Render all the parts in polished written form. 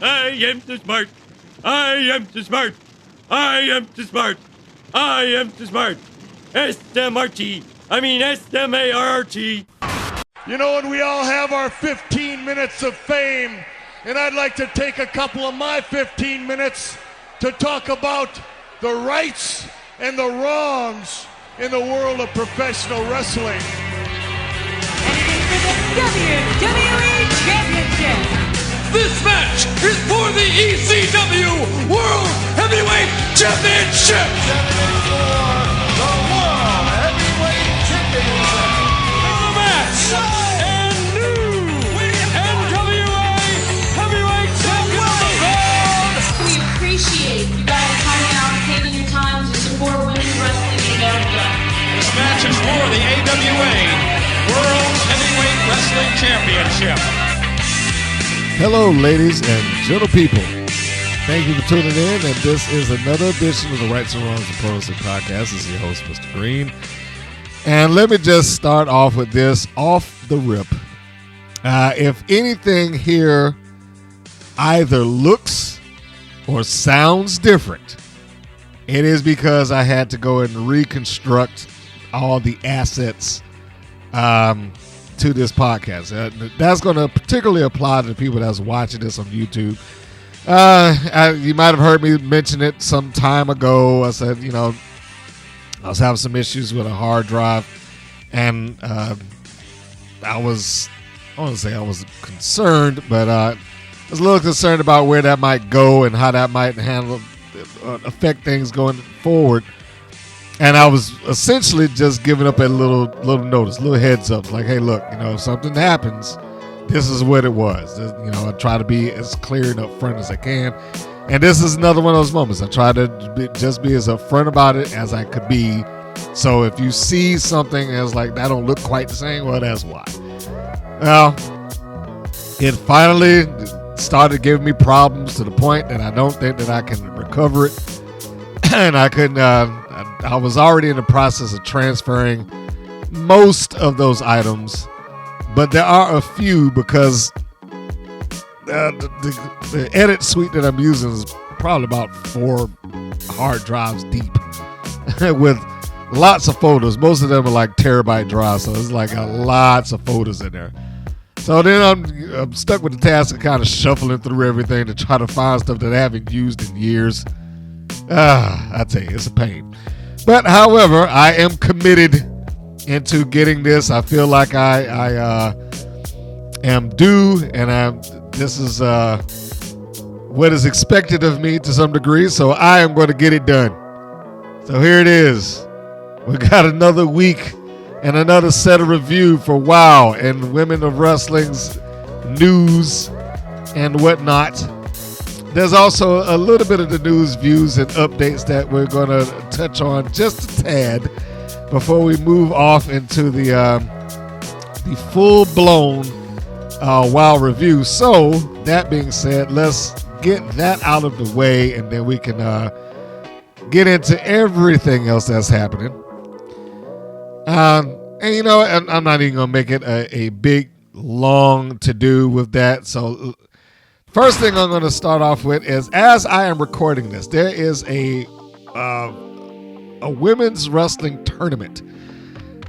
I am too smart. I am too smart. I am too smart. I am too smart. S-M-R-T. I mean S-M-A-R-R-T. You know, and we all have our 15 minutes of fame, and I'd like to take a couple of my 15 minutes to talk about the rights and the wrongs in the world of professional wrestling. And it is for the WWE Championship. This match is for the ECW World Heavyweight Championship. The World Heavyweight Championship. The match and new NWA Heavyweight Champion of the world. We appreciate you guys coming out and taking your time to support women's wrestling in America. This match is for the AWA World Heavyweight Wrestling Championship. Hello, ladies and gentle people. Thank you for tuning in, and this is another edition of the Rights and Wrongs of Pro Wrestling Podcast. This is your host, Mr. Green. And let me just start off with this off the rip. If anything here either looks or sounds different, it is because I had to go and reconstruct all the assets to this podcast. That's going to particularly apply to the people that's watching this on YouTube. You might have heard me mention it some time ago. I said, I was having some issues with a hard drive, and I don't want to say I was concerned, but I was a little concerned about where that might go and how that might affect things going forward. And I was essentially just giving up a little notice, little heads up, like, hey, look, if something happens, this is what it was. I try to be as clear and upfront as I can. And this is another one of those moments. I try to be as upfront about it as I could be. So if you see something as like, that don't look quite the same, well, that's why. Well, it finally started giving me problems to the point that I don't think that I can recover it. And I couldn't, I was already in the process of transferring most of those items, but there are a few because the edit suite that I'm using is probably about 4 hard drives deep with lots of photos. Most of them are like terabyte drives, so it's like lots of photos in there. So then I'm stuck with the task of kind of shuffling through everything to try to find stuff that I haven't used in years. I tell you, it's a pain. But however, I am committed into getting this. I feel like I am due, and this is what is expected of me to some degree. So I am going to get it done. So here it is. We got another week and another set of review for WOW and Women of Wrestling's news and whatnot. There's also a little bit of the news, views, and updates that we're going to touch on just a tad before we move off into the full-blown WOW review. So, that being said, let's get that out of the way, and then we can get into everything else that's happening. And I'm not even going to make it a big, long to-do with that. So, first thing I'm going to start off with is, as I am recording this, there is a women's wrestling tournament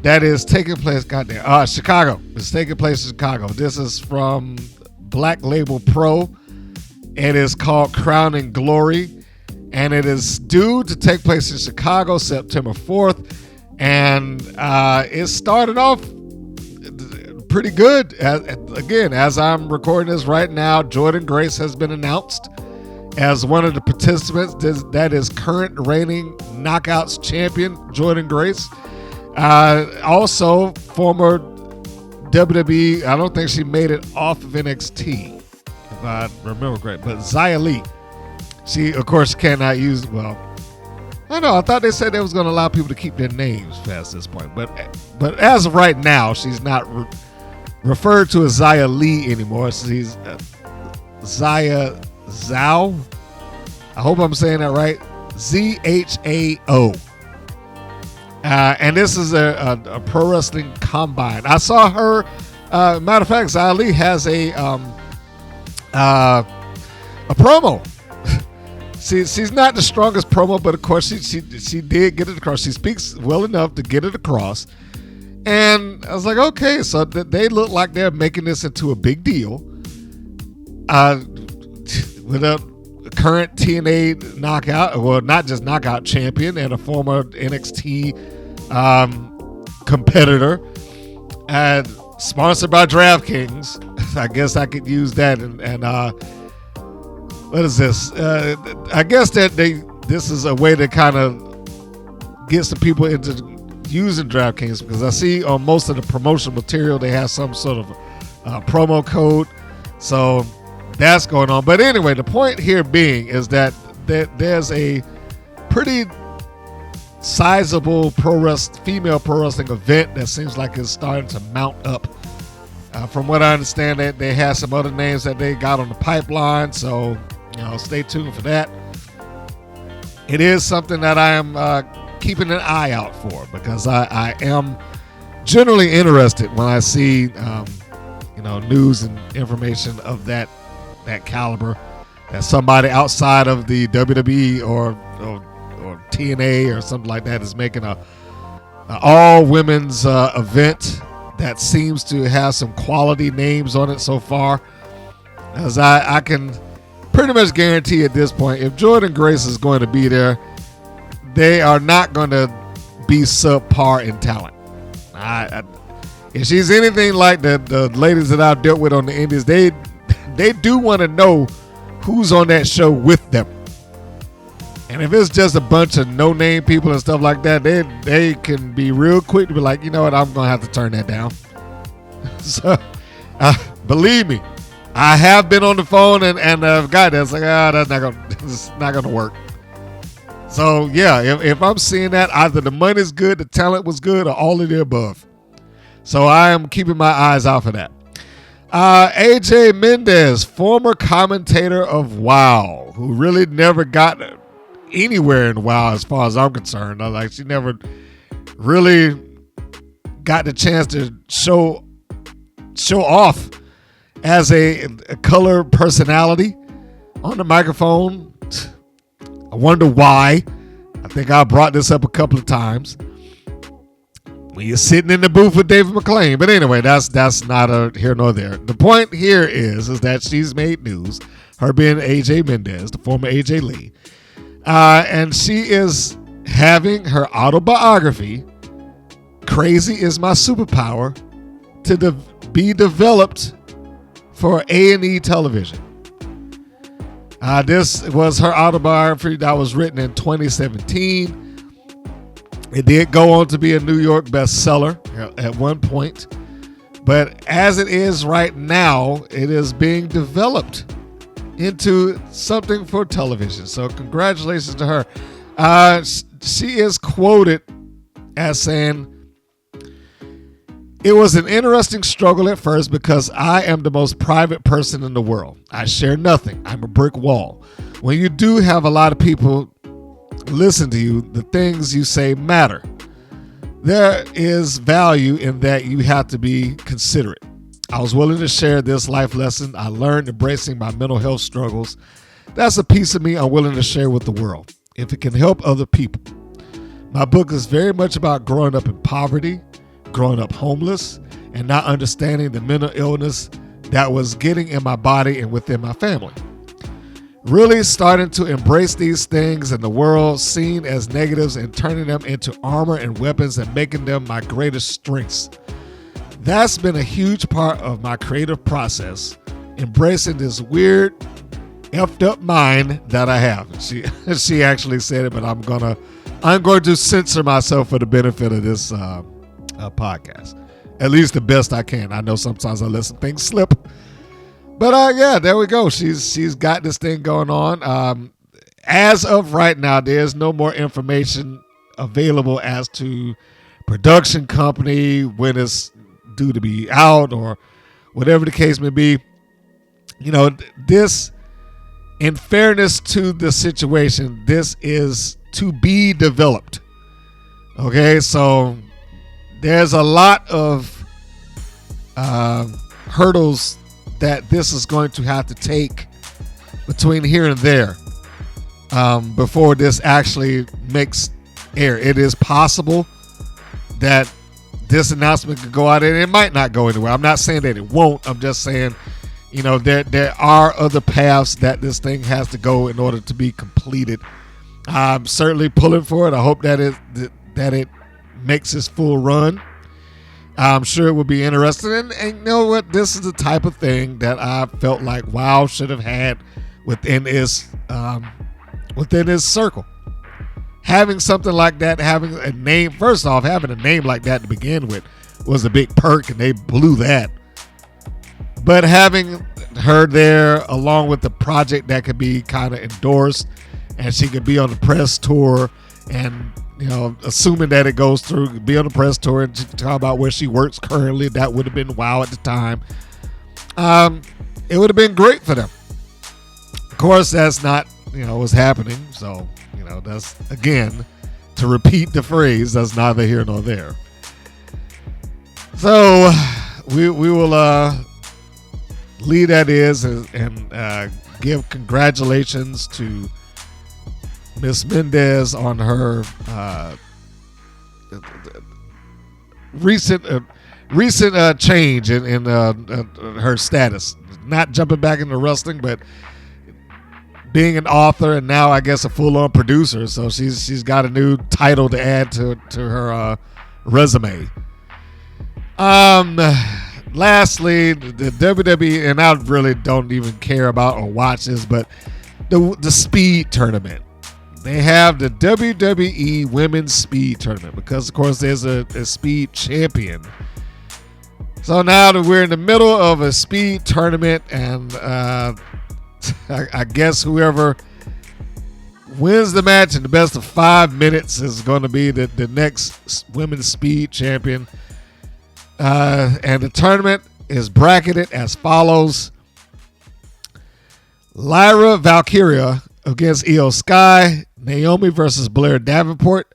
that is taking place. Chicago. It's taking place in Chicago. This is from Black Label Pro. It is called Crowning Glory, and it is due to take place in Chicago September 4th. And it started off pretty good. Again, as I'm recording this right now, Jordynne Grace has been announced as one of the participants. That is current reigning Knockouts champion Jordynne Grace. Also, former WWE, I don't think she made it off of NXT, if I remember correct, but Xia Li. She, of course, cannot use, well, I know, I thought they said they was going to allow people to keep their names past this point. But as of right now, she's not referred to as Xia Li anymore. She's Xia Zhao. I hope I'm saying that right. ZHAO. And this is a pro wrestling combine. I saw her. Matter of fact, Xia Li has a promo. She's not the strongest promo, but of course she did get it across. She speaks well enough to get it across. And I was like, okay, so they look like they're making this into a big deal. With a current TNA knockout, well, not just knockout champion, and a former NXT competitor, and sponsored by DraftKings. I guess I could use that. And what is this? I guess that this is a way to kind of get some people into using DraftKings, because I see on most of the promotional material they have some sort of promo code. So that's going on. But anyway, the point here being is that there's a pretty sizable female pro wrestling event that seems like it's starting to mount up. From what I understand, that they have some other names that they got on the pipeline. So, stay tuned for that. It is something that I am keeping an eye out for, because I am generally interested when I see news and information of that caliber, that somebody outside of the WWE or TNA or something like that is making a all women's event that seems to have some quality names on it so far. As I can pretty much guarantee at this point, if Jordan Grace is going to be there, they are not going to be subpar in talent. If she's anything like the ladies that I've dealt with on the indies, they do want to know who's on that show with them. And if it's just a bunch of no-name people and stuff like that, they can be real quick to be like, you know what, I'm going to have to turn that down. So, believe me, I have been on the phone and I've got that. It's like, that's not going to work. So, yeah, if I'm seeing that, either the money's good, the talent was good, or all of the above. So I am keeping my eyes out for that. AJ Mendez, former commentator of WoW, who really never got anywhere in WoW as far as I'm concerned. Like, she never really got the chance to show off as a color personality on the microphone. I wonder why. I think I brought this up a couple of times when you're sitting in the booth with David McClain. But anyway, that's not a here nor there. The point here is that she's made news, her being AJ Mendez, the former AJ Lee. And she is having her autobiography, Crazy Is My Superpower, to be developed for A&E television. This was her autobiography that was written in 2017. It did go on to be a New York bestseller at one point. But as it is right now, it is being developed into something for television. So congratulations to her. She is quoted as saying, "It was an interesting struggle at first because I am the most private person in the world. I share nothing. I'm a brick wall. When you do have a lot of people listen to you, the things you say matter. There is value in that. You have to be considerate. I was willing to share this life lesson I learned embracing my mental health struggles. That's a piece of me I'm willing to share with the world, if it can help other people. My book is very much about growing up in poverty, growing up homeless, and not understanding the mental illness that was getting in my body and within my family. Really starting to embrace these things in the world seen as negatives and turning them into armor and weapons and making them my greatest strengths. That's been a huge part of my creative process, embracing this weird, effed up mind that I have." She actually said it, but I'm going to censor myself for the benefit of this podcast, at least the best I can. I know sometimes I let some things slip, but yeah, there we go. She's got this thing going on. As of right now, there's no more information available as to production company, when it's due to be out, or whatever the case may be. This, in fairness to the situation, this is to be developed. Okay, so there's a lot of hurdles that this is going to have to take between here and there before this actually makes air. It is possible that this announcement could go out and it might not go anywhere. I'm not saying that it won't. I'm just saying, there are other paths that this thing has to go in order to be completed. I'm certainly pulling for it. I hope that it makes its full run. I'm sure it will be interesting. And you know what? This is the type of thing that I felt like WoW should have had within its circle. Having something like that, having a name, first off, having a name like that to begin with was a big perk, and they blew that. But having her there along with the project that could be kind of endorsed, and she could be on the press tour, and assuming that it goes through, be on the press tour and talk about where she works currently, that would have been WoW at the time. It would have been great for them. Of course, that's not what's happening. So that's, again, to repeat the phrase, that's neither here nor there. So we will leave that is and give congratulations to Miss Mendez on her recent change in her status. Not jumping back into wrestling, but being an author and now I guess a full-on producer. So she's got a new title to add to her resume. Lastly, the WWE, and I really don't even care about or watch this, but the speed tournament. They have the WWE Women's Speed Tournament because, of course, there's a speed champion. So now that we're in the middle of a speed tournament, and I guess whoever wins the match in the best of 5 minutes is going to be the next Women's Speed Champion. And the tournament is bracketed as follows: Lyra Valkyria against Io Sky, Naomi versus Blair Davenport,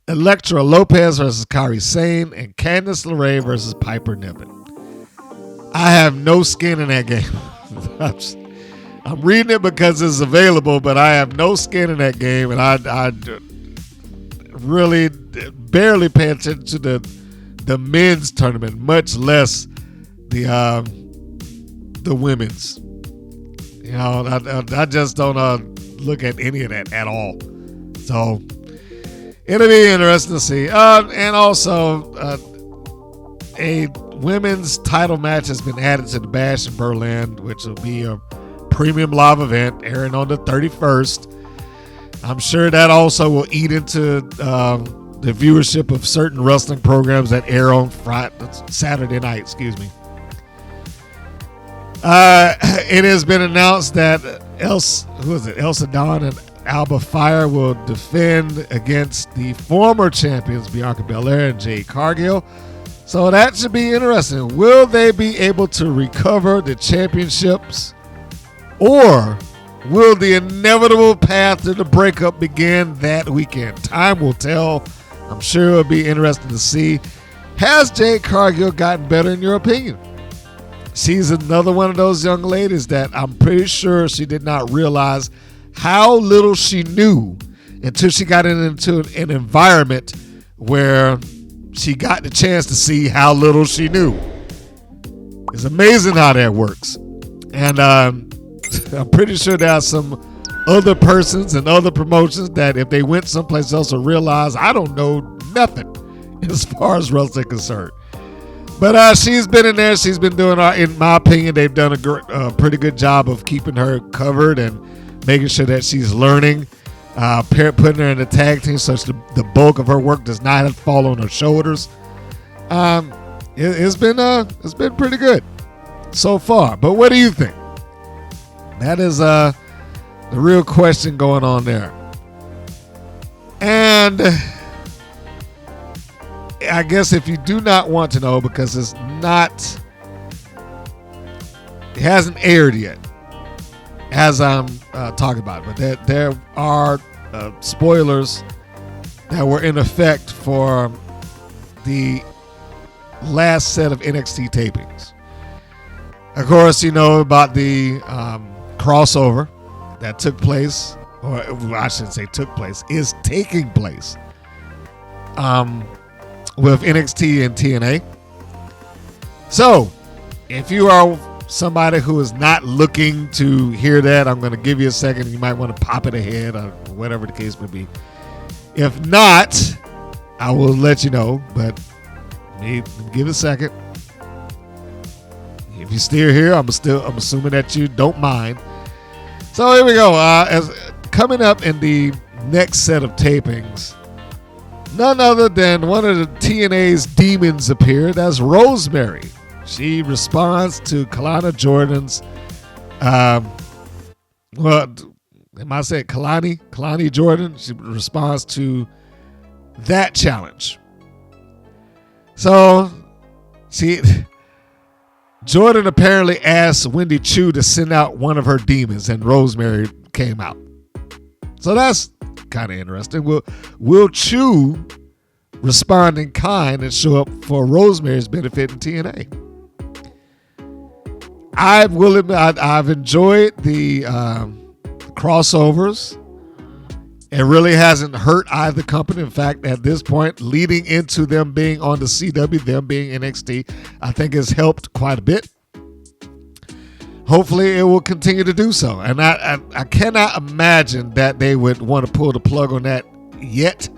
Elektra Lopez versus Kairi Sane, and Candice LeRae versus Piper Niven. I have no skin in that game. I'm reading it because it's available, but I have no skin in that game, and I really barely pay attention to the men's tournament, much less the women's. I just don't look at any of that at all. So it'll be interesting to see. And also, a women's title match has been added to the Bash in Berlin, which will be a premium live event airing on the 31st. I'm sure that also will eat into the viewership of certain wrestling programs that air on Saturday night. Excuse me. It has been announced that Elsa Dawn and Alba Fire will defend against the former champions Bianca Belair and Jade Cargill. So that should be interesting. Will they be able to recover the championships, or will the inevitable path to the breakup begin that weekend? Time will tell. I'm sure it'll be interesting to see. Has Jade Cargill gotten better in your opinion? She's another one of those young ladies that I'm pretty sure she did not realize how little she knew until she got into an environment where she got the chance to see how little she knew. It's amazing how that works. And I'm pretty sure there are some other persons and other promotions that if they went someplace else will realize I don't know nothing as far as wrestling concerned. But she's been in there. She's been doing, in my opinion, they've done a pretty good job of keeping her covered and making sure that she's learning, putting her in the tag team such the bulk of her work does not have to fall on her shoulders. It's been pretty good so far. But what do you think? That is the real question going on there. And I guess if you do not want to know, because it hasn't aired yet, as I'm talking about, but there are spoilers that were in effect for the last set of NXT tapings. Of course, you know about the crossover that took place, or I shouldn't say took place, is taking place with NXT and TNA. So, if you are somebody who is not looking to hear that, I'm going to give you a second. You might want to pop it ahead or whatever the case may be. If not, I will let you know, but give it a second. If you're still here, I'm assuming that you don't mind. So here we go. As coming up in the next set of tapings, none other than one of the TNA's demons appeared. That's Rosemary. She responds to Kalani Jordan's, Kalani Jordan. She responds to that challenge. So, Jordan apparently asked Wendy Chu to send out one of her demons, and Rosemary came out. So that's kind of interesting. Will Chu respond in kind and show up for Rosemary's benefit in TNA? I will admit, I've enjoyed the crossovers. It really hasn't hurt either company. In fact, at this point, leading into them being on the CW, them being NXT, I think has helped quite a bit. Hopefully, it will continue to do so. And I cannot imagine that they would want to pull the plug on that yet.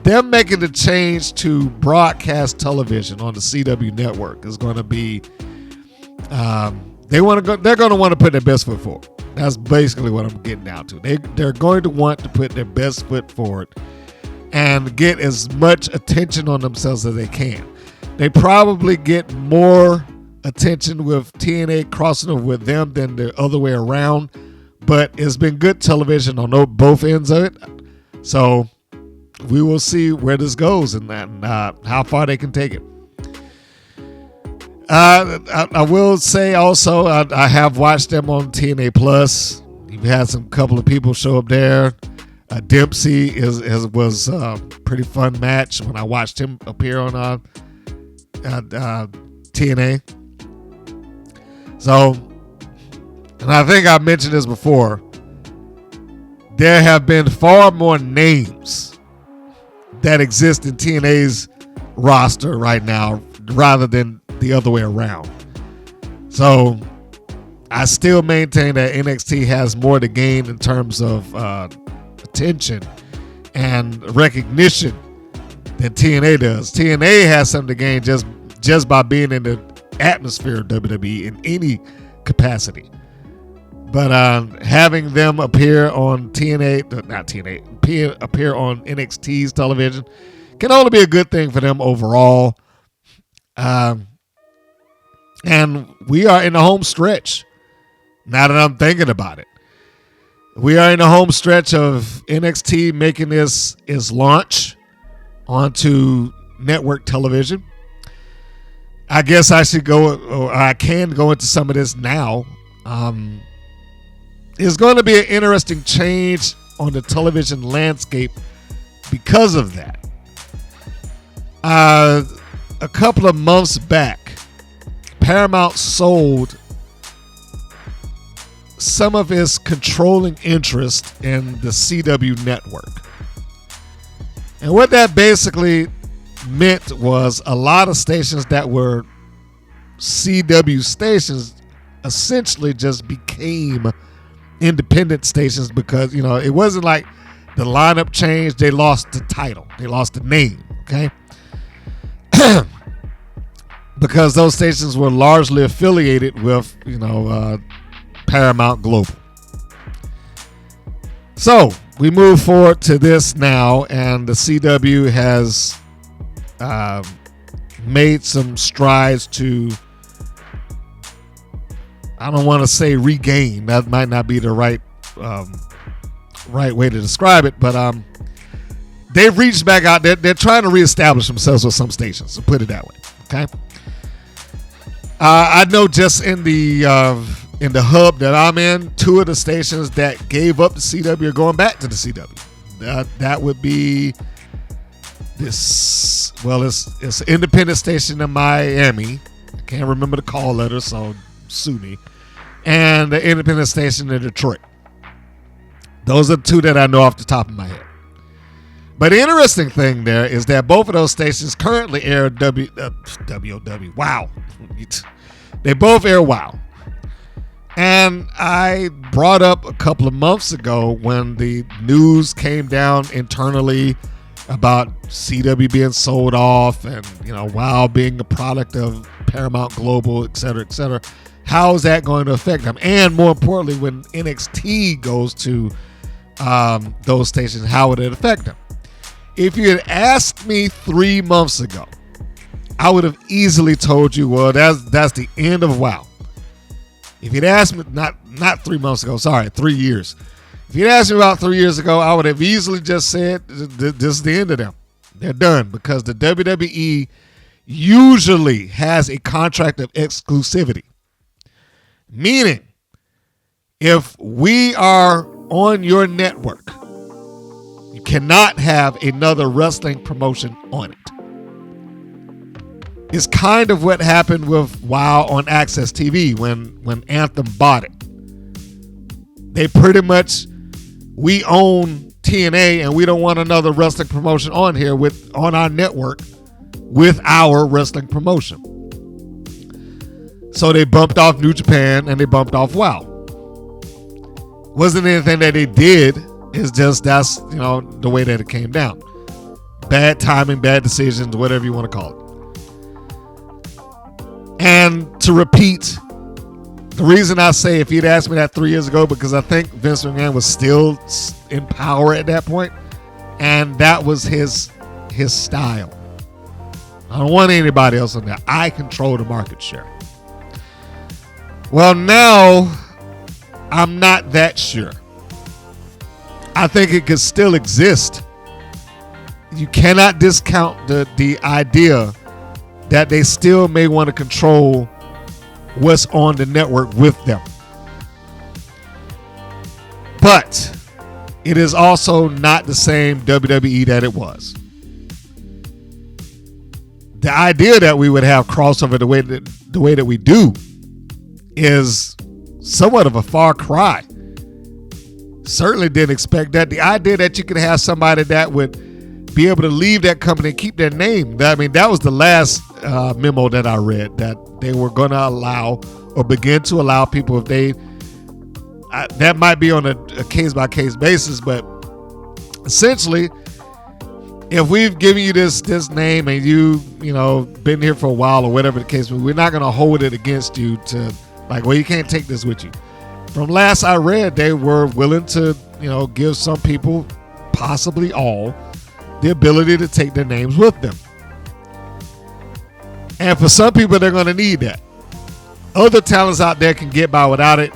Them making the change to broadcast television on the CW network is going to be. They're going to want to put their best foot forward. That's basically what I'm getting down to. They're going to want to put their best foot forward and get as much attention on themselves as they can. They probably get more attention with TNA crossing over with them than the other way around, but it's been good television on both ends of it. So we will see where this goes and how far they can take it. I will say also, I have watched them on TNA Plus. You've had some couple of people show up there. Dempsey was a pretty fun match when I watched him appear on TNA. So, and I think I mentioned this before, there have been far more names that exist in TNA's roster right now rather than the other way around. So I still maintain that NXT has more to gain in terms of attention and recognition than TNA does. TNA has something to gain just by being in the atmosphere of WWE in any capacity. But having them appear on appear on NXT's television can only be a good thing for them overall. And we are in the home stretch. Now that I'm thinking about it, we are in the home stretch of NXT making its launch onto network television. I guess I should go, or I can go into some of this now. It's going to be an interesting change on the television landscape because of that. A couple of months back, Paramount sold some of its controlling interest in the CW network. And what that basically meant was a lot of stations that were CW stations essentially just became independent stations because, it wasn't like the lineup changed. They lost the title. They lost the name. Okay. Because those stations were largely affiliated with, Paramount Global. So we move forward to this now, and the CW has made some strides to, I don't want to say regain. That might not be the right way to describe it, but they've reached back out. They're trying to reestablish themselves with some stations, so put it that way. Okay. I know just in the hub that I'm in, two of the stations that gave up the CW are going back to the CW. That would be this. Well, it's an independent station in Miami. I can't remember the call letter, so SUNY, and the independent station in Detroit. Those are the two that I know off the top of my head. But the interesting thing there is that both of those stations currently air WOW. Wow. They both air WOW. And I brought up a couple of months ago when the news came down internally about CW being sold off and, WOW being a product of Paramount Global, et cetera, how is that going to affect them? And more importantly, when NXT goes to those stations, how would it affect them? If you had asked me 3 months ago, I would have easily told you, well, that's the end of WOW. If you'd asked me, not 3 months ago, sorry, 3 years. If you'd asked me about 3 years ago, I would have easily just said, this is the end of them. They're done, because the WWE usually has a contract of exclusivity. Meaning, if we are on your network, you cannot have another wrestling promotion on it. It's kind of what happened with WOW on Access TV when Anthem bought it. They pretty much, we own TNA and we don't want another wrestling promotion on here on our network with our wrestling promotion. So they bumped off New Japan and they bumped off WOW. Wasn't anything that they did. It's just that's the way that it came down. Bad timing, bad decisions, whatever you want to call it. And to repeat, the reason I say if you'd asked me that 3 years ago, because I think Vince McMahon was still in power at that point, and that was his style. I don't want anybody else on that. I control the market share. Well, now I'm not that sure. I think it could still exist. You cannot discount the idea that they still may want to control what's on the network with them. But it is also not the same WWE that it was. The idea that we would have crossover the way that we do is somewhat of a far cry. Certainly didn't expect that. The idea that you could have somebody that would be able to leave that company and keep their name. I mean, that was the last memo that I read, that they were going to allow or begin to allow people, if they, that might be on a case-by-case basis, but essentially, if we've given you this name and been here for a while or whatever the case, we're not going to hold it against you to, like, well, you can't take this with you. From last I read, they were willing to, give some people, possibly all, the ability to take their names with them. And for some people, they're going to need that. Other talents out there can get by without it.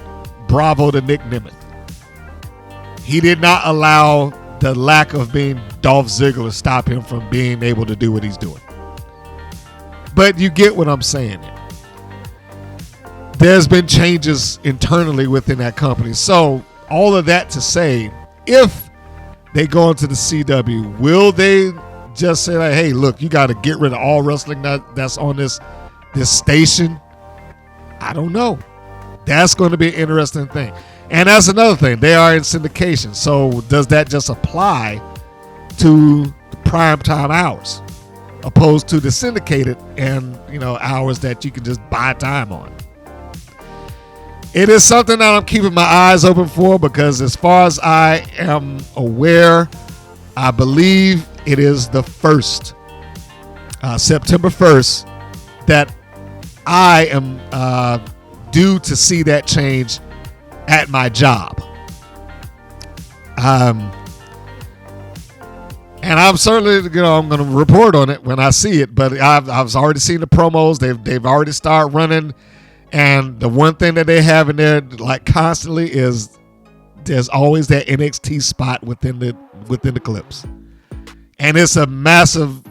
Bravo to Nick Nemeth. He did not allow the lack of being Dolph Ziggler stop him from being able to do what he's doing. But you get what I'm saying here. There's been changes internally within that company. So all of that to say, if they go into the CW, will they just say, like, hey, look, you got to get rid of all wrestling that's on this station? I don't know. That's going to be an interesting thing. And that's another thing. They are in syndication. So does that just apply to the primetime hours opposed to the syndicated and hours that you can just buy time on? It is something that I'm keeping my eyes open for, because as far as I am aware, I believe it is the 1st, September 1st, that I am due to see that change at my job. And I'm certainly, I'm going to report on it when I see it, but I've already seen the promos. They've already started running. And the one thing that they have in there, like, constantly is there's always that NXT spot within the clips. And it's a massive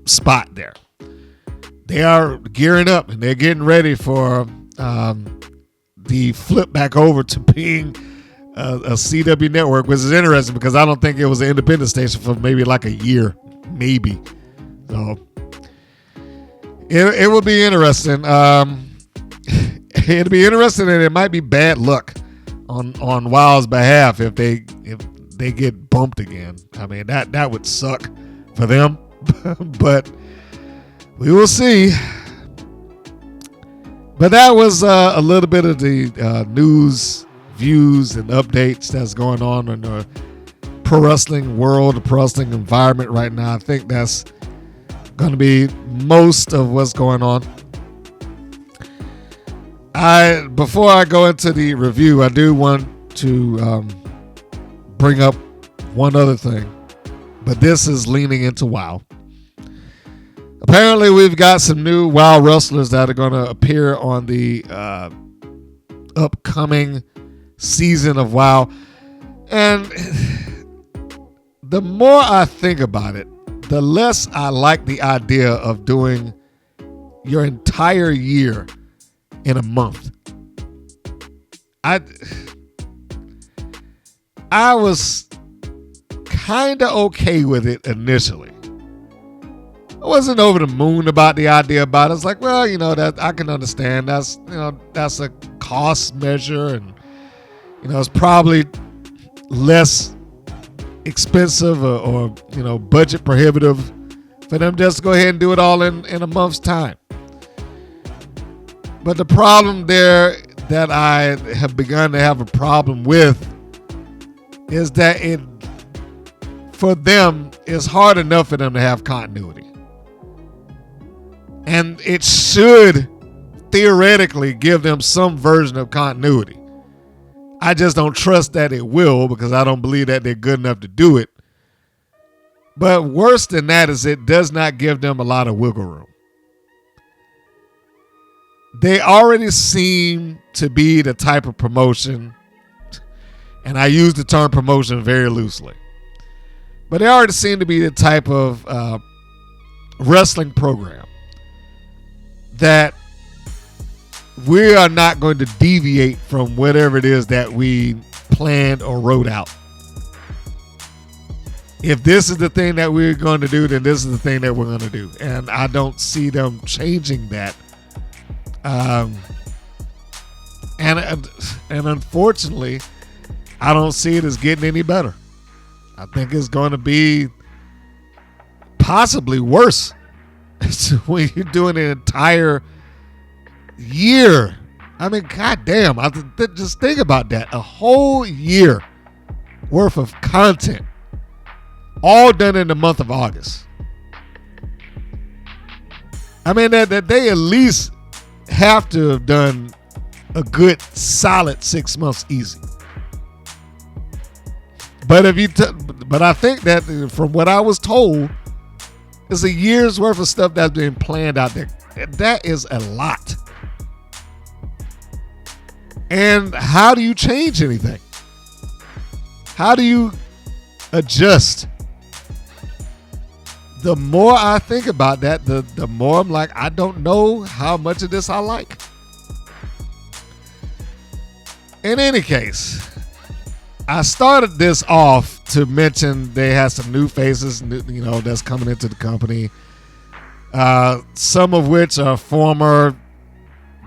spot there. They are gearing up and they're getting ready for the flip back over to being a CW network, which is interesting because I don't think it was an independent station for maybe like a year, maybe. So it will be interesting. it'll be interesting, and it might be bad luck on WoW's behalf if they get bumped again. I mean, that would suck for them, but we will see. But that was a little bit of the news, views, and updates that's going on in the pro wrestling world, the pro wrestling environment right now. I think that's going to be most of what's going on. Before I go into the review, I do want to bring up one other thing, but this is leaning into WoW. Apparently, we've got some new WoW wrestlers that are going to appear on the upcoming season of WoW. And the more I think about it, the less I like the idea of doing your entire year in a month. I was kind of okay with it initially. I wasn't over the moon about the idea about it. It's like, well, that I can understand. That's a cost measure, and it's probably less expensive or budget prohibitive for them just to go ahead and do it all in a month's time. But the problem there that I have begun to have a problem with is that for them, it's hard enough for them to have continuity. And it should theoretically give them some version of continuity. I just don't trust that it will, because I don't believe that they're good enough to do it. But worse than that is it does not give them a lot of wiggle room. They already seem to be the type of promotion, and I use the term promotion very loosely, but they already seem to be the type of wrestling program that we are not going to deviate from whatever it is that we planned or wrote out. If this is the thing that we're going to do, then this is the thing that we're going to do. And I don't see them changing that. And unfortunately, I don't see it as getting any better. I think it's going to be possibly worse when you're doing an entire year. I mean, goddamn! Just think about that. A whole year worth of content, all done in the month of August. I mean, that they at least have to have done a good solid 6 months easy. But but I think that from what I was told, it's a year's worth of stuff that's been planned out there. That is a lot. And how do you change anything? How do you adjust? The more I think about that, the more I'm like, I don't know how much of this I like. In any case, I started this off to mention they had some new faces, that's coming into the company. Some of which are former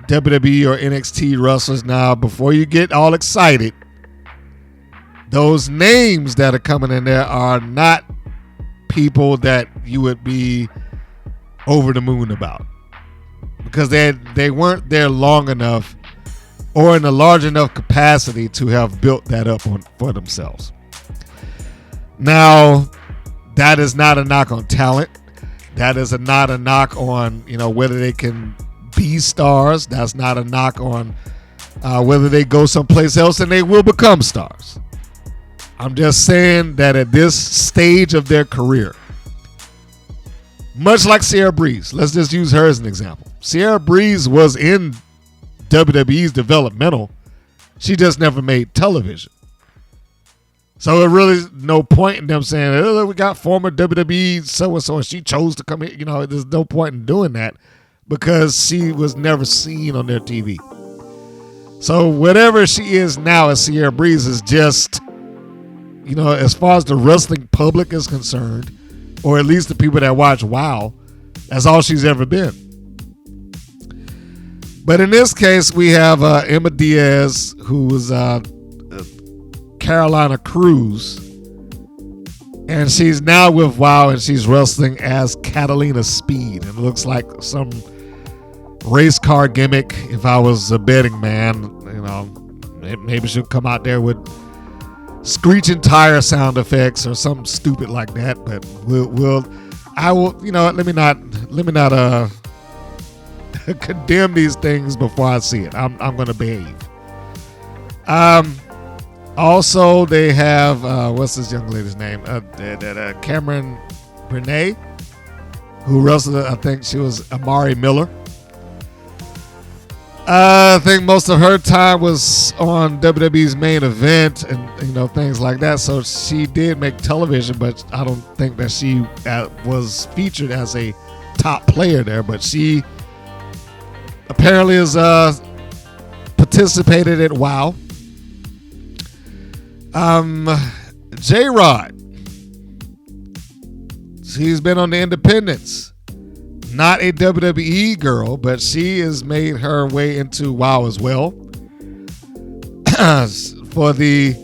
WWE or NXT wrestlers. Now, before you get all excited, those names that are coming in there are not people that you would be over the moon about, because they weren't there long enough or in a large enough capacity to have built that up for themselves. Now, that is not a knock on talent. That is not a knock on whether they can be stars. That's not a knock on whether they go someplace else and they will become stars. I'm just saying that at this stage of their career, much like Sierra Breeze, let's just use her as an example. Sierra Breeze was in WWE's developmental. She just never made television. So there really is no point in them saying, oh, we got former WWE so-and-so and she chose to come here. There's no point in doing that because she was never seen on their TV. So whatever she is now as Sierra Breeze is just, as far as the wrestling public is concerned, or at least the people that watch WoW, that's all she's ever been. But in this case, we have Emma Diaz, who was Carolina Cruz. And she's now with WoW, and she's wrestling as Catalina Speed. And it looks like some race car gimmick. If I was a betting man, maybe she'll come out there with screeching tire sound effects or something stupid like that. But I will. Let me not condemn these things before I see it. I'm going to behave. Also, they have what's this young lady's name? Cameron Renee, who wrestled. I think she was Amari Miller. I think most of her time was on WWE's main event and things like that. So she did make television, but I don't think that she was featured as a top player there. But she apparently is participated at WoW. J-Rod, she's been on the Independents. Not a WWE girl, but she has made her way into WoW as well. For the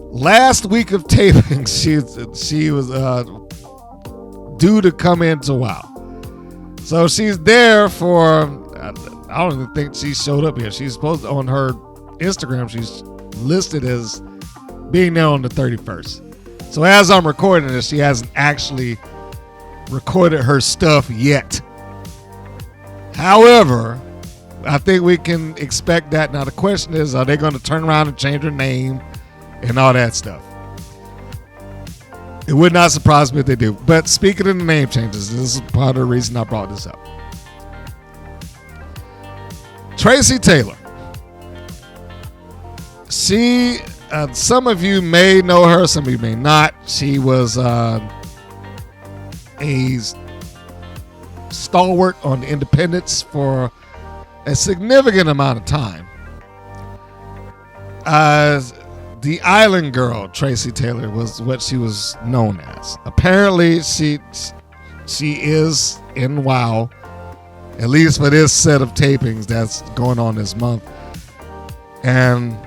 last week of taping, she was due to come into WoW. So she's there for, I don't even think she showed up here. She's supposed to, on her Instagram, she's listed as being there on the 31st. So as I'm recording this, she hasn't actually recorded her stuff yet. However, I think we can expect that. Now the question is, are they going to turn around and change her name and all that stuff? It would not surprise me if they do. But speaking of the name changes, this is part of the reason I brought this up. Tracy Taylor. She, some of you may know her, some of you may not. She was a stalwart on the Independents for a significant amount of time. The Island Girl, Tracy Taylor, was what she was known as. Apparently, she is in WoW, at least for this set of tapings that's going on this month. And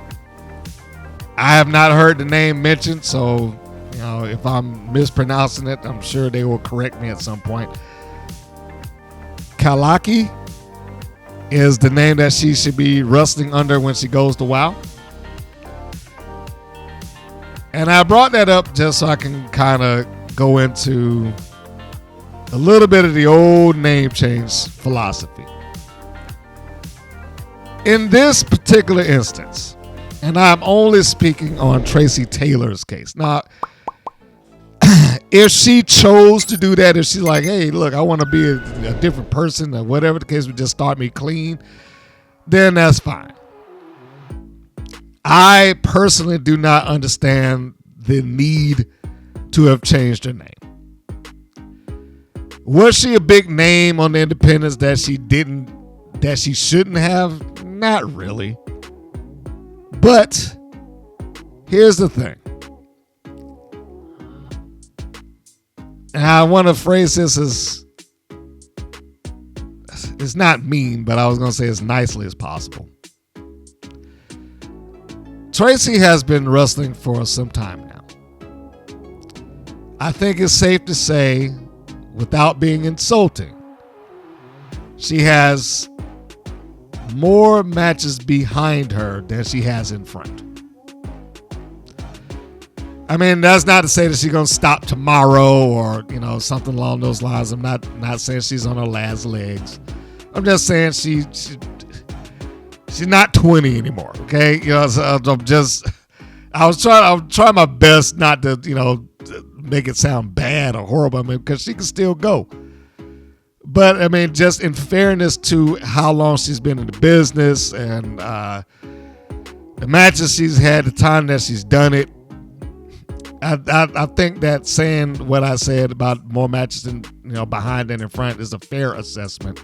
I have not heard the name mentioned, so if I'm mispronouncing it, I'm sure they will correct me at some point. Kalaki is the name that she should be wrestling under when she goes to WoW. And I brought that up just so I can kind of go into a little bit of the old name change philosophy. In this particular instance, and I'm only speaking on Tracy Taylor's case. Now, if she chose to do that, if she's like, hey, look, I want to be a different person or whatever the case, would just start me clean, then that's fine. I personally do not understand the need to have changed her name. Was she a big name on the Independents that she shouldn't have? Not really. But here's the thing. And I want to phrase this as, it's not mean, but I was going to say as nicely as possible. Tracy has been wrestling for some time now. I think it's safe to say, without being insulting, she has more matches behind her than she has in front. I mean, that's not to say that she's going to stop tomorrow or, something along those lines. I'm not saying she's on her last legs. I'm just saying she's not 20 anymore. Okay. I'm trying my best not to, make it sound bad or horrible. I mean, because she can still go. But I mean, just in fairness to how long she's been in the business and the matches she's had, the time that she's done it, I think that saying what I said about more matches than behind and in front is a fair assessment.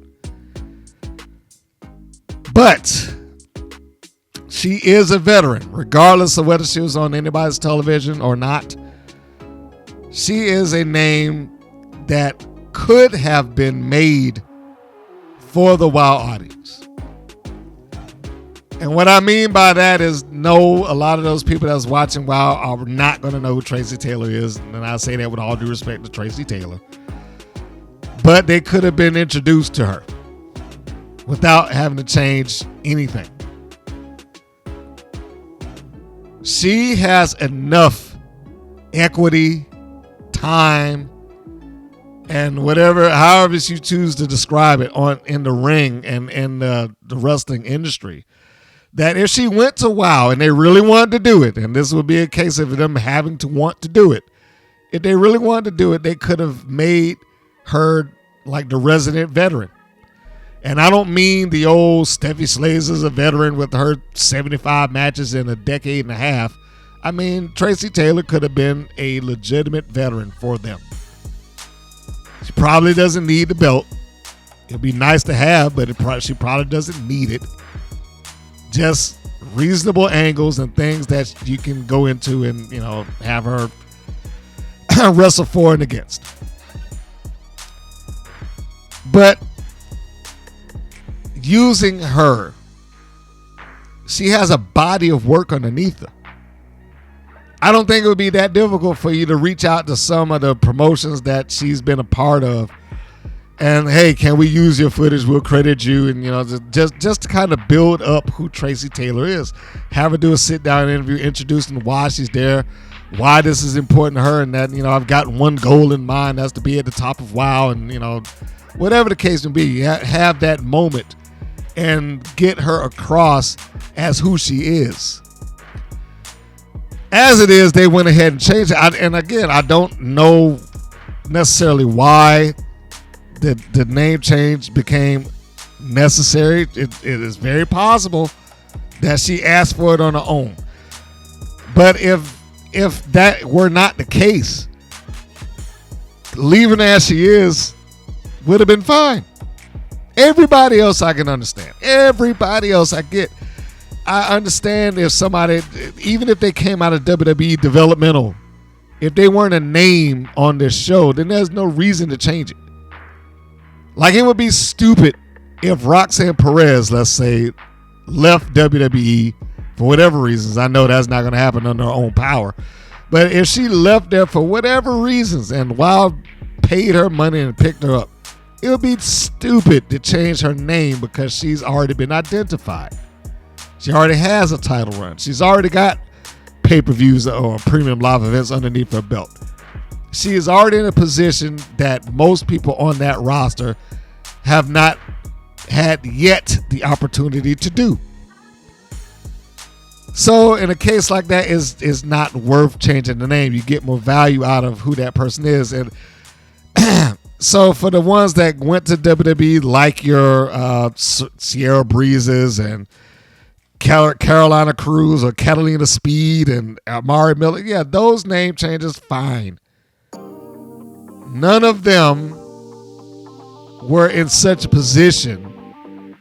But she is a veteran, regardless of whether she was on anybody's television or not. She is a name that could have been made for the WoW audience. And what I mean by that is, no, a lot of those people that's watching WoW are not going to know who Tracy Taylor is. And I say that with all due respect to Tracy Taylor. But they could have been introduced to her without having to change anything. She has enough equity, time, and whatever, however you choose to describe it, in the ring and in the wrestling industry, that if she went to WoW and they really wanted to do it, and this would be a case of them having to want to do it, if they really wanted to do it, they could have made her like the resident veteran. And I don't mean the old Steffi Slays as a veteran with her 75 matches in a decade and a half. I mean, Tracy Taylor could have been a legitimate veteran for them. She probably doesn't need the belt. It'd be nice to have, but she probably doesn't need it. Just reasonable angles and things that you can go into and, have her wrestle for and against. But using her, she has a body of work underneath her. I don't think it would be that difficult for you to reach out to some of the promotions that she's been a part of and, hey, can we use your footage? We'll credit you. And, just to kind of build up who Tracy Taylor is. Have her do a sit-down interview, introducing why she's there, why this is important to her, and that, I've got one goal in mind, that's to be at the top of WoW, and, whatever the case may be, have that moment and get her across as who she is. As it is, they went ahead and changed it. And again, I don't know necessarily why the name change became necessary. It is very possible that she asked for it on her own. But if that were not the case, leaving her as she is would have been fine. Everybody else I can understand. Everybody else I get. I understand if somebody, even if they came out of WWE developmental, if they weren't a name on this show, then there's no reason to change it. Like, it would be stupid if Roxanne Perez, let's say, left WWE for whatever reasons. I know that's not going to happen under her own power. But if she left there for whatever reasons and WoW paid her money and picked her up, it would be stupid to change her name because she's already been identified. She already has a title run. She's already got pay-per-views or premium live events underneath her belt. She is already in a position that most people on that roster have not had yet the opportunity to do. So in a case like that, is not worth changing the name. You get more value out of who that person is. And so for the ones that went to WWE, like your Sierra Breezes and Carolina Cruz or Catalina Speed and Amari Miller, yeah, those name changes, fine. None of them were in such a position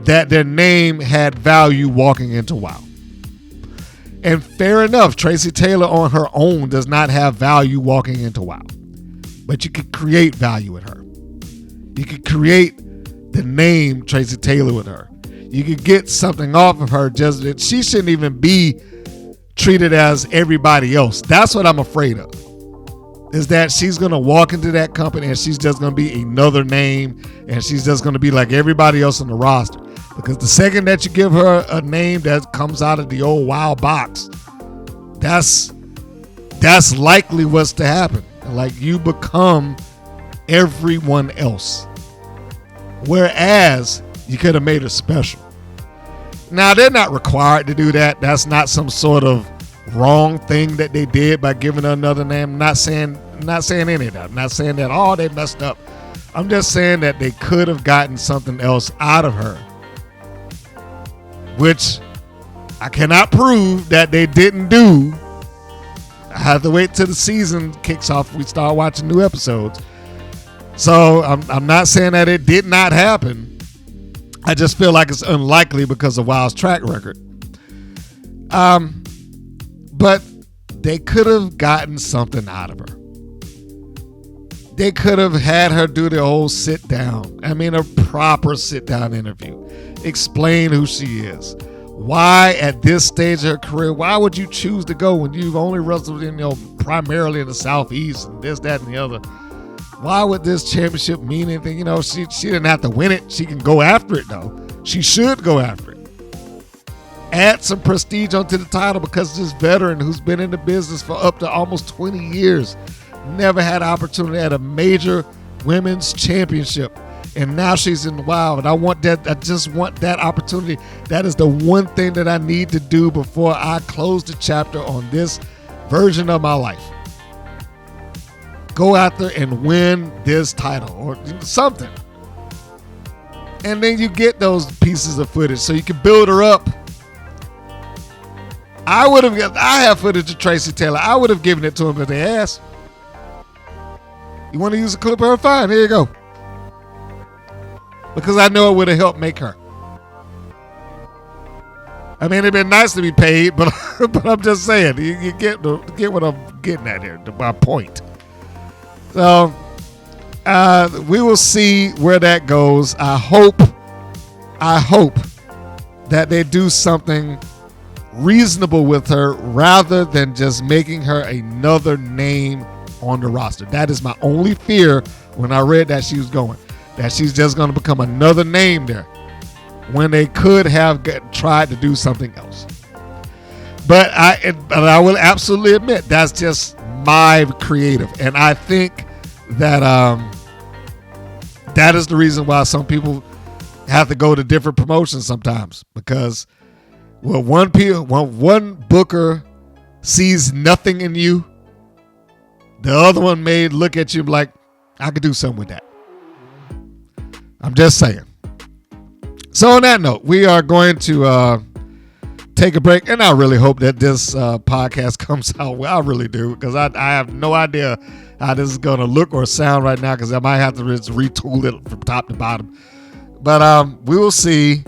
that their name had value walking into WoW. And fair enough, Tracy Taylor on her own does not have value walking into WoW. But you could create value with her. You could create the name Tracy Taylor with her. You could get something off of her, just that she shouldn't even be treated as everybody else. That's what I'm afraid of. Is that she's going to walk into that company and she's just going to be another name and she's just going to be like everybody else on the roster. Because the second that you give her a name that comes out of the old WoW box, that's likely what's to happen. Like, you become everyone else. Whereas you could have made her special. Now, they're not required to do that. That's not some sort of wrong thing that they did by giving her another name. I'm not saying any of that. I'm not saying that, they messed up. I'm just saying that they could have gotten something else out of her, which I cannot prove that they didn't do. I have to wait till the season kicks off. We start watching new episodes. So I'm not saying that it did not happen. I just feel like it's unlikely because of WoW's track record. But they could have gotten something out of her. They could have had her do the whole sit down. I mean, a proper sit down interview. Explain who she is. why at this stage of her career, why would you choose to go when you've only wrestled primarily in the Southeast and this, that, and the other? Why would this championship mean anything? She didn't have to win it. She can go after it, though. She should go after it. Add some prestige onto the title, because this veteran who's been in the business for up to almost 20 years never had an opportunity at a major women's championship. And now she's in the Wild. And I just want that opportunity. That is the one thing that I need to do before I close the chapter on this version of my life. Go out there and win this title or something. And then you get those pieces of footage so you can build her up. I have footage of Tracy Taylor. I would have given it to him if they asked. You want to use a clip of her? Fine, here you go. Because I know it would have helped make her. I mean, it'd been nice to be paid, but I'm just saying, you get what I'm getting at here, my point. So, we will see where that goes. I hope that they do something reasonable with her rather than just making her another name on the roster. That is my only fear when I read that she was going. That she's just going to become another name there when they could have tried to do something else. But I will absolutely admit that's just my creative. And I think that that is the reason why some people have to go to different promotions sometimes. Because when one booker sees nothing in you, the other one may look at you like, I could do something with that. I'm just saying. So on that note, we are going to take a break, and I really hope that this podcast comes out well. I really do, because I have no idea how this is going to look or sound right now, because I might have to just retool it from top to bottom. But we will see,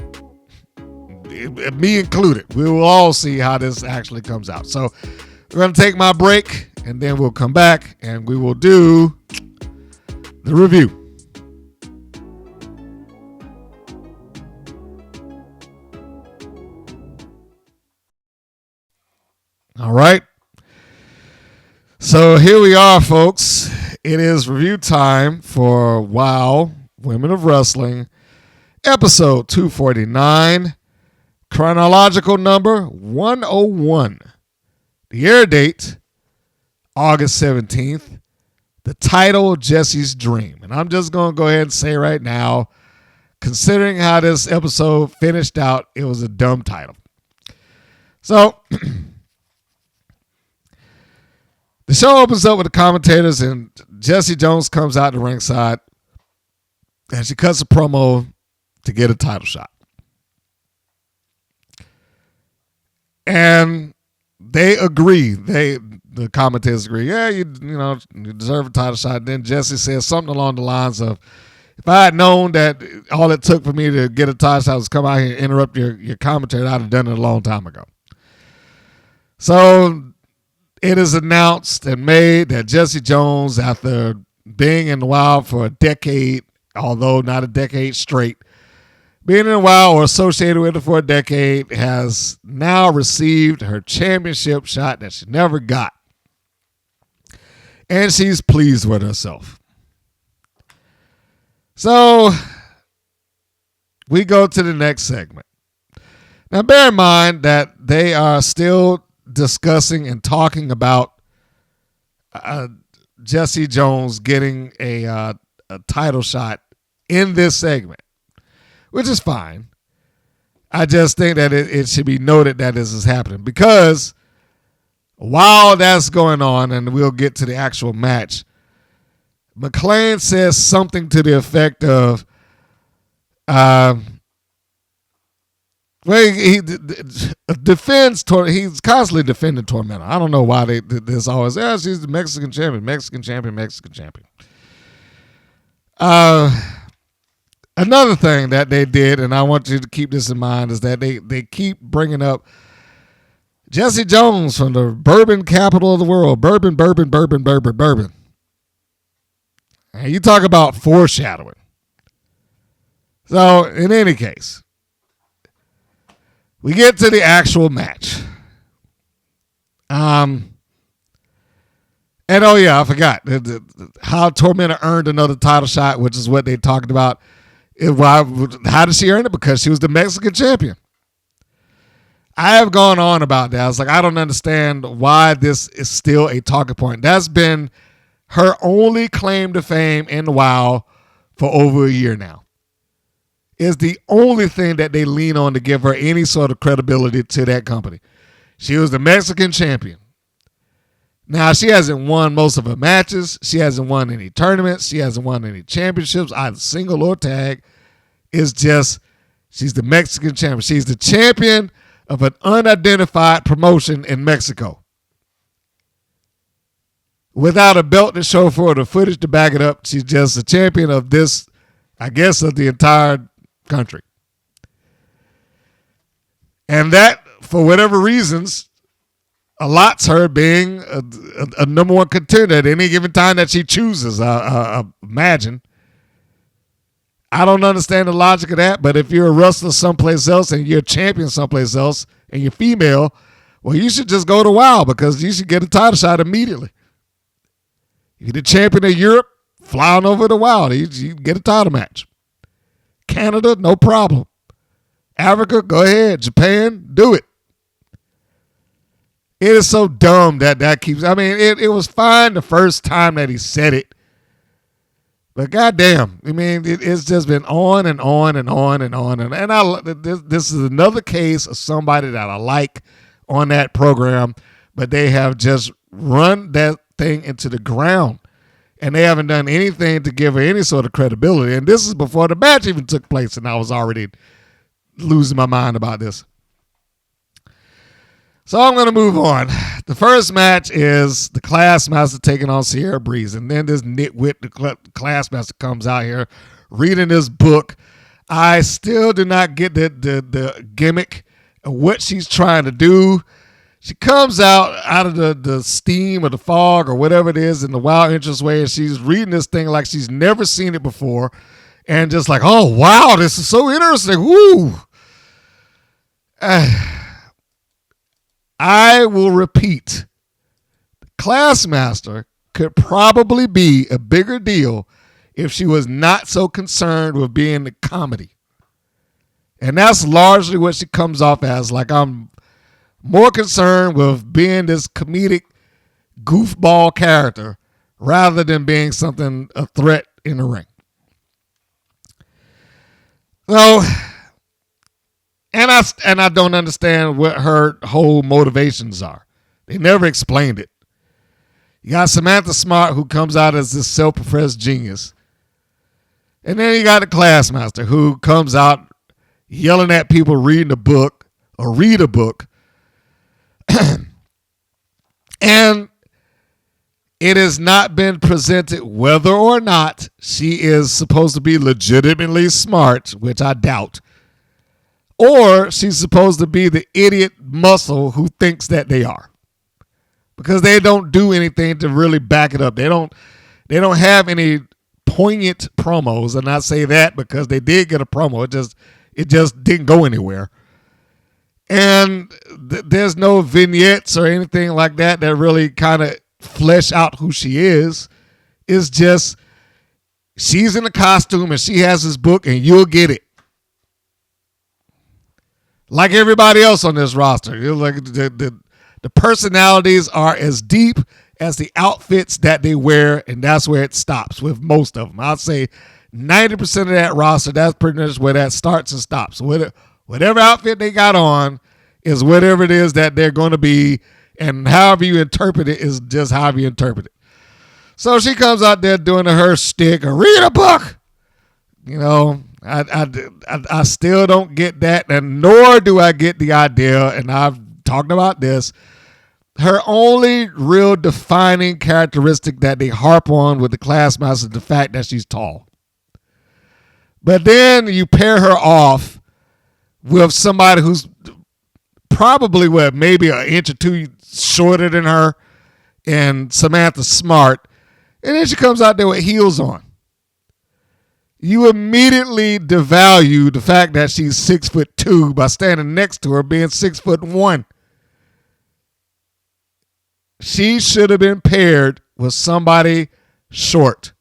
me included. We will all see how this actually comes out. So we're going to take my break, and then we'll come back, and we will do the review. All right. So here we are, folks. It is review time for WOW Women of Wrestling, episode 249, chronological number 101. The air date, August 17th. The title, Jessie's Dream. And I'm just going to go ahead and say right now, considering how this episode finished out, it was a dumb title. So the show opens up with the commentators, and Jessie Jones comes out to ringside, and she cuts a promo to get a title shot. And they agree. The commentators agree. Yeah, you deserve a title shot. And then Jessie says something along the lines of, if I had known that all it took for me to get a title shot was come out here and interrupt your commentary, I'd have done it a long time ago. So it is announced and made that Jessie Jones, after being in the Wild for a decade, although not a decade straight, being in the Wild or associated with it for a decade, has now received her championship shot that she never got. And she's pleased with herself. So we go to the next segment. Now, bear in mind that they are still discussing and talking about Jessie Jones getting a title shot in this segment, which is fine. I just think that it should be noted that this is happening, because while that's going on, and we'll get to the actual match, McLean says something to the effect of, he defends. He's constantly defending Tormenta. I don't know why this always. Yeah, she's the Mexican champion. Another thing that they did, and I want you to keep this in mind, is that they keep bringing up Jessie Jones from the bourbon capital of the world. Bourbon. And you talk about foreshadowing. So, in any case, We get to the actual match. And oh yeah, I forgot how Tormenta earned another title shot, which is what they talked about. How did she earn it? Because she was the Mexican champion. I have gone on about that. I was like, I don't understand why this is still a talking point. That's been her only claim to fame in WoW for over a year now. Is the only thing that they lean on to give her any sort of credibility to that company. She was the Mexican champion. Now, she hasn't won most of her matches. She hasn't won any tournaments. She hasn't won any championships, either single or tag. It's just she's the Mexican champion. She's the champion of an unidentified promotion in Mexico. Without a belt to show for it or footage to back it up, she's just a champion of this, I guess, of the entire country. And that, for whatever reasons, allots her being a number one contender at any given time that she chooses, imagine. I don't understand the logic of that, but if you're a wrestler someplace else and you're a champion someplace else and you're female, well, you should just go to WoW because you should get a title shot immediately. If you're the champion of Europe, fly on over to WoW. You get a title match. Canada, no problem. Africa, go ahead. Japan, do it. It is so dumb that keeps. I mean, it was fine the first time that he said it, but goddamn, I mean, it's just been on and on and on and on. And this is another case of somebody that I like on that program, but they have just run that thing into the ground, and they haven't done anything to give her any sort of credibility. And this is before the match even took place, and I was already losing my mind about this. So I'm going to move on. The first match is the Classmaster taking on Sierra Breeze. And then this nitwit, the Classmaster, comes out here reading this book. I still do not get the gimmick of what she's trying to do. She comes out of the steam or the fog or whatever it is in the wild interest way, and she's reading this thing like she's never seen it before. And just like, oh, wow, this is so interesting. Woo! I will repeat, Classmaster could probably be a bigger deal if she was not so concerned with being the comedy. And that's largely what she comes off as. Like, I'm more concerned with being this comedic goofball character rather than being a threat in the ring. So, and I don't understand what her whole motivations are. They never explained it. You got Samantha Smart, who comes out as this self-professed genius. And then you got the Classmaster, who comes out yelling at people reading a book or read a book. And it has not been presented whether or not she is supposed to be legitimately smart, which I doubt, or she's supposed to be the idiot muscle who thinks that they are. Because they don't do anything to really back it up. They don't have any poignant promos, and I say that because they did get a promo. It just didn't go anywhere. And there's no vignettes or anything like that really kind of flesh out who she is. It's just she's in a costume and she has this book and you'll get it. Like everybody else on this roster. Like the personalities are as deep as the outfits that they wear, and that's where it stops with most of them. I'd say 90% of that roster, that's pretty much where that starts and stops. Whatever outfit they got on is whatever it is that they're going to be, and however you interpret it is just however you interpret it. So she comes out there doing her shtick, or read a book. You know, I still don't get that, and nor do I get the idea, and I've talked about this, her only real defining characteristic that they harp on with the Classmaster is the fact that she's tall. But then you pair her off with somebody who's probably maybe an inch or two shorter than her, and Samantha Smart, and then she comes out there with heels on. you immediately devalue the fact that she's 6'2" by standing next to her being 6'1". She should have been paired with somebody short.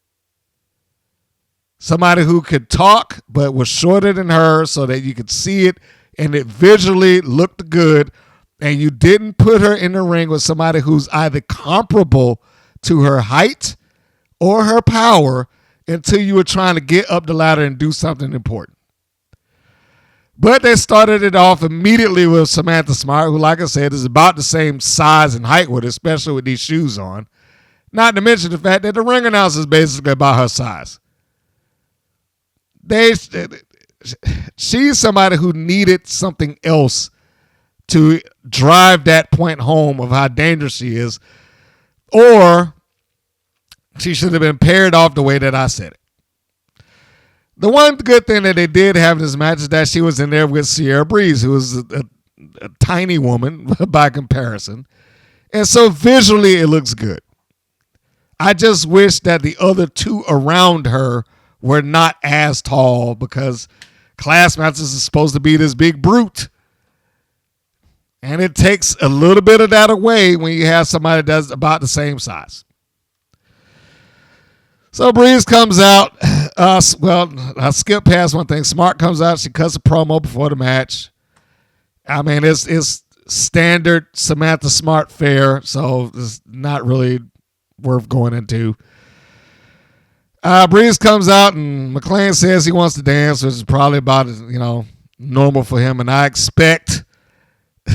Somebody who could talk but was shorter than her so that you could see it and it visually looked good. And you didn't put her in the ring with somebody who's either comparable to her height or her power until you were trying to get up the ladder and do something important. But they started it off immediately with Samantha Smart, who, like I said, is about the same size and height with her, especially with these shoes on. Not to mention the fact that the ring announcer is basically about her size. She's somebody who needed something else to drive that point home of how dangerous she is, or she should have been paired off the way that I said it. The one good thing that they did have in this match is that she was in there with Sierra Breeze, who was a tiny woman by comparison. And so visually it looks good. I just wish that the other two around her were not as tall, because Classmaster is supposed to be this big brute. And it takes a little bit of that away when you have somebody that's about the same size. So Breeze comes out. I skip past one thing. Smart comes out. She cuts a promo before the match. I mean, it's standard Samantha Smart fare, so it's not really worth going into. Breeze comes out, and McLean says he wants to dance, which is probably about normal for him. And I expect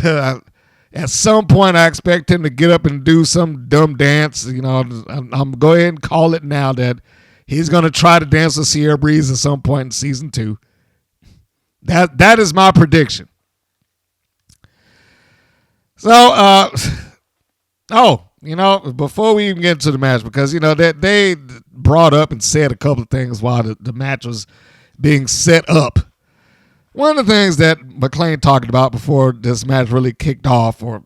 at some point I expect him to get up and do some dumb dance. I'm go ahead and call it now that he's going to try to dance with Sierra Breeze at some point in season 2. That is my prediction. So, before we even get into the match, because, that they brought up and said a couple of things while the match was being set up. One of the things that McLean talked about before this match really kicked off or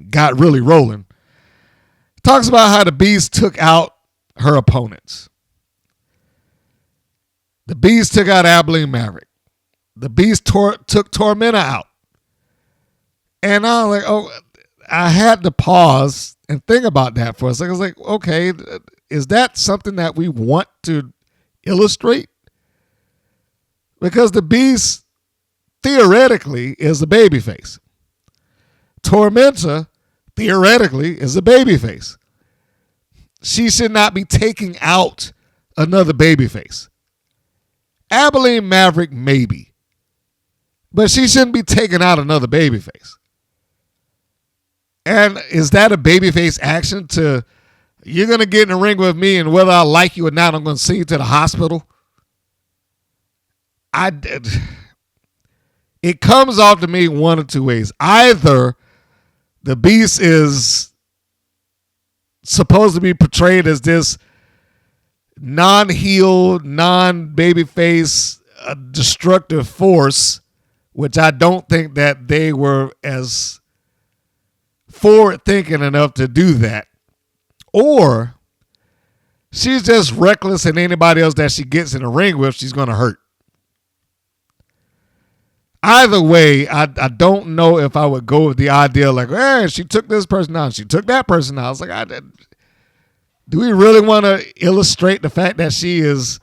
got really rolling, talks about how the Beast took out her opponents. The Beast took out Abilene Maverick. The Beast took Tormenta out. And I was like, I had to pause and think about that for a second. I was like, okay, is that something that we want to illustrate? Because the Beast theoretically is a babyface. Tormenta theoretically is a babyface. She should not be taking out another babyface. Abilene Maverick, maybe. But she shouldn't be taking out another babyface. And is that a babyface action to, you're going to get in the ring with me and whether I like you or not, I'm going to send you to the hospital? It comes off to me one of two ways. Either the Beast is supposed to be portrayed as this non-heel, non-babyface, destructive force, which I don't think that they were as forward-thinking enough to do that. Or she's just reckless, and anybody else that she gets in the ring with, she's going to hurt. Either way, I don't know if I would go with the idea like, hey, she took this person out, she took that person out. I was like, do we really want to illustrate the fact that she is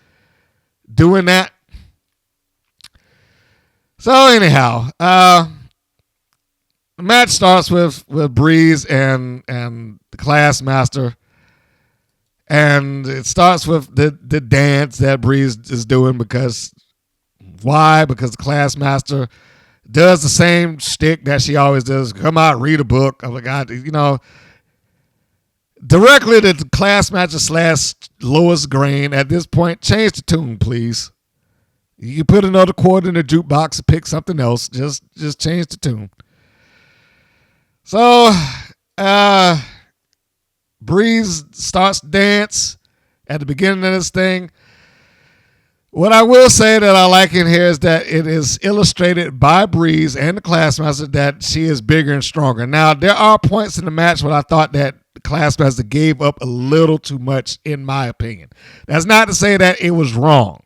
doing that? So anyhow, the match starts with Breeze and the Classmaster. And it starts with the dance that Breeze is doing because why? Because the Classmaster does the same shtick that she always does. Come out, read a book. I'm like, directly to the Classmaster / Lois Grain at this point, change the tune, please. You can put another chord in the jukebox and pick something else. Just change the tune. So, Breeze starts to dance at the beginning of this thing. What I will say that I like in here is that it is illustrated by Breeze and the Classmaster that she is bigger and stronger. Now, there are points in the match where I thought that the Classmaster gave up a little too much, in my opinion. That's not to say that it was wrong.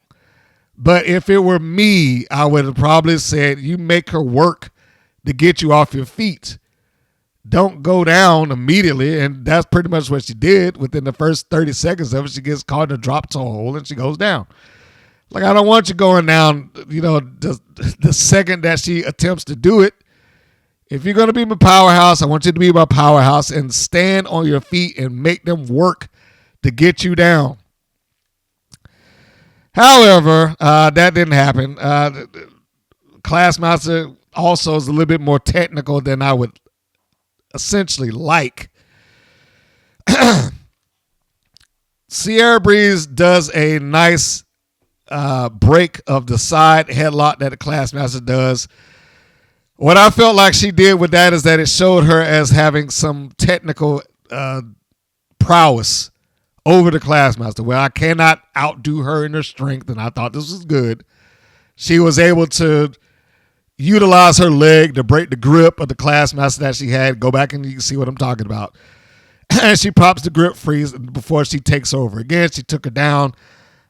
But if it were me, I would have probably said, you make her work to get you off your feet. Don't go down immediately. And that's pretty much what she did. Within the first 30 seconds of it, she gets caught in a drop toe hole and she goes down. Like, I don't want you going down, the second that she attempts to do it. If you're going to be my powerhouse, I want you to be my powerhouse and stand on your feet and make them work to get you down. However, that didn't happen. Classmaster also is a little bit more technical than I would essentially like. Sierra Breeze does a nice break of the side headlock that the Classmaster does. What I felt like she did with that is that it showed her as having some technical prowess over the Classmaster, where I cannot outdo her in her strength, and I thought this was good. She was able to utilize her leg to break the grip of the Classmaster that she had. Go back and you can see what I'm talking about. And she pops the grip free before she takes over. Again, she took her down,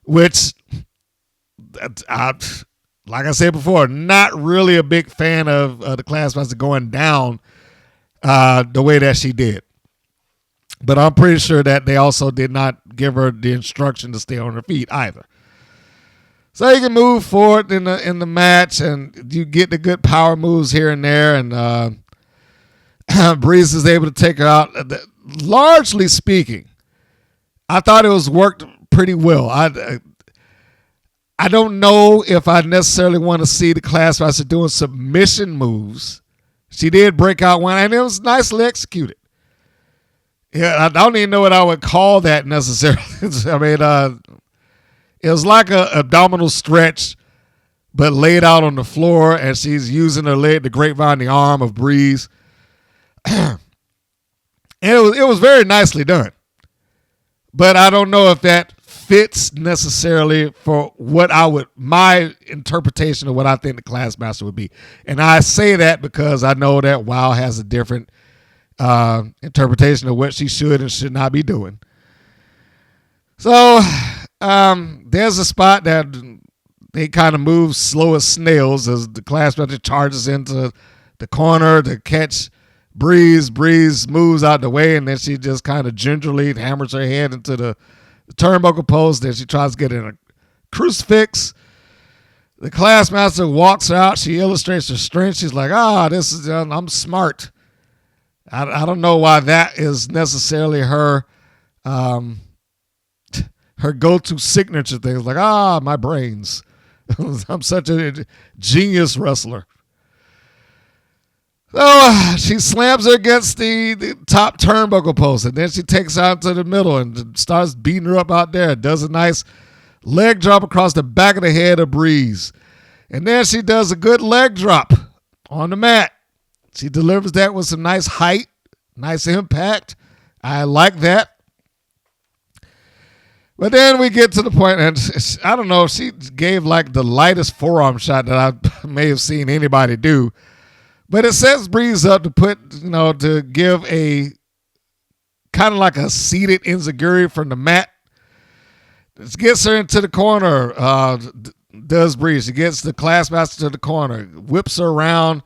which, like I said before, not really a big fan of the Classmaster going down the way that she did. But I'm pretty sure that they also did not give her the instruction to stay on her feet either. So you can move forward in the match, and you get the good power moves here and there. And Breeze is able to take her out. Largely speaking, I thought it was worked pretty well. I don't know if I necessarily want to see the Classmaster doing submission moves. She did break out one, and it was nicely executed. Yeah, I don't even know what I would call that necessarily. I mean, it was like a abdominal stretch, but laid out on the floor, and she's using her leg to grapevine the arm of Breeze. And it was very nicely done. But I don't know if that fits necessarily for my interpretation of what I think the Classmaster would be. And I say that because I know that WoW has a different interpretation of what she should and should not be doing. So there's a spot that they kind of move slow as snails as the Classmaster charges into the corner to catch Breeze. Breeze moves out the way, and then she just kind of gingerly hammers her head into the turnbuckle post. Then she tries to get in a crucifix. The Classmaster walks her out. She illustrates her strength. She's like, I'm smart. I don't know why that is necessarily her go-to signature thing. It's like, my brains. I'm such a genius wrestler. So she slams her against the top turnbuckle post, and then she takes her out to the middle and starts beating her up out there. Does a nice leg drop across the back of the head of Breeze. And then she does a good leg drop on the mat. She delivers that with some nice height, nice impact. I like that. But then we get to the point, and I don't know, she gave like the lightest forearm shot that I may have seen anybody do. But it sets Breeze up to give a kind of like a seated enziguri from the mat. It gets her into the corner, does Breeze. She gets the Classmaster to the corner, whips her around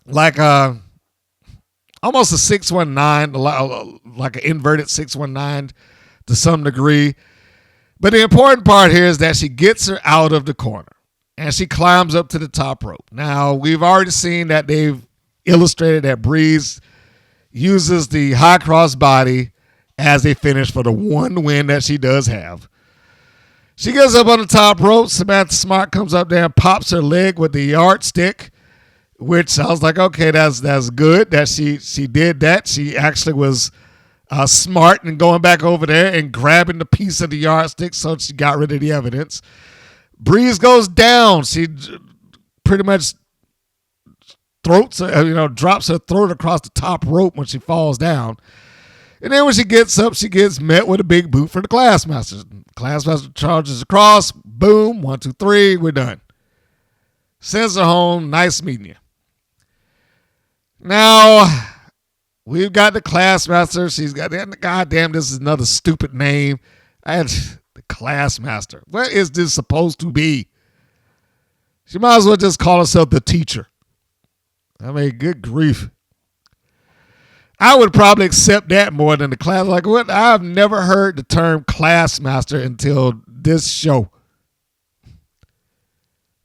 like almost a 619, like an inverted 619 to some degree. But the important part here is that she gets her out of the corner and she climbs up to the top rope. Now, we've already seen that they've illustrated that Breeze uses the high cross body as a finish for the one win that she does have. She gets up on the top rope. Samantha Smart comes up there and pops her leg with the yardstick, which I was like, okay, that's good that she did that. She actually was smart in going back over there and grabbing the piece of the yardstick, so she got rid of the evidence. Breeze goes down. She pretty much drops her throat across the top rope when she falls down. And then when she gets up, she gets met with a big boot for the Classmaster. Classmaster charges across. Boom. 1, 2, 3. We're done. Sends her home. Nice meeting you. Now, we've got the Classmaster. She's got, goddamn, this is another stupid name. The Classmaster. What is this supposed to be? She might as well just call herself the teacher. I mean, good grief. I would probably accept that more than the class. Like, what? I've never heard the term Classmaster until this show.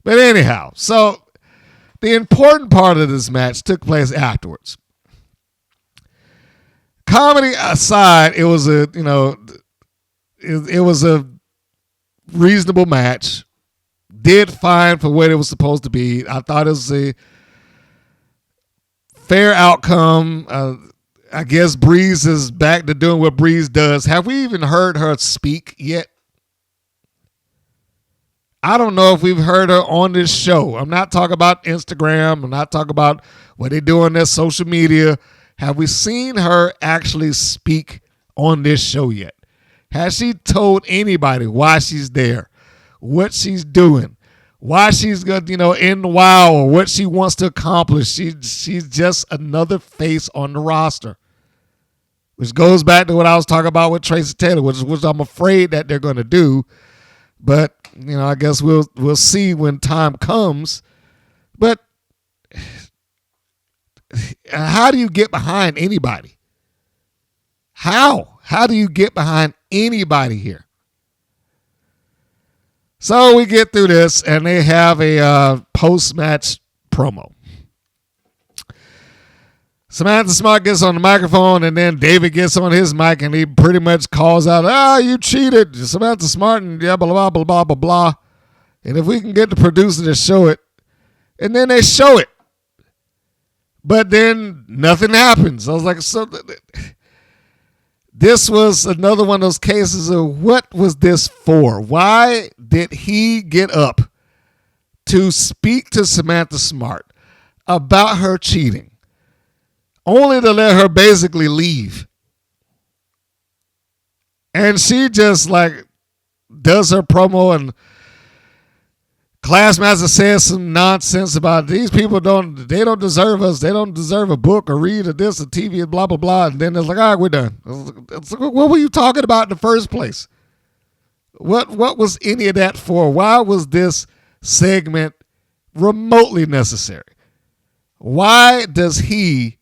But anyhow, so the important part of this match took place afterwards. Comedy aside, it was a, it was a reasonable match. Did fine for what it was supposed to be. I thought it was a fair outcome. I guess Breeze is back to doing what Breeze does. Have we even heard her speak yet? I don't know if we've heard her on this show. I'm not talking about Instagram. I'm not talking about what they do on their social media. Have we seen her actually speak on this show yet? Has she told anybody why she's there, what she's doing, why she's good, in the WoW, or what she wants to accomplish? She's just another face on the roster, which goes back to what I was talking about with Tracy Taylor, which I'm afraid that they're going to do. But I guess we'll see when time comes. But how do you get behind anybody? How do you get behind anybody here? So we get through this, and they have a post-match promo. Samantha Smart gets on the microphone, and then David gets on his mic, and he pretty much calls out, you cheated, Samantha Smart, and blah, blah, blah, blah, blah, blah. And if we can get the producer to show it, and then they show it. But then nothing happens. I was like, so this was another one of those cases of what was this for? Why did he get up to speak to Samantha Smart about her cheating, only to let her basically leave? And she just does her promo, and Classmaster says some nonsense about these people don't deserve us. They don't deserve a book or read or this or TV and blah, blah, blah. And then it's like, all right, we're done. It's like, what were you talking about in the first place? What was any of that for? Why was this segment remotely necessary? Why does he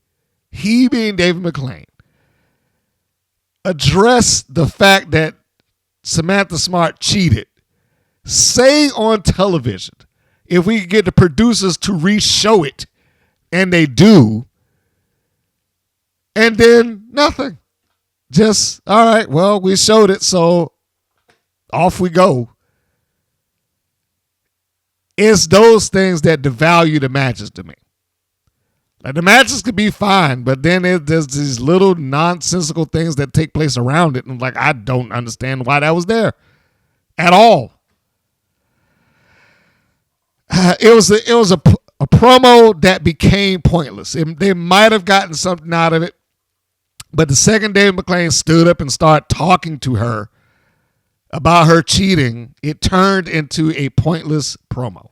being David McClain, address the fact that Samantha Smart cheated? Say on television, if we could get the producers to re-show it, and they do, and then nothing. Just, all right, well, we showed it, so off we go. It's those things that devalue the matches to me. Like, the matches could be fine, but then there's these little nonsensical things that take place around it, and I don't understand why that was there at all. It was a promo that became pointless. They might have gotten something out of it, but the second David McClain stood up and started talking to her about her cheating, it turned into a pointless promo.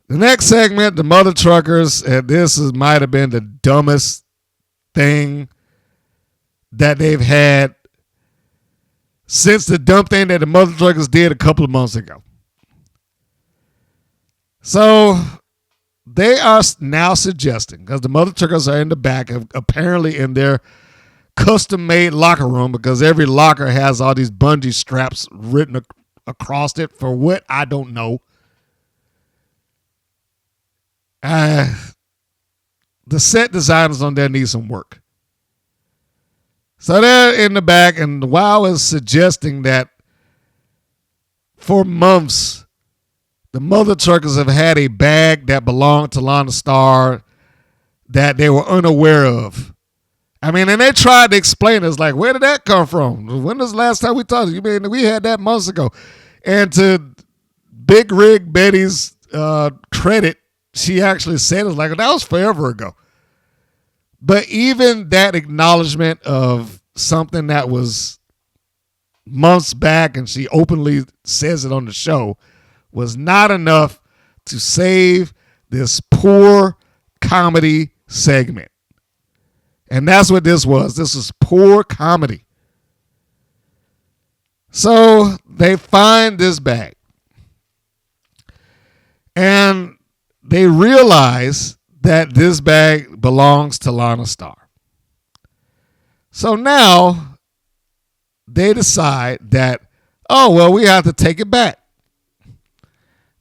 The next segment, the Mother Truckers, and this might have been the dumbest thing that they've had since the dumb thing that the Mother Truckers did a couple of months ago. So they are now suggesting, because the Mother Truckers are in the back, apparently in their custom-made locker room, because every locker has all these bungee straps written across it for what, I don't know. The set designers on there need some work. So they're in the back, and WoW is suggesting that for months, the Mother Truckers have had a bag that belonged to Lana Starr that they were unaware of. I mean, and they tried to explain it. It's like, where did that come from? When was the last time we talked? You mean we had that months ago? And to Big Rig Betty's credit, she actually said it that was forever ago. But even that acknowledgement of something that was months back, and she openly says it on the show, was not enough to save this poor comedy segment. And that's what this was. This was poor comedy. So they find this bag. And they realize that this bag belongs to Lana Star. So now they decide that, oh, well, we have to take it back.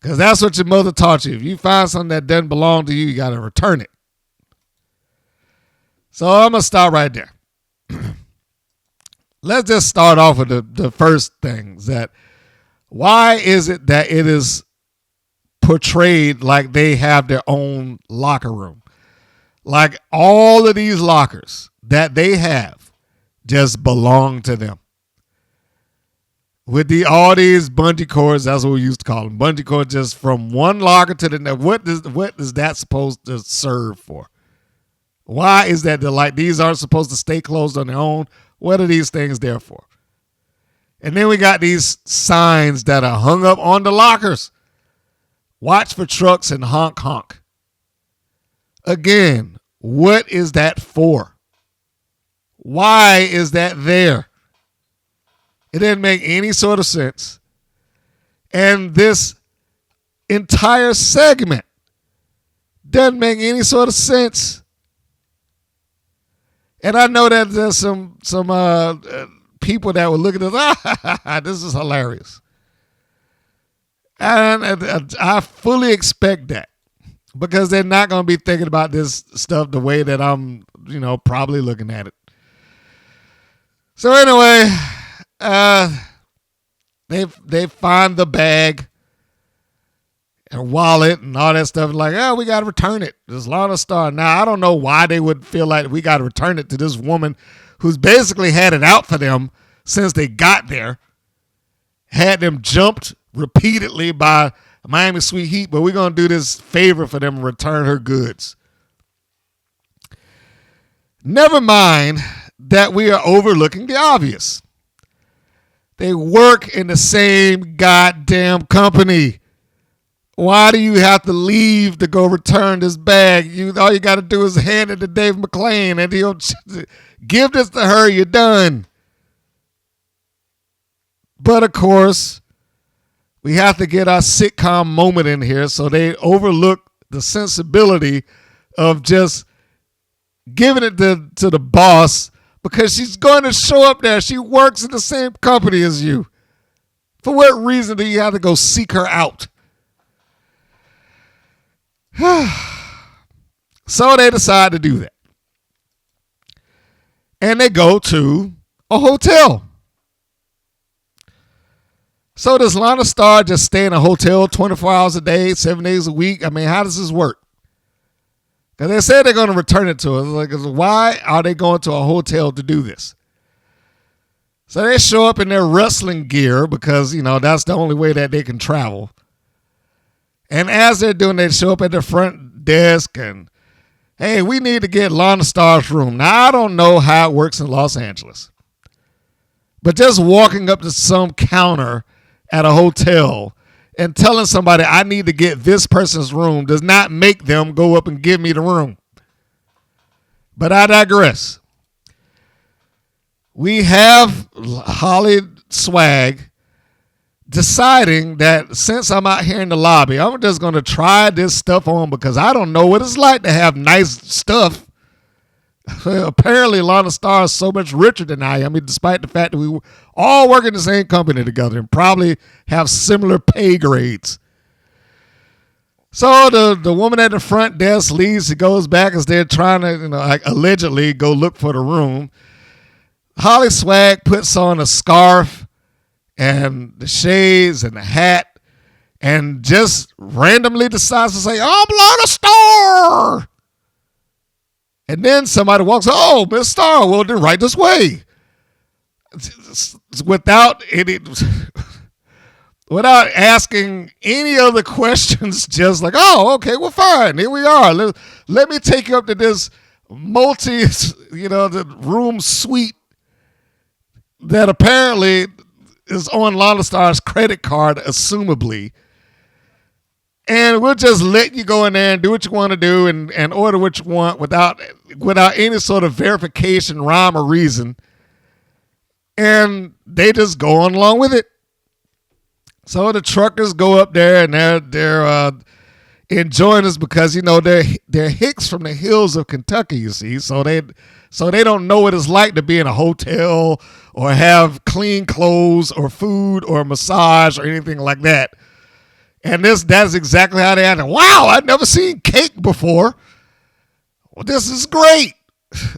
Because that's what your mother taught you. If you find something that doesn't belong to you, you got to return it. So I'm going to start right there. Let's just start off with the first things. That why is it that it is portrayed like they have their own locker room? Like all of these lockers that they have just belong to them. With all these bungee cords, that's what we used to call them. Bungee cords, just from one locker to the next. What is that supposed to serve for? Why is that like these aren't supposed to stay closed on their own? What are these things there for? And then we got these signs that are hung up on the lockers. Watch for trucks and honk honk. Again, what is that for? Why is that there? It didn't make any sort of sense. And this entire segment doesn't make any sort of sense. And I know that there's some people that would look at this, this is hilarious. And I fully expect that. Because they're not going to be thinking about this stuff the way that I'm, probably looking at it. So anyway, they find the bag and wallet and all that stuff. Like, oh, we got to return it. There's Lana Star. Now, I don't know why they would feel like we got to return it to this woman who's basically had it out for them since they got there. Had them jumped repeatedly by Miami Sweet Heat, but we're going to do this favor for them and return her goods. Never mind that we are overlooking the obvious. They work in the same goddamn company. Why do you have to leave to go return this bag? All you got to do is hand it to Dave McClain and he'll give this to her. You're done. But of course, we have to get our sitcom moment in here, so they overlook the sensibility of just giving it to the boss because she's going to show up there. She works in the same company as you. For what reason do you have to go seek her out? So they decide to do that. And they go to a hotel. So does Lana Star just stay in a hotel 24 hours a day, 7 days a week? I mean, how does this work? Because they said they're going to return it to her. Like, why are they going to a hotel to do this? So they show up in their wrestling gear because, that's the only way that they can travel. And as they're doing, they show up at the front desk and, hey, we need to get Lana Star's room. Now, I don't know how it works in Los Angeles. But just walking up to some counter at a hotel and telling somebody I need to get this person's room does not make them go up and give me the room. But I digress. We have Holly Swag deciding that since I'm out here in the lobby, I'm just going to try this stuff on because I don't know what it's like to have nice stuff. Apparently, Lana Star is so much richer than I am, despite the fact that we all work in the same company together and probably have similar pay grades. So the woman at the front desk leaves. She goes back as they're trying to, allegedly go look for the room. Holly Swag puts on a scarf and the shades and the hat and just randomly decides to say, I'm Lana Star. And then somebody walks, oh, Miss Star, well, then right this way. Without asking any other questions, just like, oh, okay, well, fine, here we are. Let me take you up to this the room suite that apparently is on Lana Star's credit card, assumably. And we'll just let you go in there and do what you want to do and order what you want without any sort of verification, rhyme, or reason. And they just go on along with it. So the truckers go up there and they're enjoying this because, you know, they're hicks from the hills of Kentucky, you see. So they don't know what it's like to be in a hotel or have clean clothes or food or massage or anything like that. And that's exactly how they acted. Wow, I've never seen cake before. Well, this is great.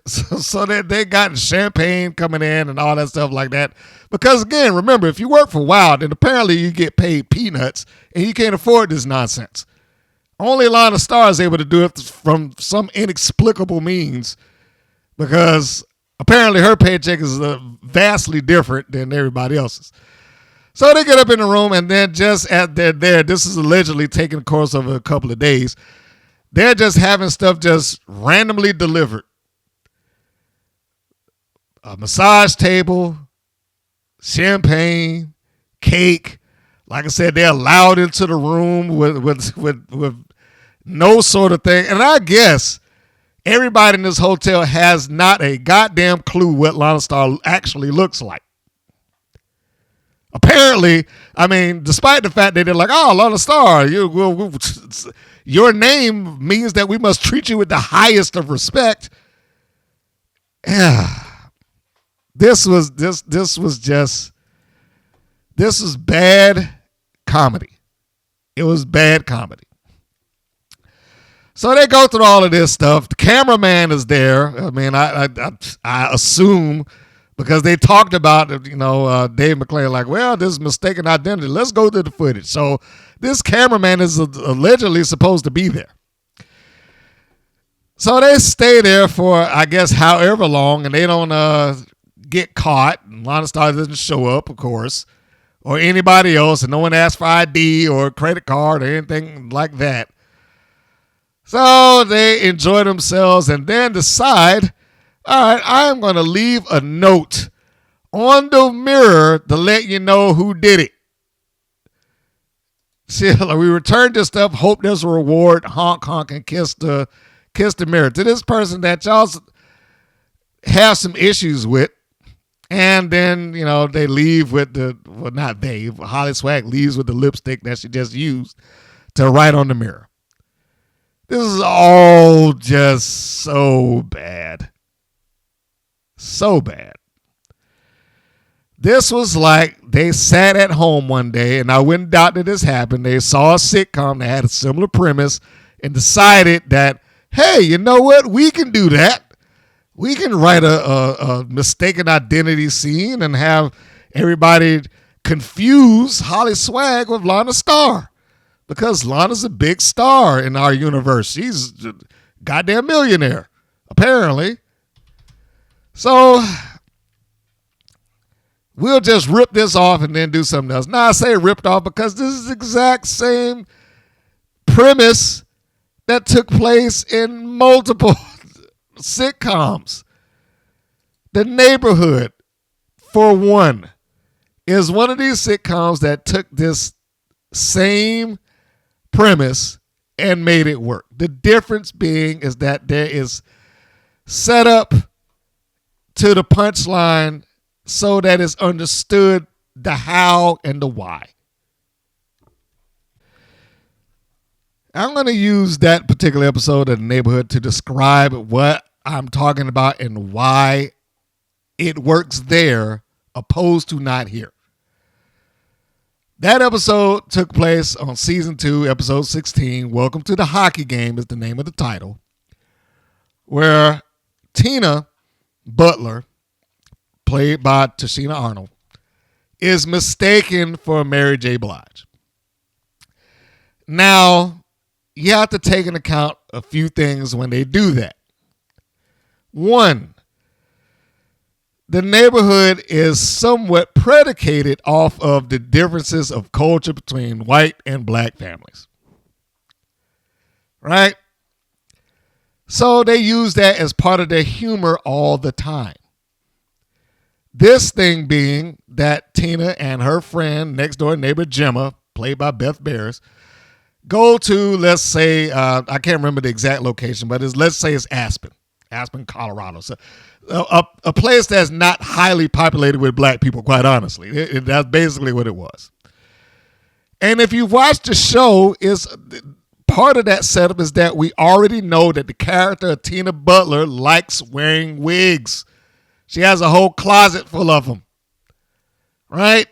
So they got champagne coming in and all that stuff like that. Because, again, remember, if you work for Wild, then apparently you get paid peanuts and you can't afford this nonsense. Only Lana Starr is able to do it from some inexplicable means because apparently her paycheck is vastly different than everybody else's. So they get up in the room, and then just as they're there, this is allegedly taking the course of a couple of days, they're just having stuff just randomly delivered. A massage table, champagne, cake. Like I said, they're allowed into the room with no sort of thing. And I guess everybody in this hotel has not a goddamn clue what Lana Starr actually looks like. Apparently, I mean, despite the fact that they're like, oh, Lana Starr, your name means that we must treat you with the highest of respect. Yeah. This was bad comedy. It was bad comedy. So they go through all of this stuff. The cameraman is there. I mean, I assume because they talked about, you know, Dave McClane, like, well, this is mistaken identity. Let's go to the footage. So this cameraman is allegedly supposed to be there. So they stay there for, I guess, however long, and they don't get caught. And Lana Starr doesn't show up, of course, or anybody else, and no one asks for ID or credit card or anything like that. So they enjoy themselves and then decide, all right, I'm going to leave a note on the mirror to let you know who did it. See, we returned this stuff, hope there's a reward, honk, honk, and kiss the mirror. To this person that y'all have some issues with, and then, you know, they leave with Holly Swag leaves with the lipstick that she just used to write on the mirror. This is all just so bad. So bad. This was like they sat at home one day, and I wouldn't doubt that this happened. They saw a sitcom that had a similar premise and decided that, hey, you know what? We can do that. We can write a mistaken identity scene and have everybody confuse Holly Swag with Lana Starr. Because Lana's a big star in our universe. She's a goddamn millionaire, apparently. So we'll just rip this off and then do something else. Now I say ripped off because this is the exact same premise that took place in multiple sitcoms. The Neighborhood, for one, is one of these sitcoms that took this same premise and made it work. The difference being is that there is set up to the punchline so that it's understood the how and the why. I'm going to use that particular episode of The Neighborhood to describe what I'm talking about and why it works there opposed to not here. That episode took place on season 2, episode 16. Welcome to the Hockey Game is the name of the title, where Tina Butler, played by Tashina Arnold, is mistaken for Mary J. Blige. Now, you have to take into account a few things when they do that. One, The Neighborhood is somewhat predicated off of the differences of culture between white and black families. Right? So they use that as part of their humor all the time. This thing being that Tina and her friend, next door neighbor Gemma, played by Beth Barris, go to, let's say, I can't remember the exact location, but let's say it's Aspen. Aspen, Colorado. So a place that's not highly populated with black people, quite honestly. That's basically what it was. And if you watch the show, part of that setup is that we already know that the character of Tina Butler likes wearing wigs. She has a whole closet full of them. Right?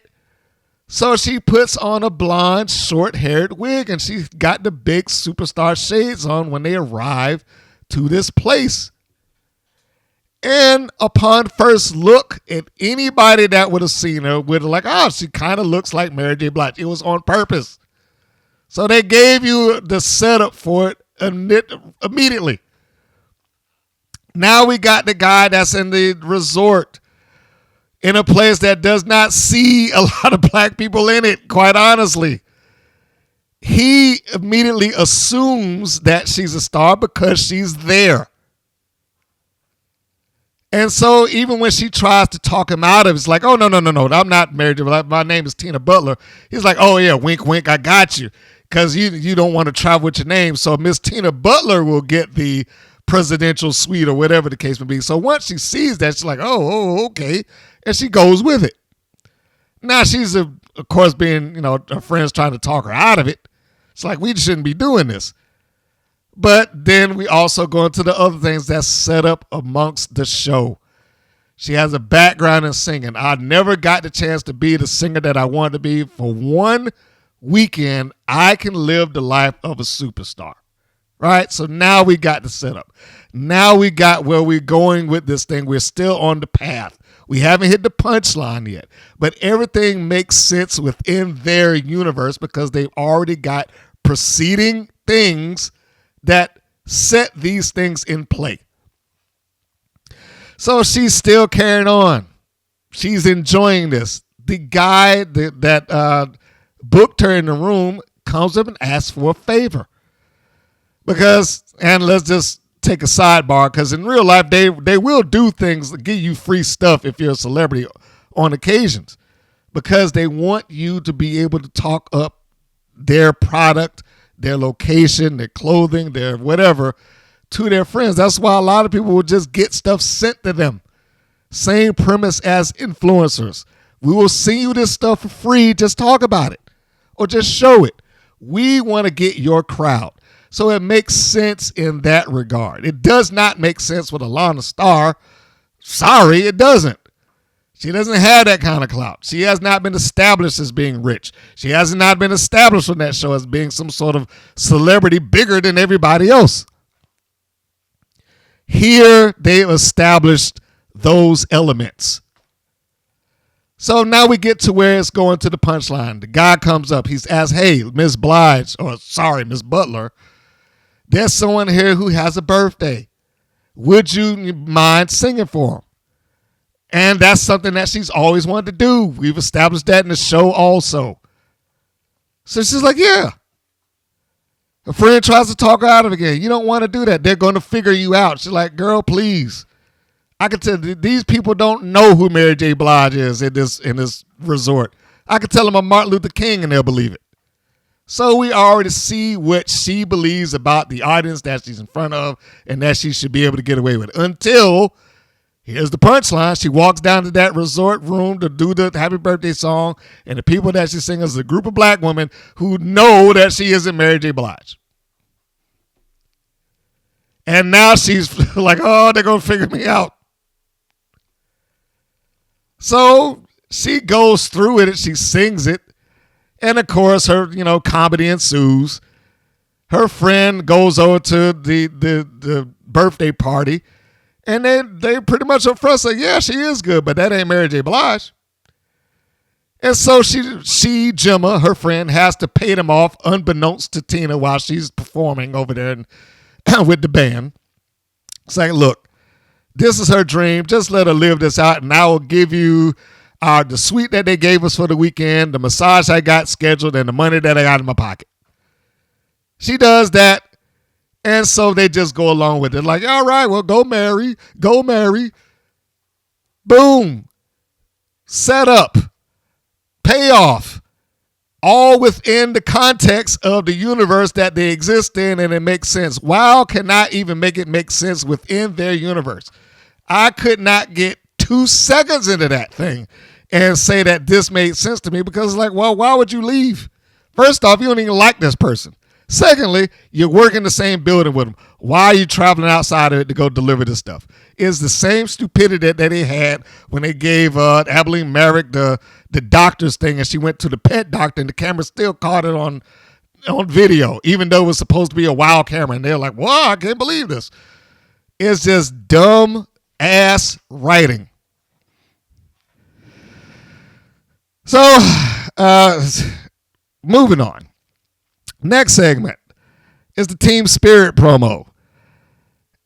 So she puts on a blonde, short-haired wig, and she's got the big superstar shades on when they arrive to this place. And upon first look, at anybody that would have seen her would have like, oh, she kind of looks like Mary J. Blige. It was on purpose. So they gave you the setup for it immediately. Now we got the guy that's in the resort in a place that does not see a lot of black people in it, quite honestly. He immediately assumes that she's a star because she's there. And so even when she tries to talk him out of it, it's like, oh, no, I'm not Mary J. Blige. My name is Tina Butler. He's like, oh, yeah, wink, wink, I got you. Because you don't want to travel with your name. So Miss Tina Butler will get the presidential suite or whatever the case may be. So once she sees that, she's like, oh, okay. And she goes with it. Now she's, of course, being, her friends trying to talk her out of it. It's like, we shouldn't be doing this. But then we also go into the other things that's set up amongst the show. She has a background in singing. I never got the chance to be the singer that I wanted to be. For one weekend, I can live the life of a superstar. Right? So now we got the setup. Now we got where we're going with this thing. We're still on the path. We haven't hit the punchline yet. But everything makes sense within their universe because they've already got preceding things that set these things in play. So she's still carrying on. She's enjoying this. The guy that booked her in the room comes up and asks for a favor. Because, and let's just take a sidebar, because in real life, they will do things that give you free stuff if you're a celebrity on occasions. Because they want you to be able to talk up their product, their location, their clothing, their whatever, to their friends. That's why a lot of people will just get stuff sent to them. Same premise as influencers. We will send you this stuff for free. Just talk about it or just show it. We want to get your crowd. So it makes sense in that regard. It does not make sense with Alana Starr. Sorry, it doesn't. She doesn't have that kind of clout. She has not been established as being rich. She has not been established on that show as being some sort of celebrity bigger than everybody else. Here, they've established those elements. So now we get to where it's going to the punchline. The guy comes up. He's asked, hey, Miss Butler, there's someone here who has a birthday. Would you mind singing for him? And that's something that she's always wanted to do. We've established that in the show also. So she's like, yeah. Her friend tries to talk her out of it again. You don't want to do that. They're going to figure you out. She's like, girl, please. I can tell these people don't know who Mary J. Blige is in this resort. I can tell them I'm Martin Luther King and they'll believe it. So we already see what she believes about the audience that she's in front of and that she should be able to get away with. Until, here's the punchline, she walks down to that resort room to do the happy birthday song, and the people that she's singing is a group of black women who know that she isn't Mary J. Blige. And now she's like, oh, they're going to figure me out. So she goes through it and she sings it. And of course, her, comedy ensues. Her friend goes over to the birthday party, and they pretty much up front say, yeah, she is good, but that ain't Mary J. Blige. And so she, Gemma, her friend, has to pay them off unbeknownst to Tina while she's performing over there with the band. It's like, look, this is her dream. Just let her live this out, and I will give you the suite that they gave us for the weekend, the massage I got scheduled, and the money that I got in my pocket. She does that, and so they just go along with it. Like, all right, well, go marry. Boom. Set up. Payoff. all within the context of the universe that they exist in, and it makes sense. WoW cannot even make it make sense within their universe. I could not get 2 seconds into that thing and say that this made sense to me, because it's like, well, why would you leave? First off, you don't even like this person. Secondly, you work in the same building with them. Why are you traveling outside of it to go deliver this stuff? It's the same stupidity that they had when they gave Abilene Merrick the doctor's thing, and she went to the pet doctor, and the camera still caught it on video, even though it was supposed to be a wild camera. And they're like, wow, I can't believe this. It's just dumb ass writing. So, moving on. Next segment is the Team Spirit promo.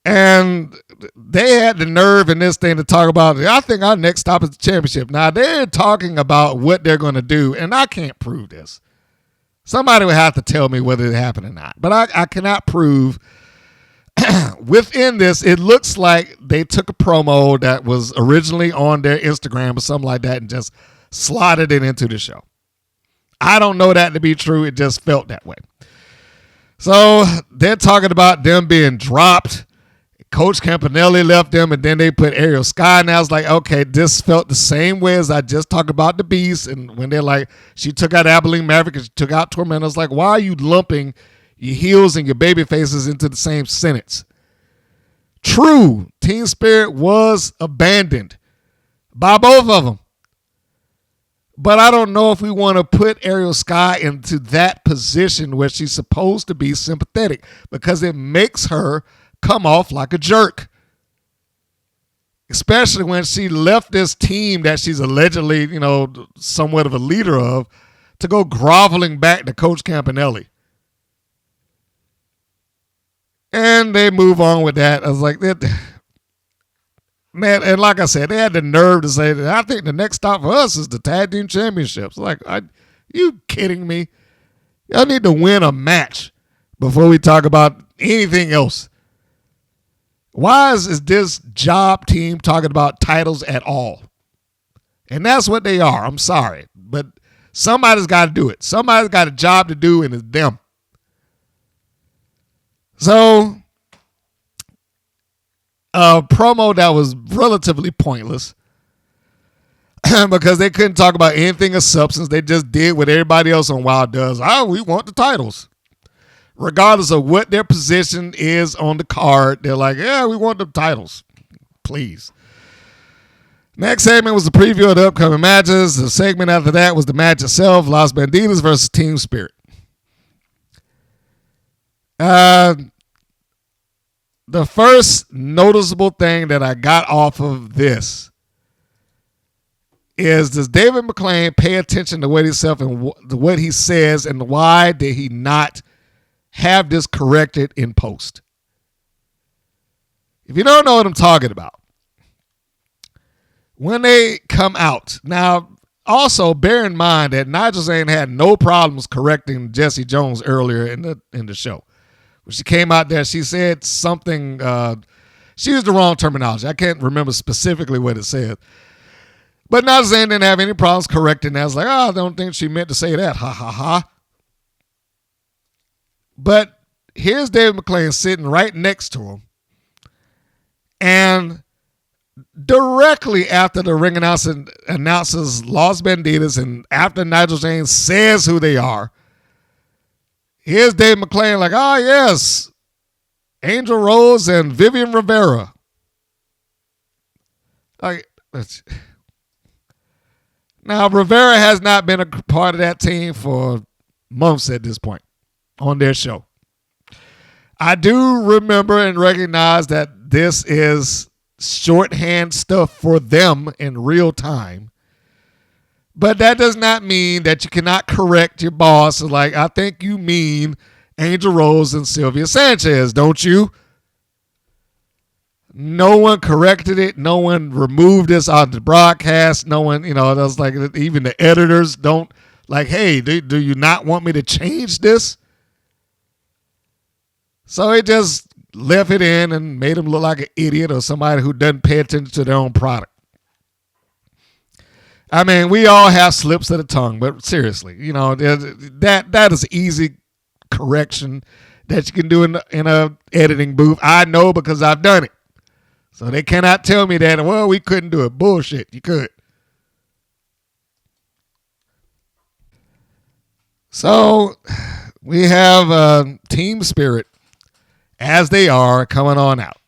And they had the nerve in this thing to talk about, I think our next stop is the championship. Now, they're talking about what they're going to do, and I can't prove this. Somebody would have to tell me whether it happened or not. But I cannot prove. Within this, it looks like they took a promo that was originally on their Instagram or something like that and just slotted it into the show. I don't know that to be true. It just felt that way. So they're talking about them being dropped. Coach Campanelli left them, and then they put Ariel Sky. And I was like, okay, this felt the same way as I just talked about the Beast. And when they're like, she took out Abilene Maverick and she took out Torment, I was like, why are you lumping your heels and your baby faces into the same sentence? True, Team Spirit was abandoned by both of them. But I don't know if we want to put Ariel Sky into that position where she's supposed to be sympathetic, because it makes her come off like a jerk. Especially when she left this team that she's allegedly, somewhat of a leader of, to go groveling back to Coach Campanelli. And they move on with that. I was like, man, and like I said, they had the nerve to say that I think the next stop for us is the Tag Team Championships. Like, you kidding me? Y'all need to win a match before we talk about anything else. Why is this job team talking about titles at all? And that's what they are. I'm sorry. But somebody's got to do it. Somebody's got a job to do, and it's them. So, a promo that was relatively pointless because they couldn't talk about anything of substance. They just did what everybody else on Wild does. We want the titles. Regardless of what their position is on the card, they're like, yeah, we want the titles. Please. Next segment was the preview of the upcoming matches. The segment after that was the match itself, Las Bandidas versus Team Spirit. The first noticeable thing that I got off of this is, does David McClain pay attention to what himself and what he says, and why did he not have this corrected in post? If you don't know what I'm talking about, when they come out, now also bear in mind that Nigel Zane had no problems correcting Jessie Jones earlier in the show. When she came out there, she said something, she used the wrong terminology. I can't remember specifically what it said. But Nigel Zane didn't have any problems correcting that. I was like, I don't think she meant to say that. Ha, ha, ha. But here's David McClain sitting right next to him. And directly after the ring announcer announces Las Bandidas, and after Nigel Zane says who they are, here's Dave McClain like, yes, Angel Rose and Vivian Rivera. Now, Rivera has not been a part of that team for months at this point on their show. I do remember and recognize that this is shorthand stuff for them in real time. But that does not mean that you cannot correct your boss. Like, I think you mean Angel Rose and Sylvia Sanchez, don't you? No one corrected it. No one removed this out of the broadcast. No one, that's like, even the editors don't, like, hey, do you not want me to change this? So it just left it in and made him look like an idiot or somebody who doesn't pay attention to their own product. I mean, we all have slips of the tongue, but seriously, that is easy correction that you can do in a editing booth. I know because I've done it. So they cannot tell me that, well, we couldn't do it. Bullshit. You could. So we have Team Spirit, as they are, coming on out.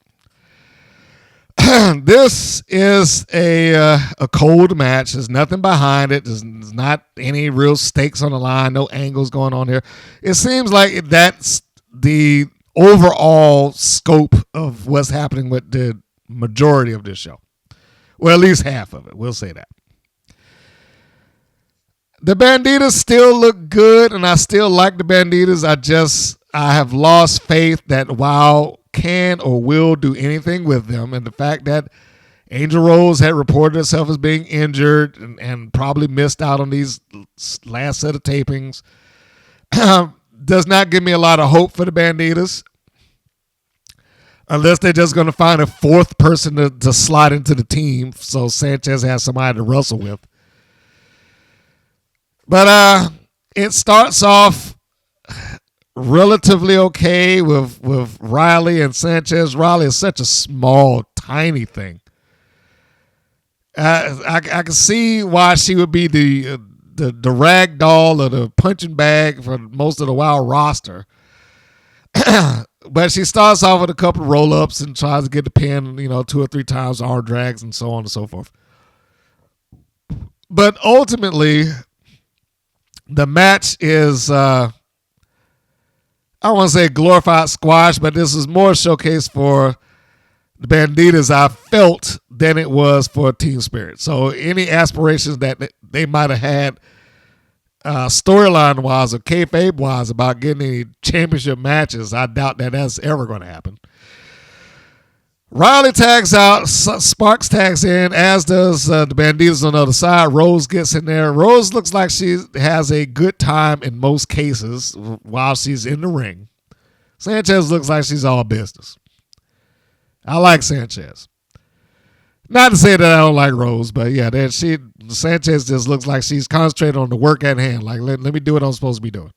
This is a cold match. There's nothing behind it. There's not any real stakes on the line. No angles going on here. It seems like that's the overall scope of what's happening with the majority of this show. Well, at least half of it. We'll say that. The Bandidas still look good, and I still like the Bandidas. I have lost faith that WoW can or will do anything with them, and the fact that Angel Rose had reported herself as being injured and probably missed out on these last set of tapings does not give me a lot of hope for the Bandidas, unless they're just going to find a fourth person to slide into the team so Sanchez has somebody to wrestle with. But it starts off relatively okay with Riley and Sanchez. Riley is such a small, tiny thing. I can see why she would be the rag doll or the punching bag for most of the WoW roster. But she starts off with a couple of roll-ups and tries to get the pin, 2 or 3 times, arm drags and so on and so forth. But ultimately, the match is, I want to say glorified squash, but this is more showcase for the Bandidas, I felt, than it was for Team Spirit. So any aspirations that they might have had storyline-wise or kayfabe-wise about getting any championship matches, I doubt that that's ever going to happen. Riley tags out, Sparks tags in, as does the Bandidas on the other side. Rose gets in there. Rose looks like she has a good time in most cases while she's in the ring. Sanchez looks like she's all business. I like Sanchez. Not to say that I don't like Rose, but yeah, Sanchez just looks like she's concentrated on the work at hand. Like, let me do what I'm supposed to be doing.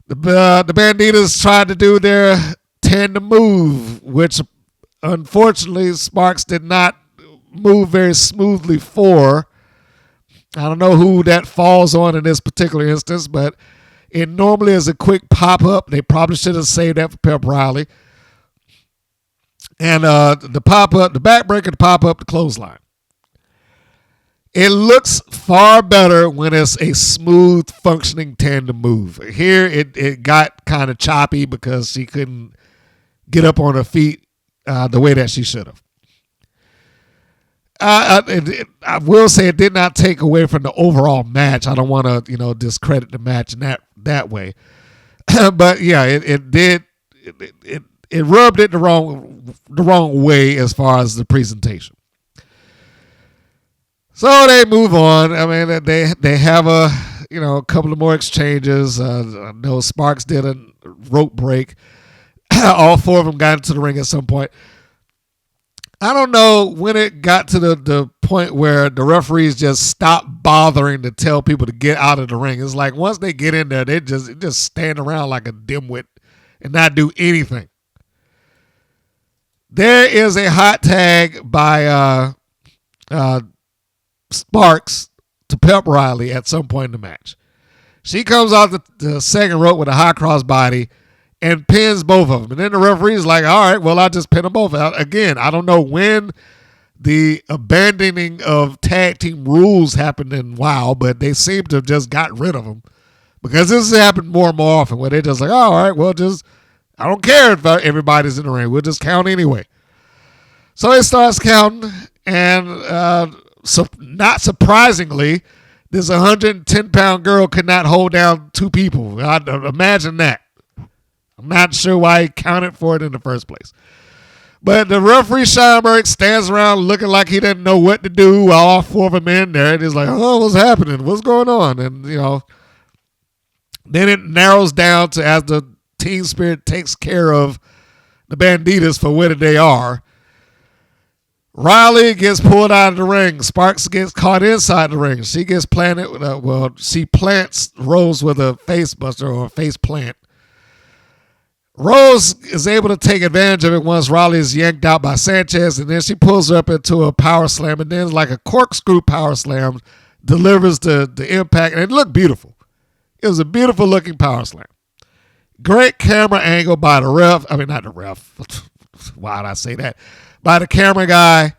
The Bandidas tried to do their tandem move, which unfortunately Sparks did not move very smoothly for. I don't know who that falls on in this particular instance, but it normally is a quick pop-up. They probably should have saved that for Pep Riley. And the pop-up, the backbreaker, the pop-up, the clothesline. It looks far better when it's a smooth, functioning tandem move. Here, it got kind of choppy because she couldn't get up on her feet the way that she should have. I will say it did not take away from the overall match. I don't want to, discredit the match in that way. But yeah, it did. It rubbed it the wrong way as far as the presentation. So they move on. I mean, they have a couple of more exchanges. I know Sparks did a rope break. All 4 of them got into the ring at some point. I don't know when it got to the point where the referees just stopped bothering to tell people to get out of the ring. It's like once they get in there, they just stand around like a dimwit and not do anything. There is a hot tag by Sparks to Pep Riley at some point in the match. She comes off the second rope with a high cross body and pins both of them. And then the referee's like, all right, well, I'll just pin them both out. Again, I don't know when the abandoning of tag team rules happened in WoW, but they seem to have just got rid of them. Because this has happened more and more often where they're just like, oh, all right, well, I don't care if everybody's in the ring. We'll just count anyway. So it starts counting, and not surprisingly, this 110-pound girl could not hold down 2 people. Imagine that. I'm not sure why he counted for it in the first place. But the referee, Scheinberg, stands around looking like he didn't know what to do while all 4 of them in there. And he's like, oh, what's happening? What's going on? And, then it narrows down to as the Team Spirit takes care of the Bandidas for where they are. Riley gets pulled out of the ring. Sparks gets caught inside the ring. She gets planted. She plants Rose with a face buster or a face plant. Rose is able to take advantage of it once Riley is yanked out by Sanchez, and then she pulls her up into a power slam, and then like a corkscrew power slam delivers the impact, and it looked beautiful. It was a beautiful looking power slam. Great camera angle by the ref. I mean, not the ref. Why did I say that? By the camera guy.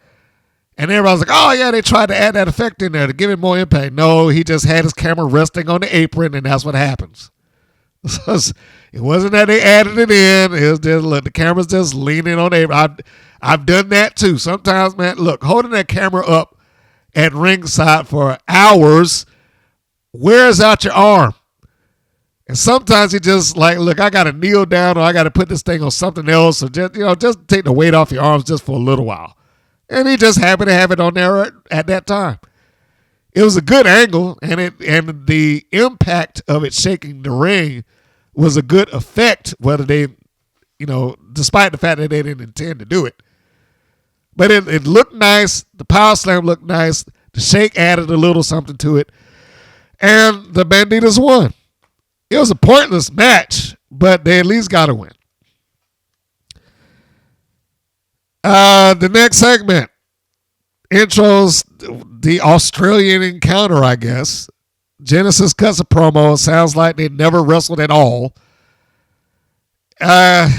And everybody's like, oh, yeah, they tried to add that effect in there to give it more impact. No, he just had his camera resting on the apron, and that's what happens. It wasn't that they added it in. It was just, look, the camera's just leaning on the apron. I've done that, too. Sometimes, man, look, holding that camera up at ringside for hours wears out your arm. And sometimes he just like, look, I got to kneel down or I got to put this thing on something else or just take the weight off your arms just for a little while. And he just happened to have it on there at that time. It was a good angle, and the impact of it shaking the ring was a good effect, whether they, despite the fact that they didn't intend to do it. But it looked nice. The power slam looked nice. The shake added a little something to it. And the Bandidas won. It was a pointless match, but they at least got a win. The next segment intros the Australian encounter, I guess. Genesis cuts a promo. It sounds like they never wrestled at all. I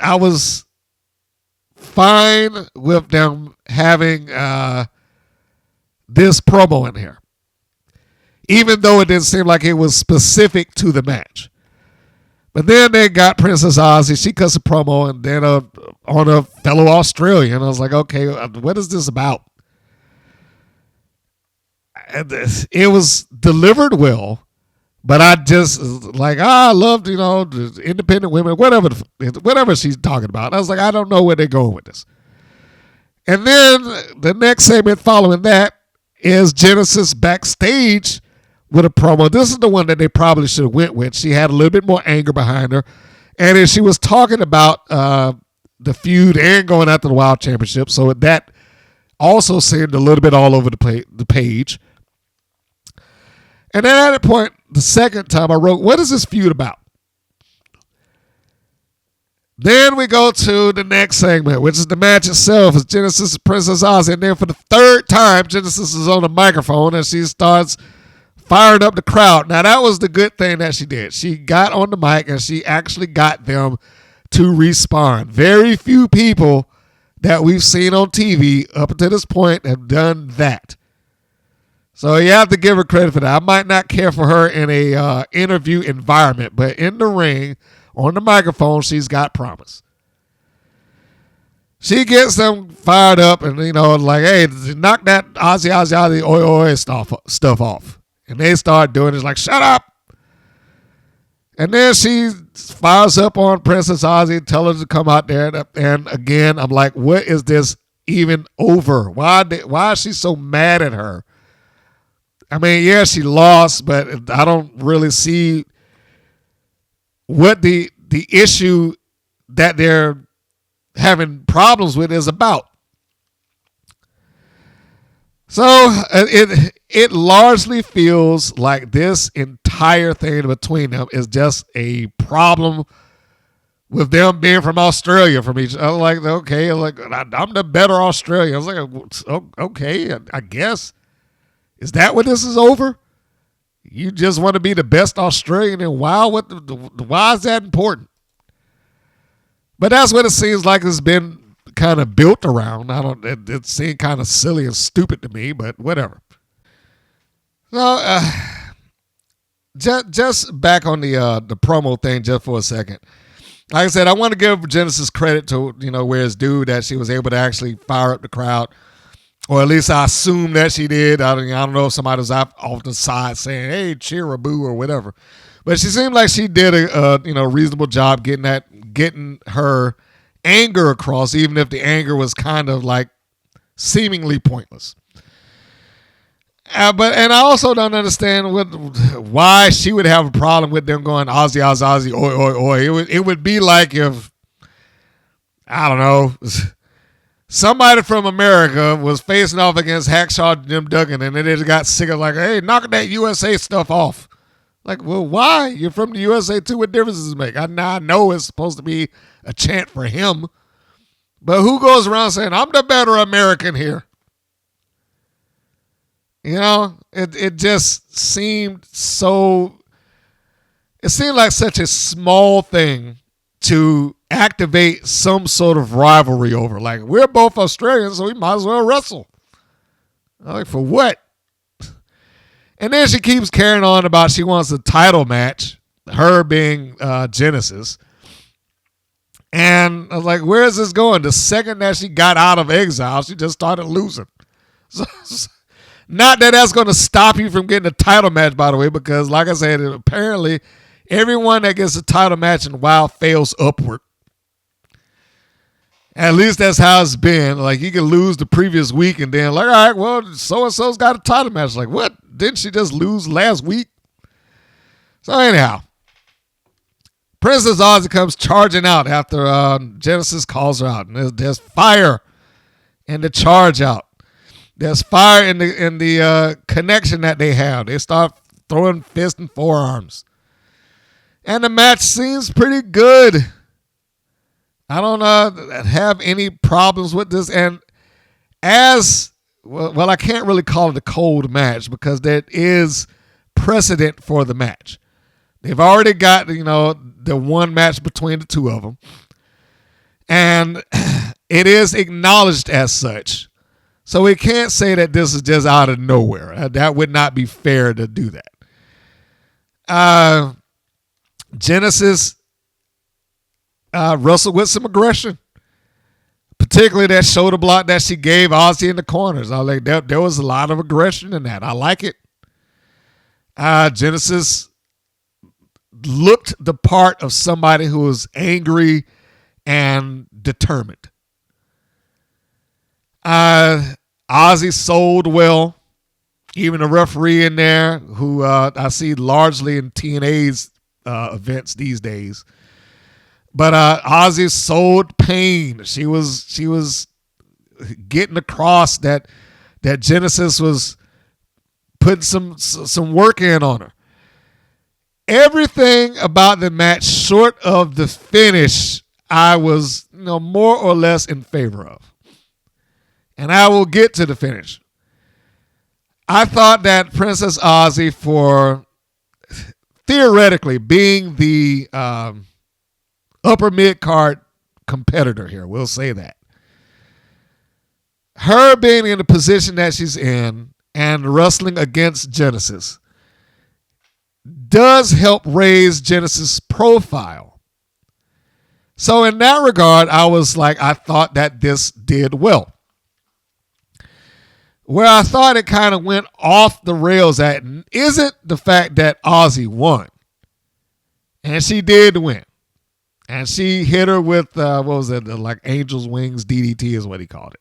was fine with them having this promo in here, even though it didn't seem like it was specific to the match. But then they got Princess Aussie. She cuts a promo, and then on a fellow Australian. I was like, okay, what is this about? And it was delivered well, but I just like, I loved, independent women, whatever she's talking about. I was like, I don't know where they're going with this. And then the next segment following that is Genesis backstage with a promo. This is the one that they probably should have went with. She had a little bit more anger behind her. And then she was talking about the feud and going after the Wild Championship. So that also seemed a little bit all over the page. And then at that point, the second time I wrote, what is this feud about? Then we go to the next segment, which is the match itself. It's Genesis and Princess Aussie. And then for the third time, Genesis is on the microphone and she starts firing up the crowd. Now, that was the good thing that she did. She got on the mic and she actually got them to respond. Very few people that we've seen on TV up until this point have done that. So you have to give her credit for that. I might not care for her in a interview environment, but in the ring, on the microphone, she's got promise. She gets them fired up and, like, hey, knock that Aussie, oi stuff off. And they start doing it. It's like, shut up. And then she fires up on Princess Aussie, tell her to come out there. And again, I'm like, what is this even over? Why is she so mad at her? I mean, yeah, she lost, but I don't really see what the issue that they're having problems with is about. So it largely feels like this entire thing between them is just a problem with them being from Australia from each other. Like, okay, like I'm the better Australian. I was like, okay, I guess. Is that what this is over? You just want to be the best Australian, and wow, why is that important? But that's what it seems like it's been kind of built around. It seemed kind of silly and stupid to me, but whatever. So, just back on the promo thing just for a second. Like I said, I want to give Genesis credit to where it's due that she was able to actually fire up the crowd. Or at least I assume that she did. I don't know if somebody was off the side saying, hey, cheer a boo or whatever. But she seemed like she did a reasonable job getting her anger across, even if the anger was kind of like seemingly pointless. And I also don't understand why she would have a problem with them going Aussie, oi. It would be like if, I don't know, somebody from America was facing off against Hacksaw Jim Duggan, and they just got sick of like, hey, knock that USA stuff off. Like, well, why? You're from the USA too. What difference does it make? I know it's supposed to be a chant for him, but who goes around saying, I'm the better American here? You know, it just seemed so, it seemed like such a small thing to activate some sort of rivalry over. Like, we're both Australians, so we might as well wrestle. I'm like, for what? And then she keeps carrying on about she wants a title match, her being Genesis. And I was like, where is this going? The second that she got out of exile, she just started losing. So, not that that's going to stop you from getting a title match, by the way, because like I said, apparently everyone that gets a title match in WoW fails upward. At least that's how it's been. Like, you can lose the previous week and then like, all right, well, so-and-so's got a title match. Like, what? Didn't she just lose last week? So anyhow, Princess Aussie comes charging out after Genesis calls her out. And there's fire in the charge out. There's fire in the connection that they have. They start throwing fists and forearms. And the match seems pretty good. I don't have any problems with this. And well, I can't really call it a cold match because there is precedent for the match. They've already got, the one match between the two of them. And it is acknowledged as such. So we can't say that this is just out of nowhere. That would not be fair to do that. Genesis wrestled with some aggression, particularly that shoulder block that she gave Aussie in the corners. I was like, there was a lot of aggression in that. I like it. Genesis looked the part of somebody who was angry and determined. Aussie sold well. Even the referee in there, who I see largely in TNA's events these days. But Aussie sold pain. She was getting across that Genesis was putting some work in on her. Everything about the match, short of the finish, I was more or less in favor of. And I will get to the finish. I thought that Princess Aussie, for theoretically being the upper mid-card competitor here, we'll say that, her being in the position that she's in and wrestling against Genesis does help raise Genesis' profile. So in that regard, I thought that this did well. Where I thought it kind of went off the rails at isn't the fact that Aussie won. And she did win. And she hit her with, like Angel's Wings DDT is what he called it.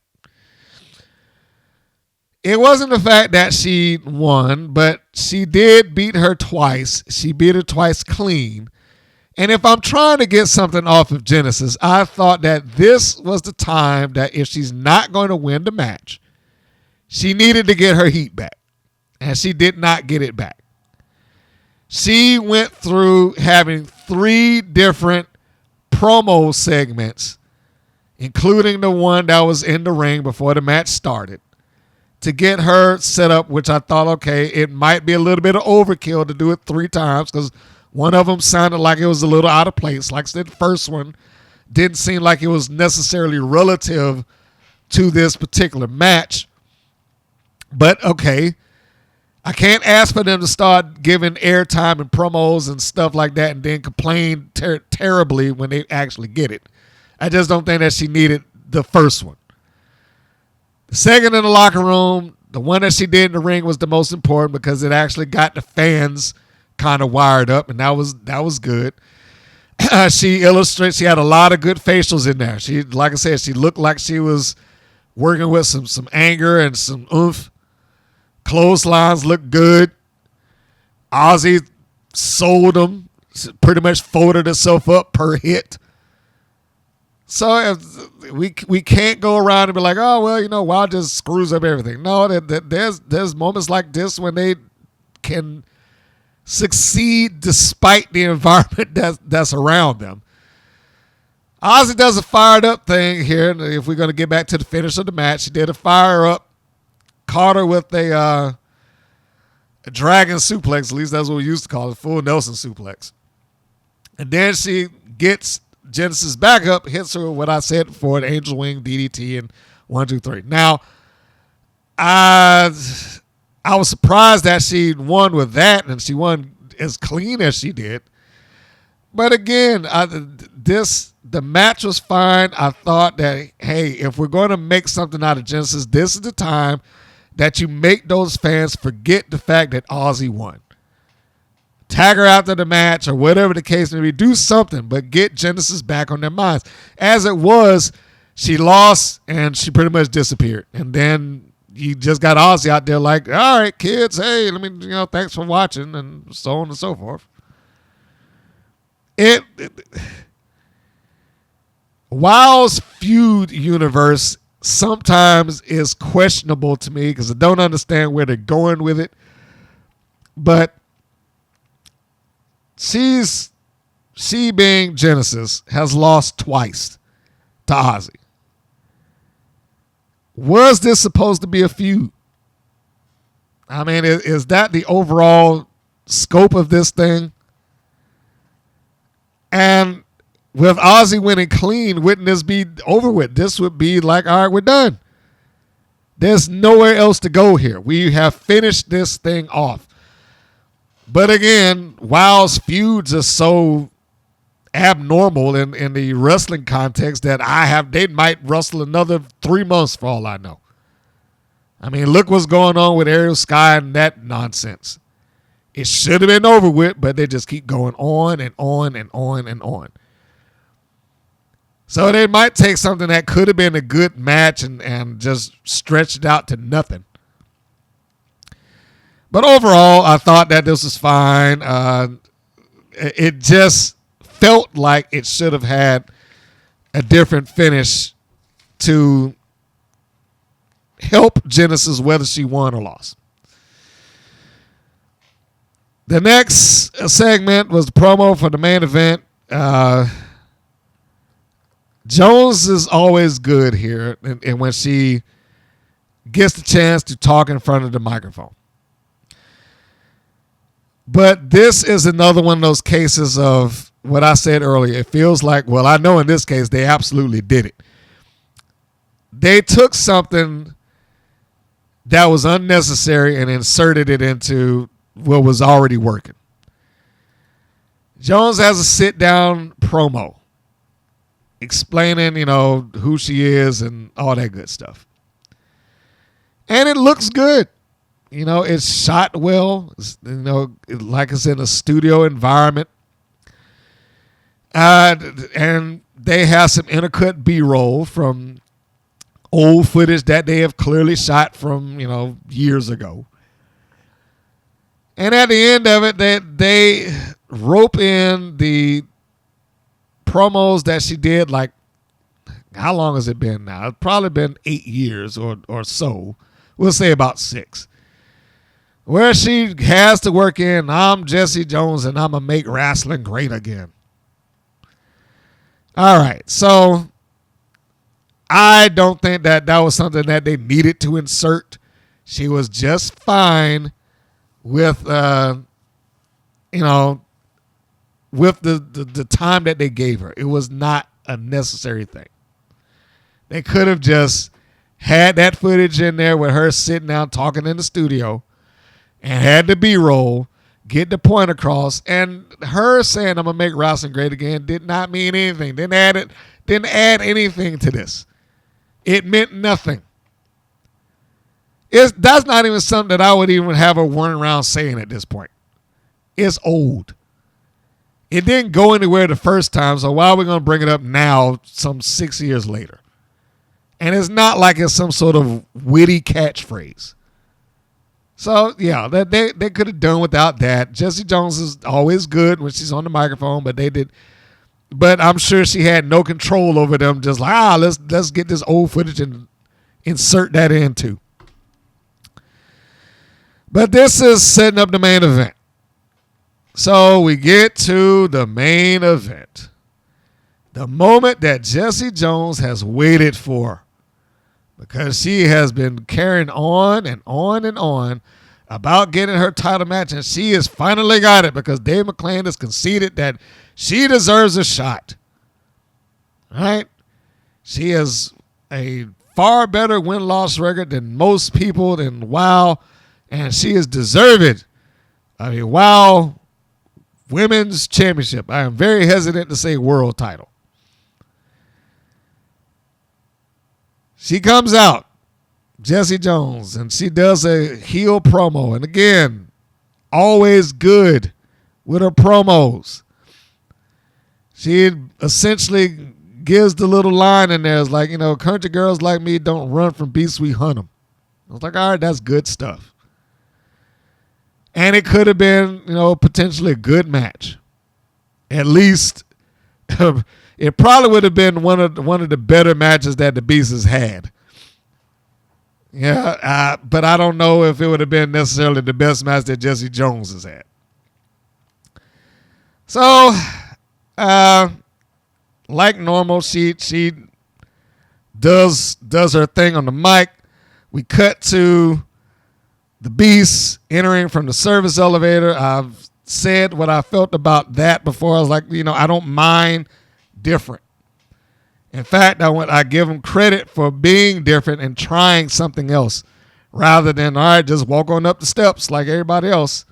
It wasn't the fact that she won, but she did beat her twice. She beat her twice clean. And if I'm trying to get something off of Genesis, I thought that this was the time that if she's not going to win the match, she needed to get her heat back. And she did not get it back. She went through having 3 different promo segments, including the one that was in the ring before the match started, to get her set up, which I thought, okay, it might be a little bit of overkill to do it 3 times because one of them sounded like it was a little out of place. Like I said, the first one didn't seem like it was necessarily relative to this particular match. But okay, I can't ask for them to start giving airtime and promos and stuff like that and then complain terribly when they actually get it. I just don't think that she needed the first one. The second in the locker room, the one that she did in the ring, was the most important because it actually got the fans kind of wired up, and that was good. She had a lot of good facials in there. She, like I said, she looked like she was working with some anger and some oomph. Clotheslines looked good. Aussie sold them. Pretty much folded herself up per hit. So if we can't go around and be like, oh well, WoW just screws up everything. No, there's moments like this when they can succeed despite the environment that's around them. Aussie does a fired up thing here. If we're going to get back to the finish of the match, she did a fire up, caught her with a dragon suplex. At least that's what we used to call it, full Nelson suplex. And then she gets Genesis back up, hits her with what I said before, the Angel Wing, DDT, and 1, 2, 3. Now, I was surprised that she won with that, and she won as clean as she did. But again, the match was fine. I thought that, hey, if we're going to make something out of Genesis, this is the time that you make those fans forget the fact that Aussie won. Tag her after the match or whatever the case may be. Do something, but get Genesis back on their minds. As it was, she lost and she pretty much disappeared. And then you just got Aussie out there like, all right, kids, hey, thanks for watching, and so on and so forth. WoW's feud universe sometimes is questionable to me because I don't understand where they're going with it. But she being Genesis has lost twice to Aussie. Was this supposed to be a feud? I mean, is that the overall scope of this thing? And with Aussie winning clean, wouldn't this be over with? This would be like, all right, we're done. There's nowhere else to go here. We have finished this thing off. But again, WoW's feuds are so abnormal in the wrestling context that they might wrestle another 3 months for all I know. I mean, look what's going on with Ariel Sky and that nonsense. It should have been over with, but they just keep going on and on and on and on. So they might take something that could have been a good match and just stretch it out to nothing. But overall, I thought that this was fine. It just felt like it should have had a different finish to help Genesis, whether she won or lost. The next segment was the promo for the main event. Jones is always good here, and when she gets the chance to talk in front of the microphone. But this is another one of those cases of what I said earlier. It feels like, well, I know in this case they absolutely did it. They took something that was unnecessary and inserted it into what was already working. Jones has a sit-down promo explaining, who she is and all that good stuff. And it looks good. It's shot well. It's, like I said, in a studio environment. And they have some intercut B-roll from old footage that they have clearly shot from, years ago. And at the end of it, they rope in the promos that she did, like, how long has it been now? It's probably been 8 years or so. We'll say about 6. Where she has to work in, I'm Jessie Jones and I'm going to make wrestling great again. All right, so I don't think that was something that they needed to insert. She was just fine with, with the time that they gave her. It was not a necessary thing. They could have just had that footage in there with her sitting down talking in the studio and had the B-roll, get the point across, and her saying, I'm going to make wrestling great again, did not mean anything. Didn't add anything to this. It meant nothing. That's not even something that I would even have her running around saying at this point. It's old. It didn't go anywhere the first time, so why are we going to bring it up now, some 6 years later? And it's not like it's some sort of witty catchphrase. So, yeah, they could have done without that. Jessie Jones is always good when she's on the microphone, but they did but I'm sure she had no control over them. Just like, let's get this old footage and insert that in too. But this is setting up the main event. So we get to the main event. The moment that Jessie Jones has waited for, because she has been carrying on and on and on about getting her title match, and she has finally got it because Dave McClain has conceded that she deserves a shot. Right? She has a far better win-loss record than most people in WoW, and she is deserved. I mean, WoW Women's Championship. I am very hesitant to say world title. She comes out, Jessie Jones, and she does a heel promo. And again, always good with her promos. She essentially gives the little line in there. It's like, country girls like me don't run from beasts, we hunt them. I was like, all right, that's good stuff. And it could have been, potentially a good match. At least it probably would have been one of the better matches that the Beast has had. Yeah, but I don't know if it would have been necessarily the best match that Jessie Jones has had. So, like normal, she does her thing on the mic. We cut to the Beast entering from the service elevator. I've said what I felt about that before. I was like, I don't mind different. In fact, I give him credit for being different and trying something else rather than, all right, just walk on up the steps like everybody else.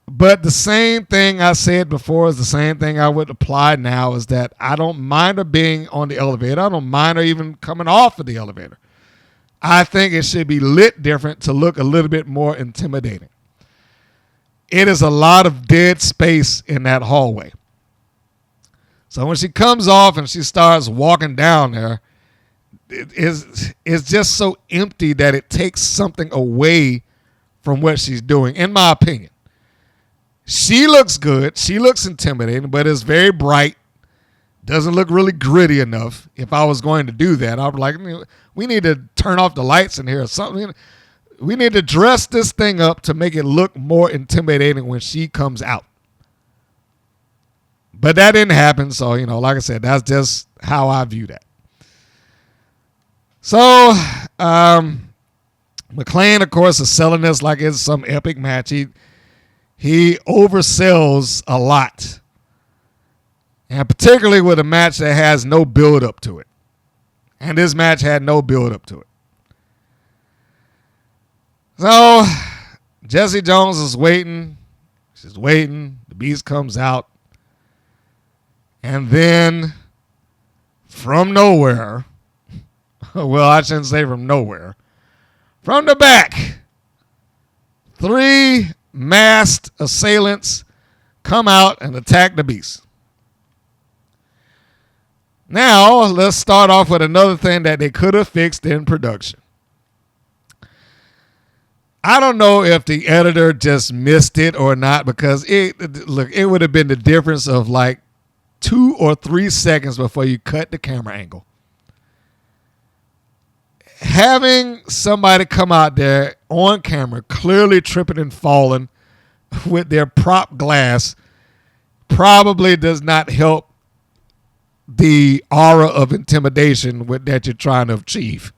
But the same thing I said before is the same thing I would apply now, is that I don't mind her being on the elevator. I don't mind her even coming off of the elevator. I think it should be lit different to look a little bit more intimidating. It is a lot of dead space in that hallway. So when she comes off and she starts walking down there, it's just so empty that it takes something away from what she's doing, in my opinion. She looks good. She looks intimidating, but it's very bright. Doesn't look really gritty enough. If I was going to do that, I'd be like, we need to turn off the lights in here or something. We need to dress this thing up to make it look more intimidating when she comes out. But that didn't happen. So, like I said, that's just how I view that. So, McClain, of course, is selling this like it's some epic match. He oversells a lot. And particularly with a match that has no build up to it. And this match had no build up to it. So, Jessie Jones is waiting. She's waiting. The Beast comes out. And then, from nowhere, well, I shouldn't say from nowhere, from the back, 3 masked assailants come out and attack the Beast. Now, let's start off with another thing that they could have fixed in production. I don't know if the editor just missed it or not, because it would have been the difference of like 2 or 3 seconds before you cut the camera angle. Having somebody come out there on camera clearly tripping and falling with their prop glass probably does not help the aura of intimidation that you're trying to achieve.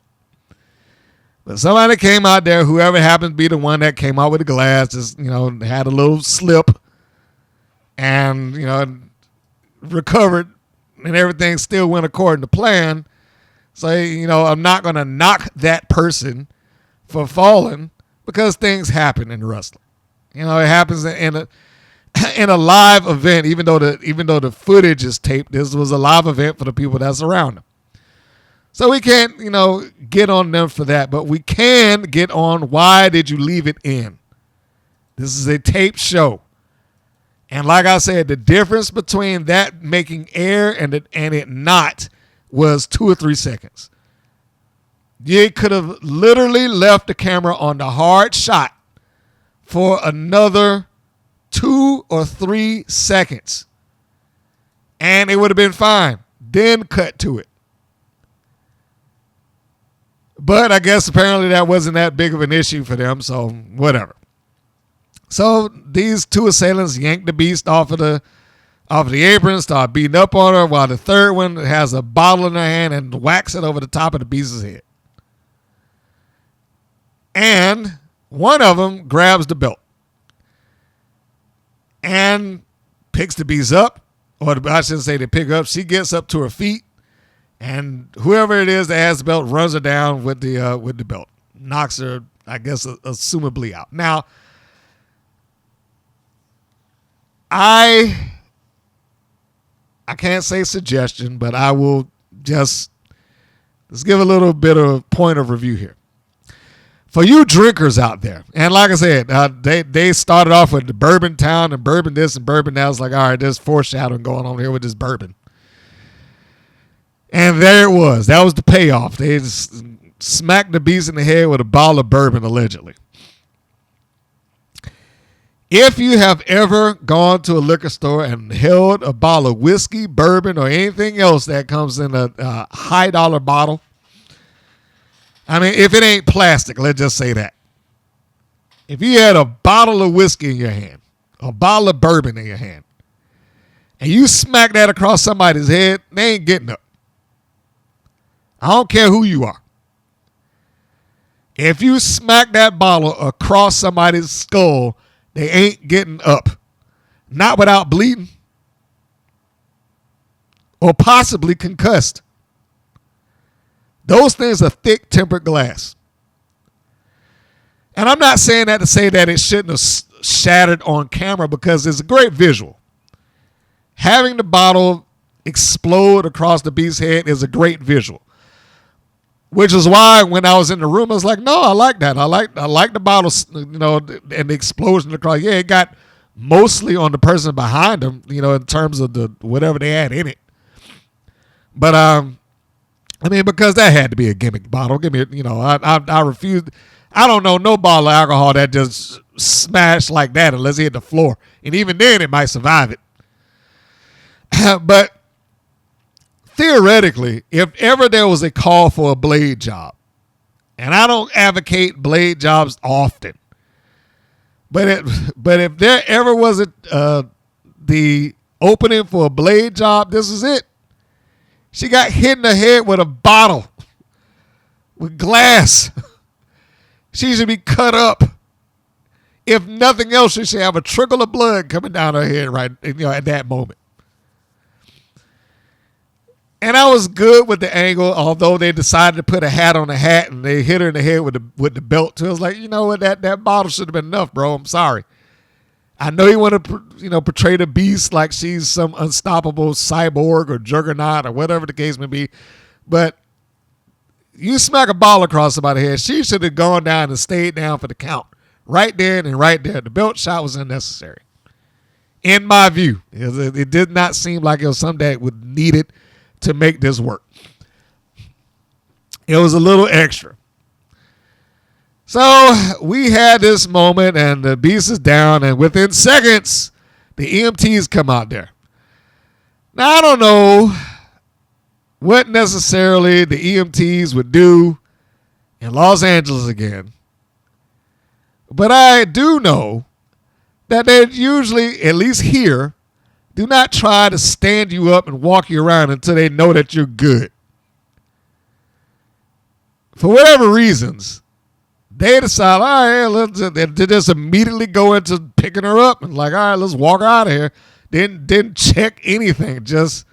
But somebody came out there, whoever happened to be the one that came out with the glass, just, had a little slip and, recovered, and everything still went according to plan. So, I'm not going to knock that person for falling, because things happen in wrestling. It happens in a live event, even though the footage is taped. This was a live event for the people that's around them. So we can't, get on them for that, but we can get on why did you leave it in? This is a taped show. And like I said, the difference between that making air and it not was 2 or 3 seconds. You could have literally left the camera on the hard shot for another 2 or 3 seconds. and it would have been fine. Then cut to it. But I guess apparently that wasn't that big of an issue for them, so whatever. So these two assailants yanked the beast off of the apron, start beating up on her, while the third one has a bottle in her hand and whacks it over the top of the beast's head. And one of them grabs the belt and picks the beast up, or I shouldn't say they pick her up. She gets up to her feet, and whoever it is that has the belt runs her down with the belt, knocks her, I guess, assumably out. Now, I can't say suggestion, but I will let's give a little bit of a point of review here. For you drinkers out there, and like I said, they started off with the bourbon town and bourbon this and bourbon that. It's like, all right, there's foreshadowing going on here with this bourbon. And there it was. That was the payoff. They just smacked the beast in the head with a bottle of bourbon, allegedly. If you have ever gone to a liquor store and held a bottle of whiskey, bourbon, or anything else that comes in a high dollar bottle, I mean, if it ain't plastic, let's just say that. If you had a bottle of whiskey in your hand, a bottle of bourbon in your hand, and you smack that across somebody's head, they ain't getting up. I don't care who you are. If you smack that bottle across somebody's skull, they ain't getting up. Not without bleeding. Or possibly concussed. Those things are thick tempered glass. And I'm not saying that to say that it shouldn't have shattered on camera, because it's a great visual. Having the bottle explode across the beast's head is a great visual. Which is why when I was in the room, I was like, no, I like that. I like the bottle, and the explosion across. Yeah, it got mostly on the person behind them, in terms of the whatever they had in it. But I mean, because that had to be a gimmick bottle. Give me, I refuse. I don't know no bottle of alcohol that just smashed like that unless it hit the floor. And even then, it might survive it. But theoretically, if ever there was a call for a blade job, and I don't advocate blade jobs often, but if there ever was the opening for a blade job, this is it. She got hit in the head with a bottle, with glass. She should be cut up. If nothing else, she should have a trickle of blood coming down her head right, at that moment. And I was good with the angle, although they decided to put a hat on the hat and they hit her in the head with the belt too. I was like, you know what, that bottle should have been enough, bro. I'm sorry. I know you want to, portray the beast like she's some unstoppable cyborg or juggernaut or whatever the case may be, but you smack a ball across somebody's head, she should have gone down and stayed down for the count. Right then and right there. The belt shot was unnecessary. In my view. It did not seem like it was something that would need it to make this work. It was a little extra. So we had this moment, and the beast is down, and within seconds, the EMTs come out there. Now, I don't know what necessarily the EMTs would do in Los Angeles again, but I do know that they usually, at least here, do not try to stand you up and walk you around until they know that you're good. For whatever reasons, they decide, all right, they just immediately go into picking her up and like, all right, let's walk her out of here. Didn't check anything. Just,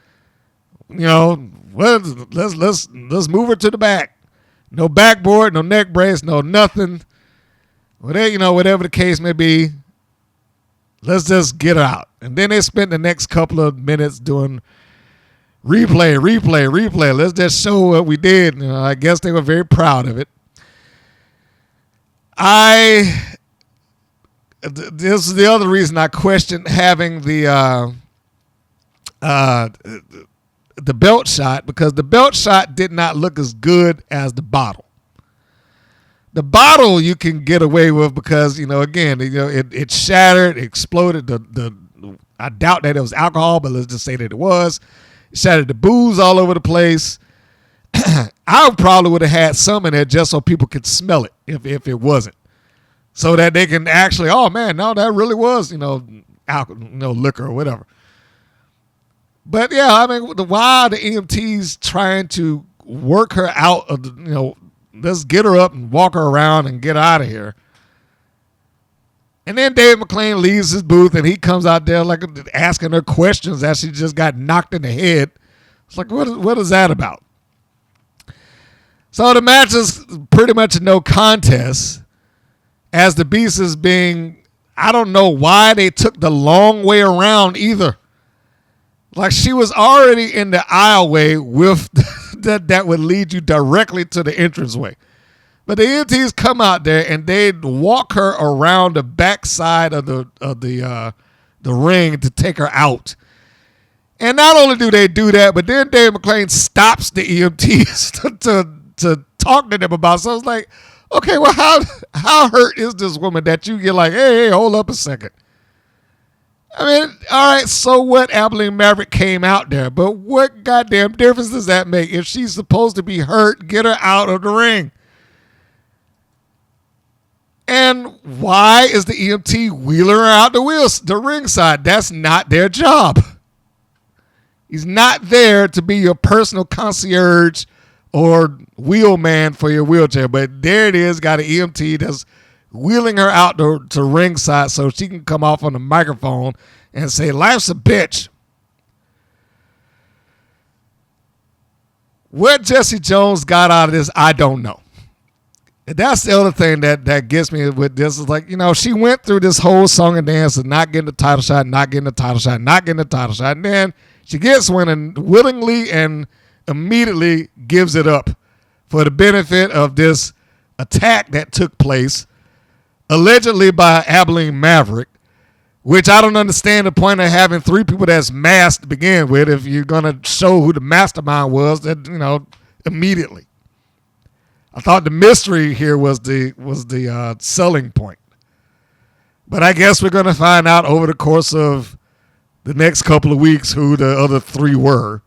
let's move her to the back. No backboard, no neck brace, no nothing. Whatever the case may be, let's just get her out. And then they spent the next couple of minutes doing replay. Let's just show what we did. I guess they were very proud of it. This is the other reason I questioned having the belt shot, because the belt shot did not look as good as the bottle. The bottle you can get away with because, again, it shattered, exploded. The I doubt that it was alcohol, but let's just say that it was. It shattered the booze all over the place. I probably would have had some in there just so people could smell it if it wasn't. So that they can actually, oh man, no, that really was, alcohol, liquor or whatever. But yeah, I mean, why the EMTs trying to work her out of let's get her up and walk her around and get out of here. And then Dave McClain leaves his booth and he comes out there like asking her questions as she just got knocked in the head. It's like, what is that about? So the match is pretty much a no contest as the Beast is being, I don't know why they took the long way around either. Like she was already in the aisleway with that would lead you directly to the entranceway. But the EMTs come out there and they walk her around the backside of the ring to take her out. And not only do they do that, but then Dave McClain stops the EMTs to talk to them about. So I was like, okay, well, how hurt is this woman that you're like, hey, hold up a second. I mean, all right, so what? Abilene Maverick came out there, but what goddamn difference does that make? If she's supposed to be hurt, get her out of the ring. And why is the EMT wheeling her out the ringside? That's not their job. He's not there to be your personal concierge or wheelman for your wheelchair. But there it is, got an EMT that's wheeling her out to ringside so she can come off on the microphone and say, life's a bitch. What Jessie Jones got out of this, I don't know. That's the other thing that gets me with this is like, she went through this whole song and dance of not getting the title shot, not getting the title shot, not getting the title shot. And then she gets one and willingly and immediately gives it up for the benefit of this attack that took place allegedly by Abilene Maverick, which I don't understand the point of having three people that's masked to begin with if you're going to show who the mastermind was, that, immediately. I thought the mystery here was the selling point. But I guess we're going to find out over the course of the next couple of weeks who the other three were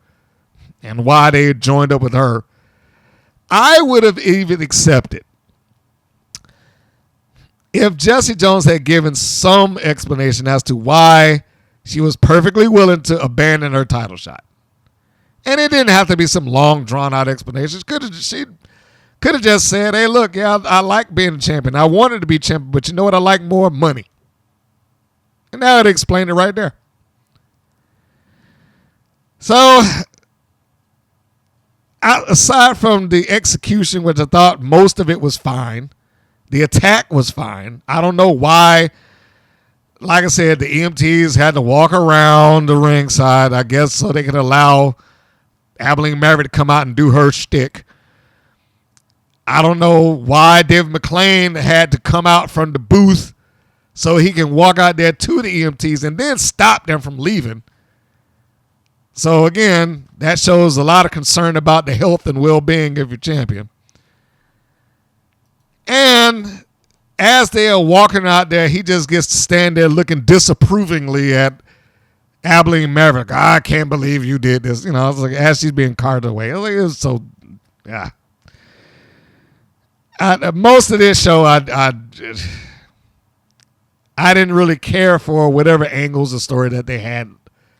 and why they joined up with her. I would have even accepted if Jessie Jones had given some explanation as to why she was perfectly willing to abandon her title shot. And it didn't have to be some long, drawn-out explanation. She could have just said, hey, look, yeah, I like being a champion. I wanted to be champion, but you know what I like more? Money. And that would explain it right there. So, aside from the execution, which I thought most of it was fine, the attack was fine. I don't know why, like I said, the EMTs had to walk around the ringside, I guess, so they could allow Abilene Maverick to come out and do her shtick. I don't know why David McClain had to come out from the booth so he can walk out there to the EMTs and then stop them from leaving. So, again, that shows a lot of concern about the health and well-being of your champion. And as they are walking out there, he just gets to stand there looking disapprovingly at Abilene Maverick. I can't believe you did this. I was like, as she's being carted away. It was so, yeah. Most of this show, I didn't really care for whatever angles of story that they had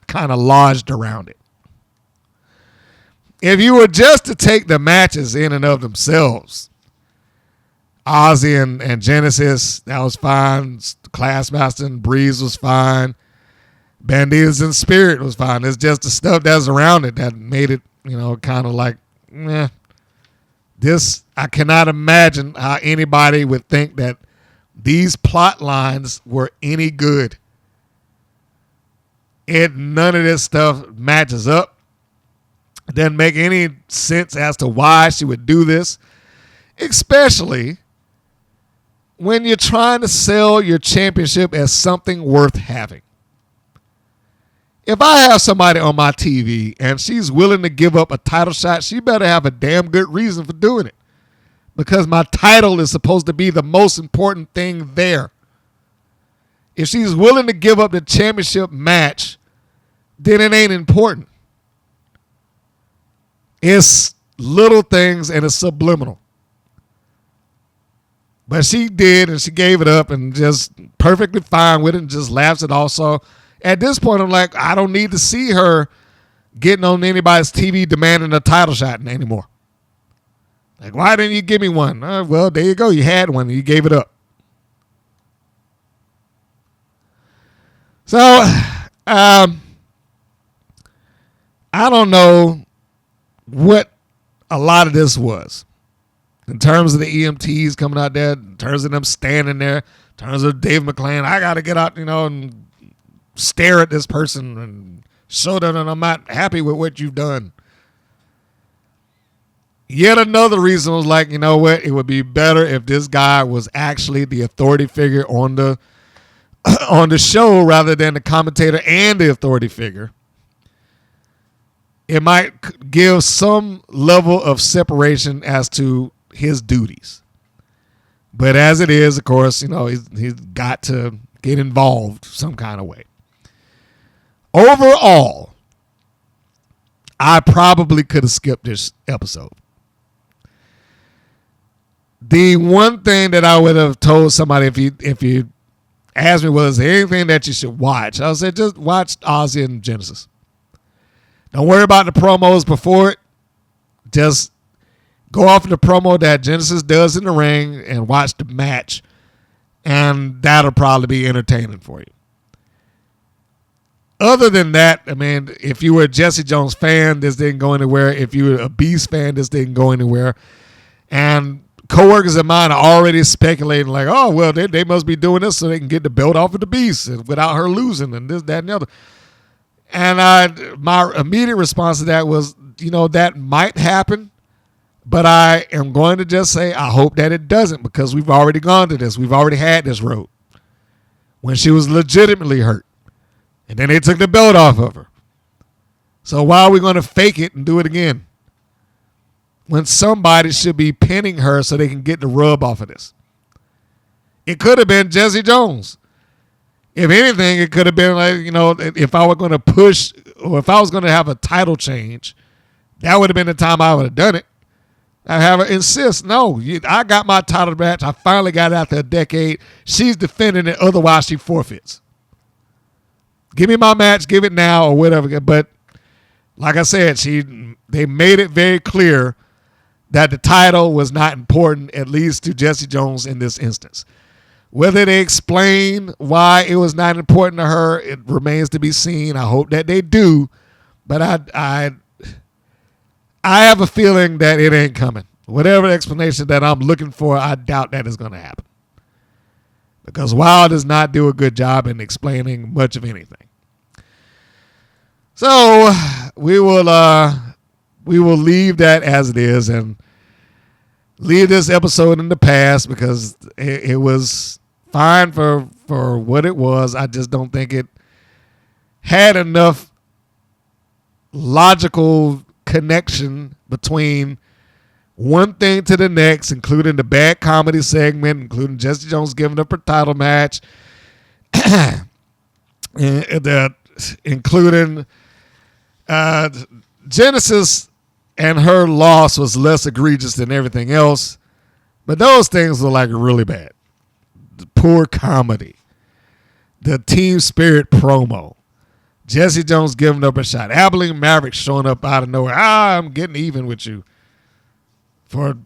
kind of lodged around it. If you were just to take the matches in and of themselves, Aussie and Genesis, that was fine. Classmaster and Breeze was fine. Bandidas and Spirit was fine. It's just the stuff that's around it that made it, kind of like, This, I cannot imagine how anybody would think that these plot lines were any good. None of this stuff matches up. It doesn't make any sense as to why she would do this, especially when you're trying to sell your championship as something worth having. If I have somebody on my TV and she's willing to give up a title shot, she better have a damn good reason for doing it. Because my title is supposed to be the most important thing there. If she's willing to give up the championship match, then it ain't important. It's little things and it's subliminal. But she did, and she gave it up and just perfectly fine with it and just laughs it off. So at this point, I'm like, I don't need to see her getting on anybody's TV demanding a title shot anymore. Like, why didn't you give me one? Well, there you go. You had one and you gave it up. So, I don't know what a lot of this was. In terms of the EMTs coming out there, in terms of them standing there, in terms of Dave McClain, I got to get out, and stare at this person and show them that I'm not happy with what you've done. Yet another reason was like, you know what? It would be better if this guy was actually the authority figure on the show rather than the commentator and the authority figure. It might give some level of separation as to his duties. But as it is, of course, he's got to get involved some kind of way. Overall, I probably could have skipped this episode. The one thing that I would have told somebody if you asked me was there anything that you should watch, I would say just watch Aussie and Genesis. Don't worry about the promos before it. Just go off of the promo that Genesis does in the ring and watch the match, and that'll probably be entertaining for you. Other than that, I mean, if you were a Jessie Jones fan, this didn't go anywhere. If you were a Beast fan, this didn't go anywhere. And coworkers of mine are already speculating like, oh, well, they must be doing this so they can get the belt off of the Beast without her losing and this, that, and the other. And my immediate response to that was, that might happen, but I am going to just say I hope that it doesn't because we've already gone to this. We've already had this road when she was legitimately hurt. And then they took the belt off of her. So why are we going to fake it and do it again? When somebody should be pinning her so they can get the rub off of this. It could have been Jessie Jones. If anything, it could have been like, if I were going to push or if I was going to have a title change, that would have been the time I would have done it. I have her insist, no, I got my title match. I finally got it after a decade. She's defending it. Otherwise, she forfeits. Give me my match. Give it now or whatever. But like I said, they made it very clear that the title was not important, at least to Jessie Jones in this instance. Whether they explain why it was not important to her, it remains to be seen. I hope that they do. But I have a feeling that it ain't coming. Whatever explanation that I'm looking for, I doubt that is going to happen. Because Wild does not do a good job in explaining much of anything. So we will leave that as it is and leave this episode in the past because it was fine for what it was. I just don't think it had enough logical connection between one thing to the next, including the bad comedy segment, including Jessie Jones giving up her title match, including Genesis and her loss was less egregious than everything else. But those things were like really bad. The poor comedy. The team spirit promo. Jessie Jones giving up a shot. Abilene Maverick showing up out of nowhere. I'm getting even with you for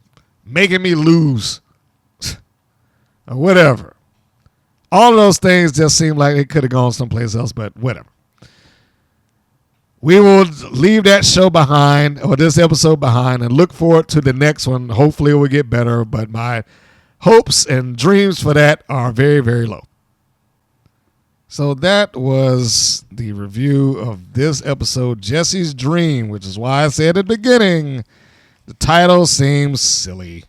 making me lose. Or whatever. All of those things just seem like it could have gone someplace else, but whatever. We will leave that show behind, or this episode behind, and look forward to the next one. Hopefully it will get better, but my hopes and dreams for that are very, very low. So that was the review of this episode, Jessie's Dream, which is why I said at the beginning, the title seems silly.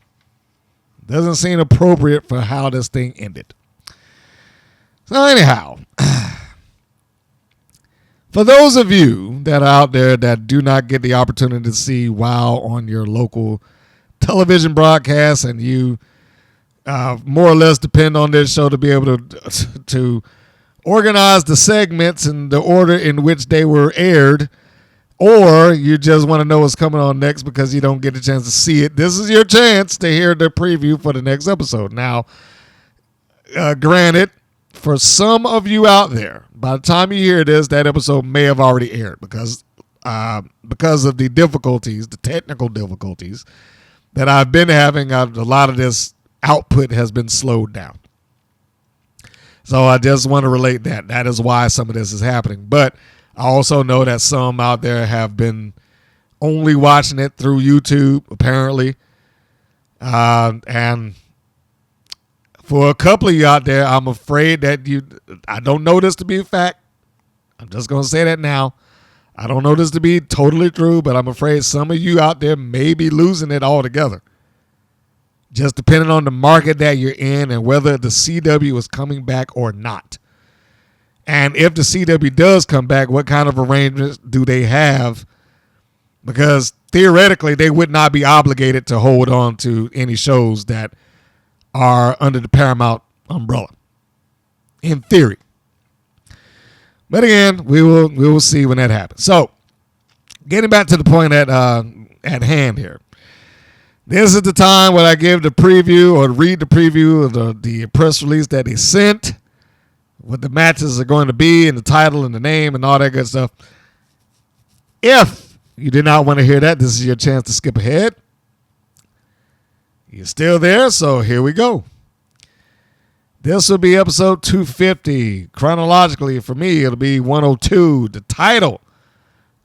Doesn't seem appropriate for how this thing ended. So anyhow, for those of you that are out there that do not get the opportunity to see WOW on your local television broadcast and you more or less depend on this show to be able to organize the segments in the order in which they were aired, or you just want to know what's coming on next because you don't get a chance to see it, this is your chance to hear the preview for the next episode. Now, granted, for some of you out there, by the time you hear this, that episode may have already aired because of the difficulties, the technical difficulties that I've been having. A lot of this output has been slowed down. So I just want to relate that. That is why some of this is happening. But I also know that some out there have been only watching it through YouTube, apparently. And for a couple of you out there, I'm afraid that I don't know this to be a fact. I'm just going to say that now. I don't know this to be totally true, but I'm afraid some of you out there may be losing it altogether. Just depending on the market that you're in and whether the CW is coming back or not. And if the CW does come back, what kind of arrangements do they have? Because theoretically, they would not be obligated to hold on to any shows that are under the Paramount umbrella. In theory. But again, we will see when that happens. So, getting back to the point at hand here. This is the time when I give the preview or read the preview of the press release that they sent, what the matches are going to be, and the title and the name and all that good stuff. If you did not want to hear that, this is your chance to skip ahead. You're still there, so here we go. This will be episode 250. Chronologically, for me, it'll be 102. The title,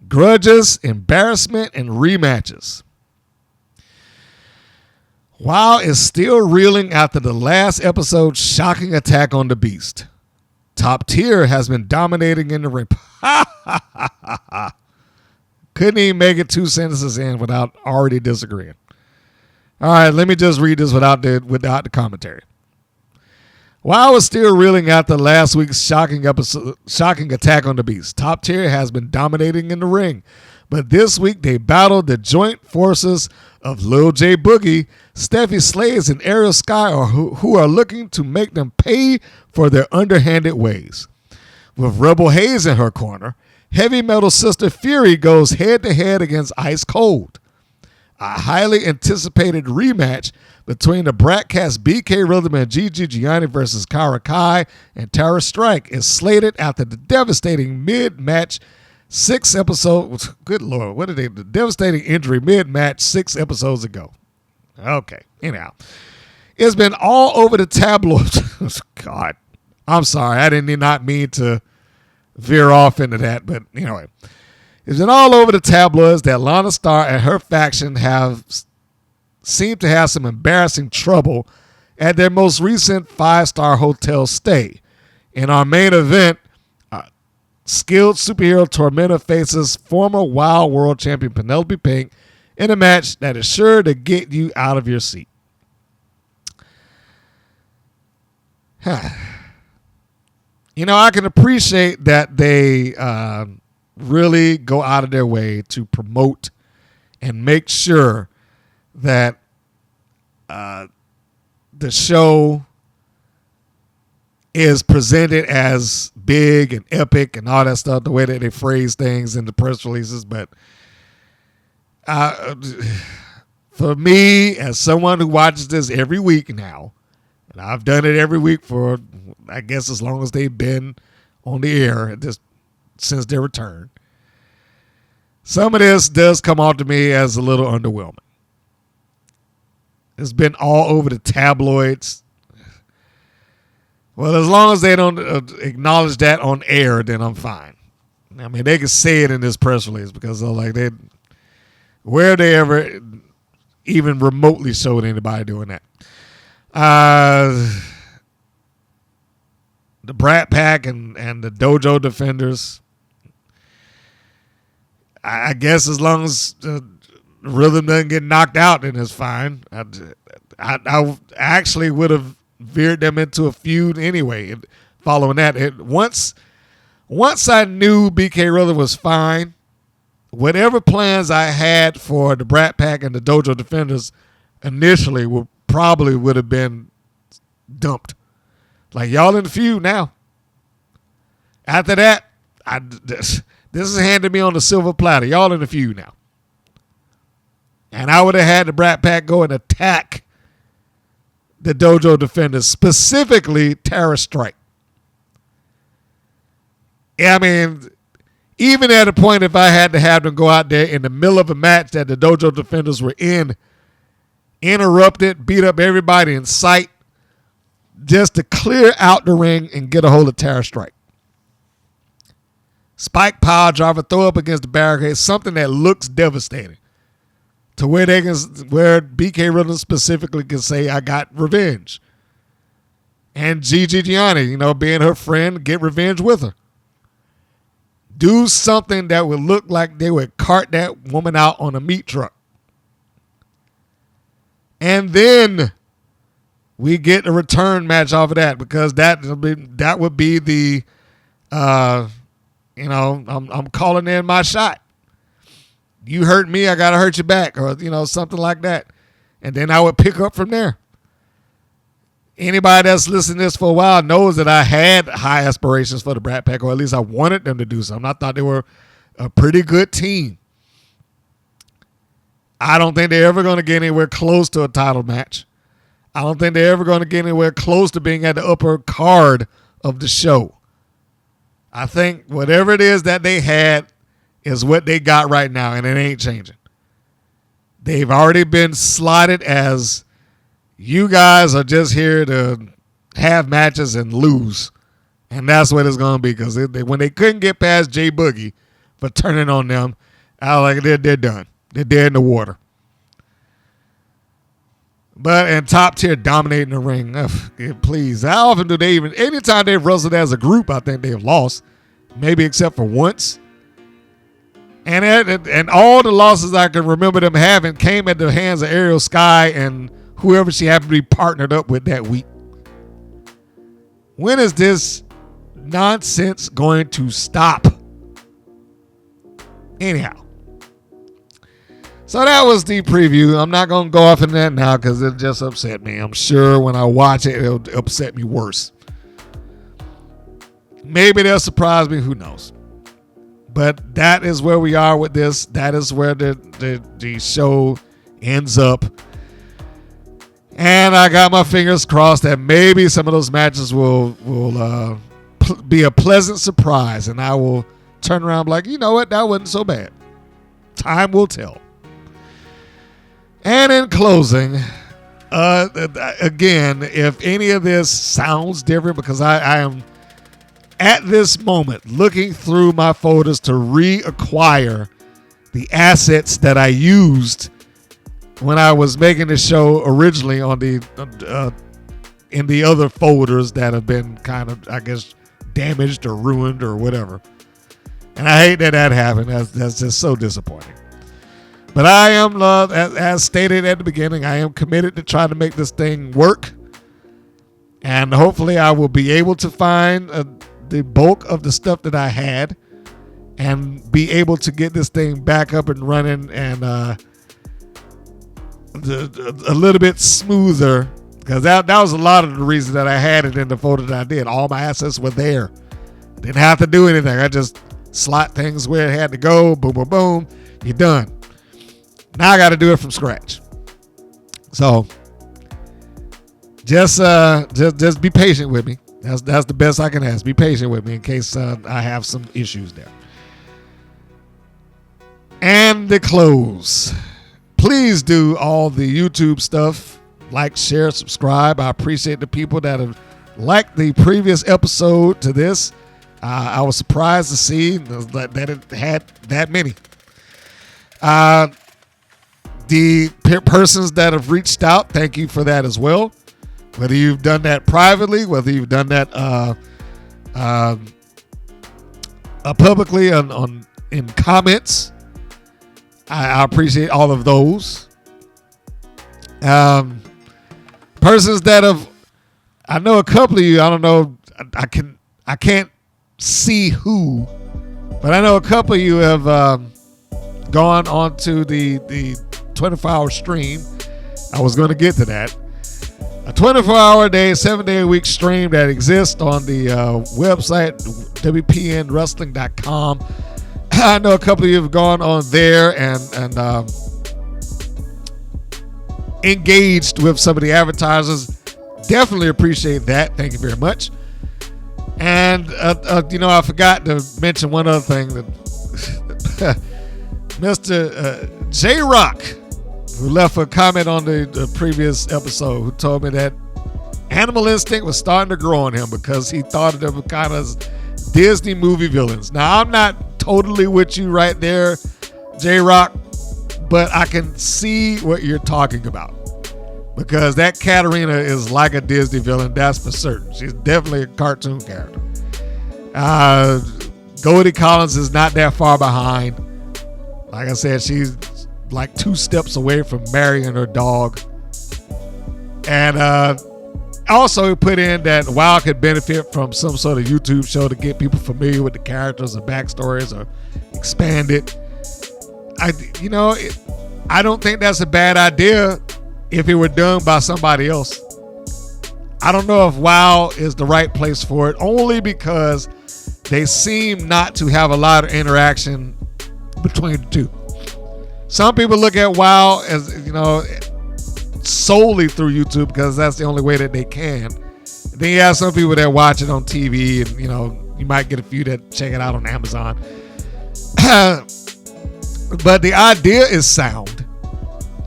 Grudges, Embarrassment, and Rematches. WoW is still reeling after the last episode's shocking attack on the Beast. Top Tier has been dominating in the ring. Couldn't even make it 2 sentences in without already disagreeing. All right, let me just read this without the commentary. WoW is still reeling after last week's shocking attack on the Beast. Top Tier has been dominating in the ring, but this week they battled the joint forces of Lil J Boogie, Steffi Slays, and Ariel Sky, who are looking to make them pay for their underhanded ways. With Rebel Hayes in her corner, Heavy Metal Sister Fury goes head-to-head against Ice Cold. A highly anticipated rematch between the Bratcats BK Rhythm and Gigi Gianni versus Kara Kai and Tara Strike is slated after the devastating mid-match 6 episodes. Good Lord, what did they? The devastating injury mid-match 6 episodes ago. Okay, anyhow. It's been all over the tabloids. God, I'm sorry. I did not mean to veer off into that, but anyway. It's been all over the tabloids that Lana Starr and her faction seemed to have some embarrassing trouble at their most recent 5-star hotel stay. In our main event, skilled superhero Tormenta faces former Wild World Champion Penelope Pink in a match that is sure to get you out of your seat. You know, I can appreciate that they really go out of their way to promote and make sure that the show is presented as big and epic and all that stuff, the way that they phrase things in the press releases. But for me, as someone who watches this every week now, and I've done it every week for, I guess, as long as they've been on the air, just since their return, some of this does come off to me as a little underwhelming. It's been all over the tabloids. Well, as long as they don't acknowledge that on air, then I'm fine. I mean, they can say it in this press release because where they ever even remotely showed anybody doing that. The Brat Pack and the Dojo Defenders. I guess as long as Rhythm doesn't get knocked out, then it's fine. I actually would have veered them into a feud anyway. Following that, once I knew BK Rhythm was fine, whatever plans I had for the Brat Pack and the Dojo Defenders initially would have been dumped. Like, y'all in the feud now. After that, this is handed me on the silver platter. Y'all in the feud now. And I would have had the Brat Pack go and attack the Dojo Defenders, specifically Terror Strike. I mean, even at a point, if I had to have them go out there in the middle of a match that the Dojo Defenders were in, interrupt it, beat up everybody in sight, just to clear out the ring and get a hold of Terror Strike. Spike power driver, throw up against the barricade, something that looks devastating. To where where BK Rhythm specifically can say, I got revenge. And Gigi Gianni, being her friend, get revenge with her. Do something that would look like they would cart that woman out on a meat truck. And then we get a return match off of that, because that would be the, I'm calling in my shot. You hurt me, I got to hurt you back, or, something like that. And then I would pick up from there. Anybody that's listened to this for a while knows that I had high aspirations for the Brat Pack, or at least I wanted them to do something. I thought they were a pretty good team. I don't think they're ever going to get anywhere close to a title match. I don't think they're ever going to get anywhere close to being at the upper card of the show. I think whatever it is that they had is what they got right now, and it ain't changing. They've already been slotted as, you guys are just here to have matches and lose. And that's what it's going to be, because when they couldn't get past Jay Boogie for turning on them, I was like, they're done. They're dead in the water. But in top tier, dominating the ring, please. How often do they even, anytime they've wrestled as a group, I think they've lost. Maybe except for once. And all the losses I can remember them having came at the hands of Ariel Sky and whoever she happened to be partnered up with that week. When is this nonsense going to stop? Anyhow. So that was the preview. I'm not going to go off in that now because it just upset me. I'm sure when I watch it, it'll upset me worse. Maybe they'll surprise me. Who knows? But that is where we are with this. That is where the show ends up. And I got my fingers crossed that maybe some of those matches will be a pleasant surprise. And I will turn around and be like, you know what? That wasn't so bad. Time will tell. And in closing, again, if any of this sounds different, because I am at this moment looking through my folders to reacquire the assets that I used when I was making the show originally on the in the other folders that have been kind of, I guess, damaged or ruined or whatever. And I hate that happened. That's just so disappointing. But I am, as stated at the beginning, I am committed to try to make this thing work. And hopefully I will be able to find the bulk of the stuff that I had and be able to get this thing back up and running and a little bit smoother, because that was a lot of the reason that I had it in the folder that I did. All my assets were there. Didn't have to do anything. I just slot things where it had to go. Boom, boom, boom. You're done. Now I got to do it from scratch. So just be patient with me. That's the best I can ask. Be patient with me in case I have some issues there. And the close. Please do all the YouTube stuff. Like, share, subscribe. I appreciate the people that have liked the previous episode to this. I was surprised to see that it had that many. The persons that have reached out, thank you for that as well. Whether you've done that privately, whether you've done that publicly in comments, I appreciate all of those. Persons that have, I know a couple of you, I don't know, I can't see who, but I know a couple of you have gone on to the 24-hour stream. I was going to get to that. A 24-hour day, 7-day-a-week stream that exists on the website WPNWrestling.com. I know a couple of you have gone on there and engaged with some of the advertisers. Definitely appreciate that. Thank you very much. And, I forgot to mention one other thing that Mr. J-Rock, who left a comment on the previous episode, who told me that animal instinct was starting to grow on him because he thought of them kind of Disney movie villains. Now, I'm not totally with you right there, J-Rock, but I can see what you're talking about. Because that Katarina is like a Disney villain, that's for certain. She's definitely a cartoon character. Goldie Collins is not that far behind. Like I said, she's like 2 steps away from marrying her dog. And also put in that WoW could benefit from some sort of YouTube show to get people familiar with the characters and backstories or expand it. I don't think that's a bad idea if it were done by somebody else. I don't know if WoW is the right place for it, only because they seem not to have a lot of interaction between the two. Some people look at WoW as, solely through YouTube because that's the only way that they can. Then you have some people that watch it on TV and, you might get a few that check it out on Amazon. But the idea is sound.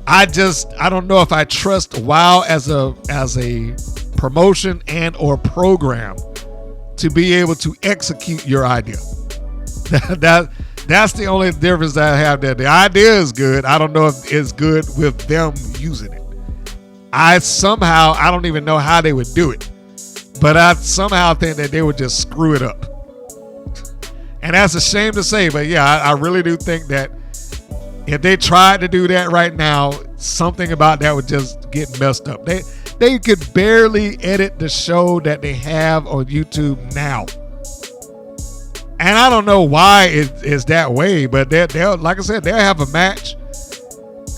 I don't know if I trust WoW as a promotion and or program to be able to execute your idea. That's the only difference that I have there. The idea is good. I don't know if it's good with them using it. I don't even know how they would do it, but I somehow think that they would just screw it up. And that's a shame to say, but yeah, I really do think that if they tried to do that right now, something about that would just get messed up. They could barely edit the show that they have on YouTube now. And I don't know why it's that way, but they'll like I said, they'll have a match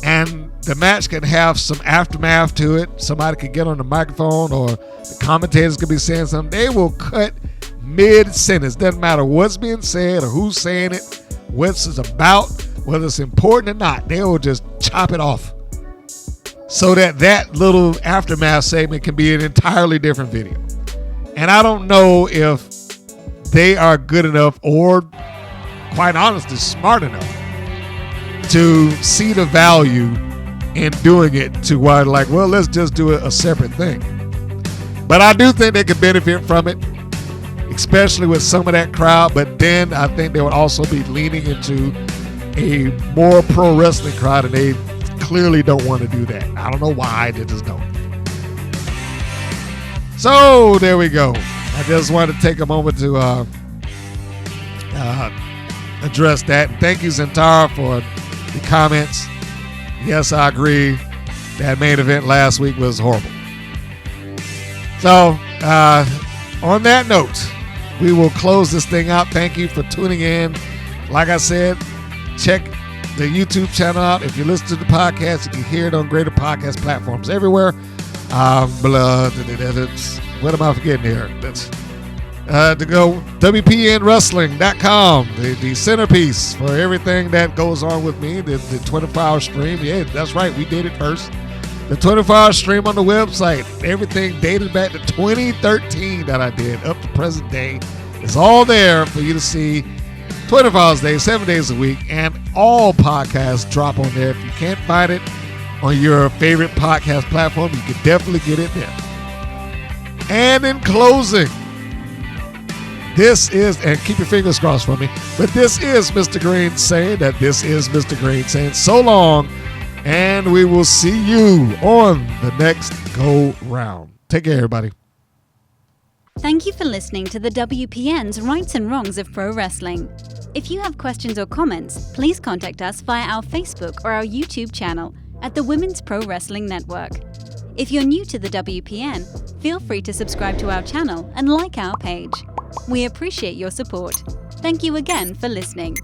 and the match can have some aftermath to it. Somebody could get on the microphone or the commentators could be saying something. They will cut mid-sentence. Doesn't matter what's being said or who's saying it, what it's about, whether it's important or not. They will just chop it off so that little aftermath segment can be an entirely different video. And I don't know if they are good enough or, quite honestly, smart enough to see the value in doing it to where, like, well, let's just do a separate thing. But I do think they could benefit from it, especially with some of that crowd. But then I think they would also be leaning into a more pro wrestling crowd, and they clearly don't want to do that. I don't know why, they just don't. So there we go. I just wanted to take a moment to address that. Thank you, Zentara, for the comments. Yes, I agree. That main event last week was horrible. So, on that note, we will close this thing out. Thank you for tuning in. Like I said, check the YouTube channel out. If you listen to the podcast, you can hear it on greater podcast platforms everywhere. What am I forgetting here? That's to go WPNWrestling.com, the centerpiece for everything that goes on with me, the 24-hour stream. Yeah, that's right, we did it first. The 24-hour stream on the website, everything dated back to 2013 that I did up to present day is all there for you to see 24 hours a day, 7 days a week, and all podcasts drop on there. If you can't find it on your favorite podcast platform, you can definitely get it there. And in closing, this is, and keep your fingers crossed for me, but this is Mr. Green saying that this is Mr. Green saying so long, and we will see you on the next go round. Take care, everybody. Thank you for listening to the WPN's Rights and Wrongs of Pro Wrestling. If you have questions or comments, please contact us via our Facebook or our YouTube channel at the Women's Pro Wrestling Network. If you're new to the WPN, feel free to subscribe to our channel and like our page. We appreciate your support. Thank you again for listening.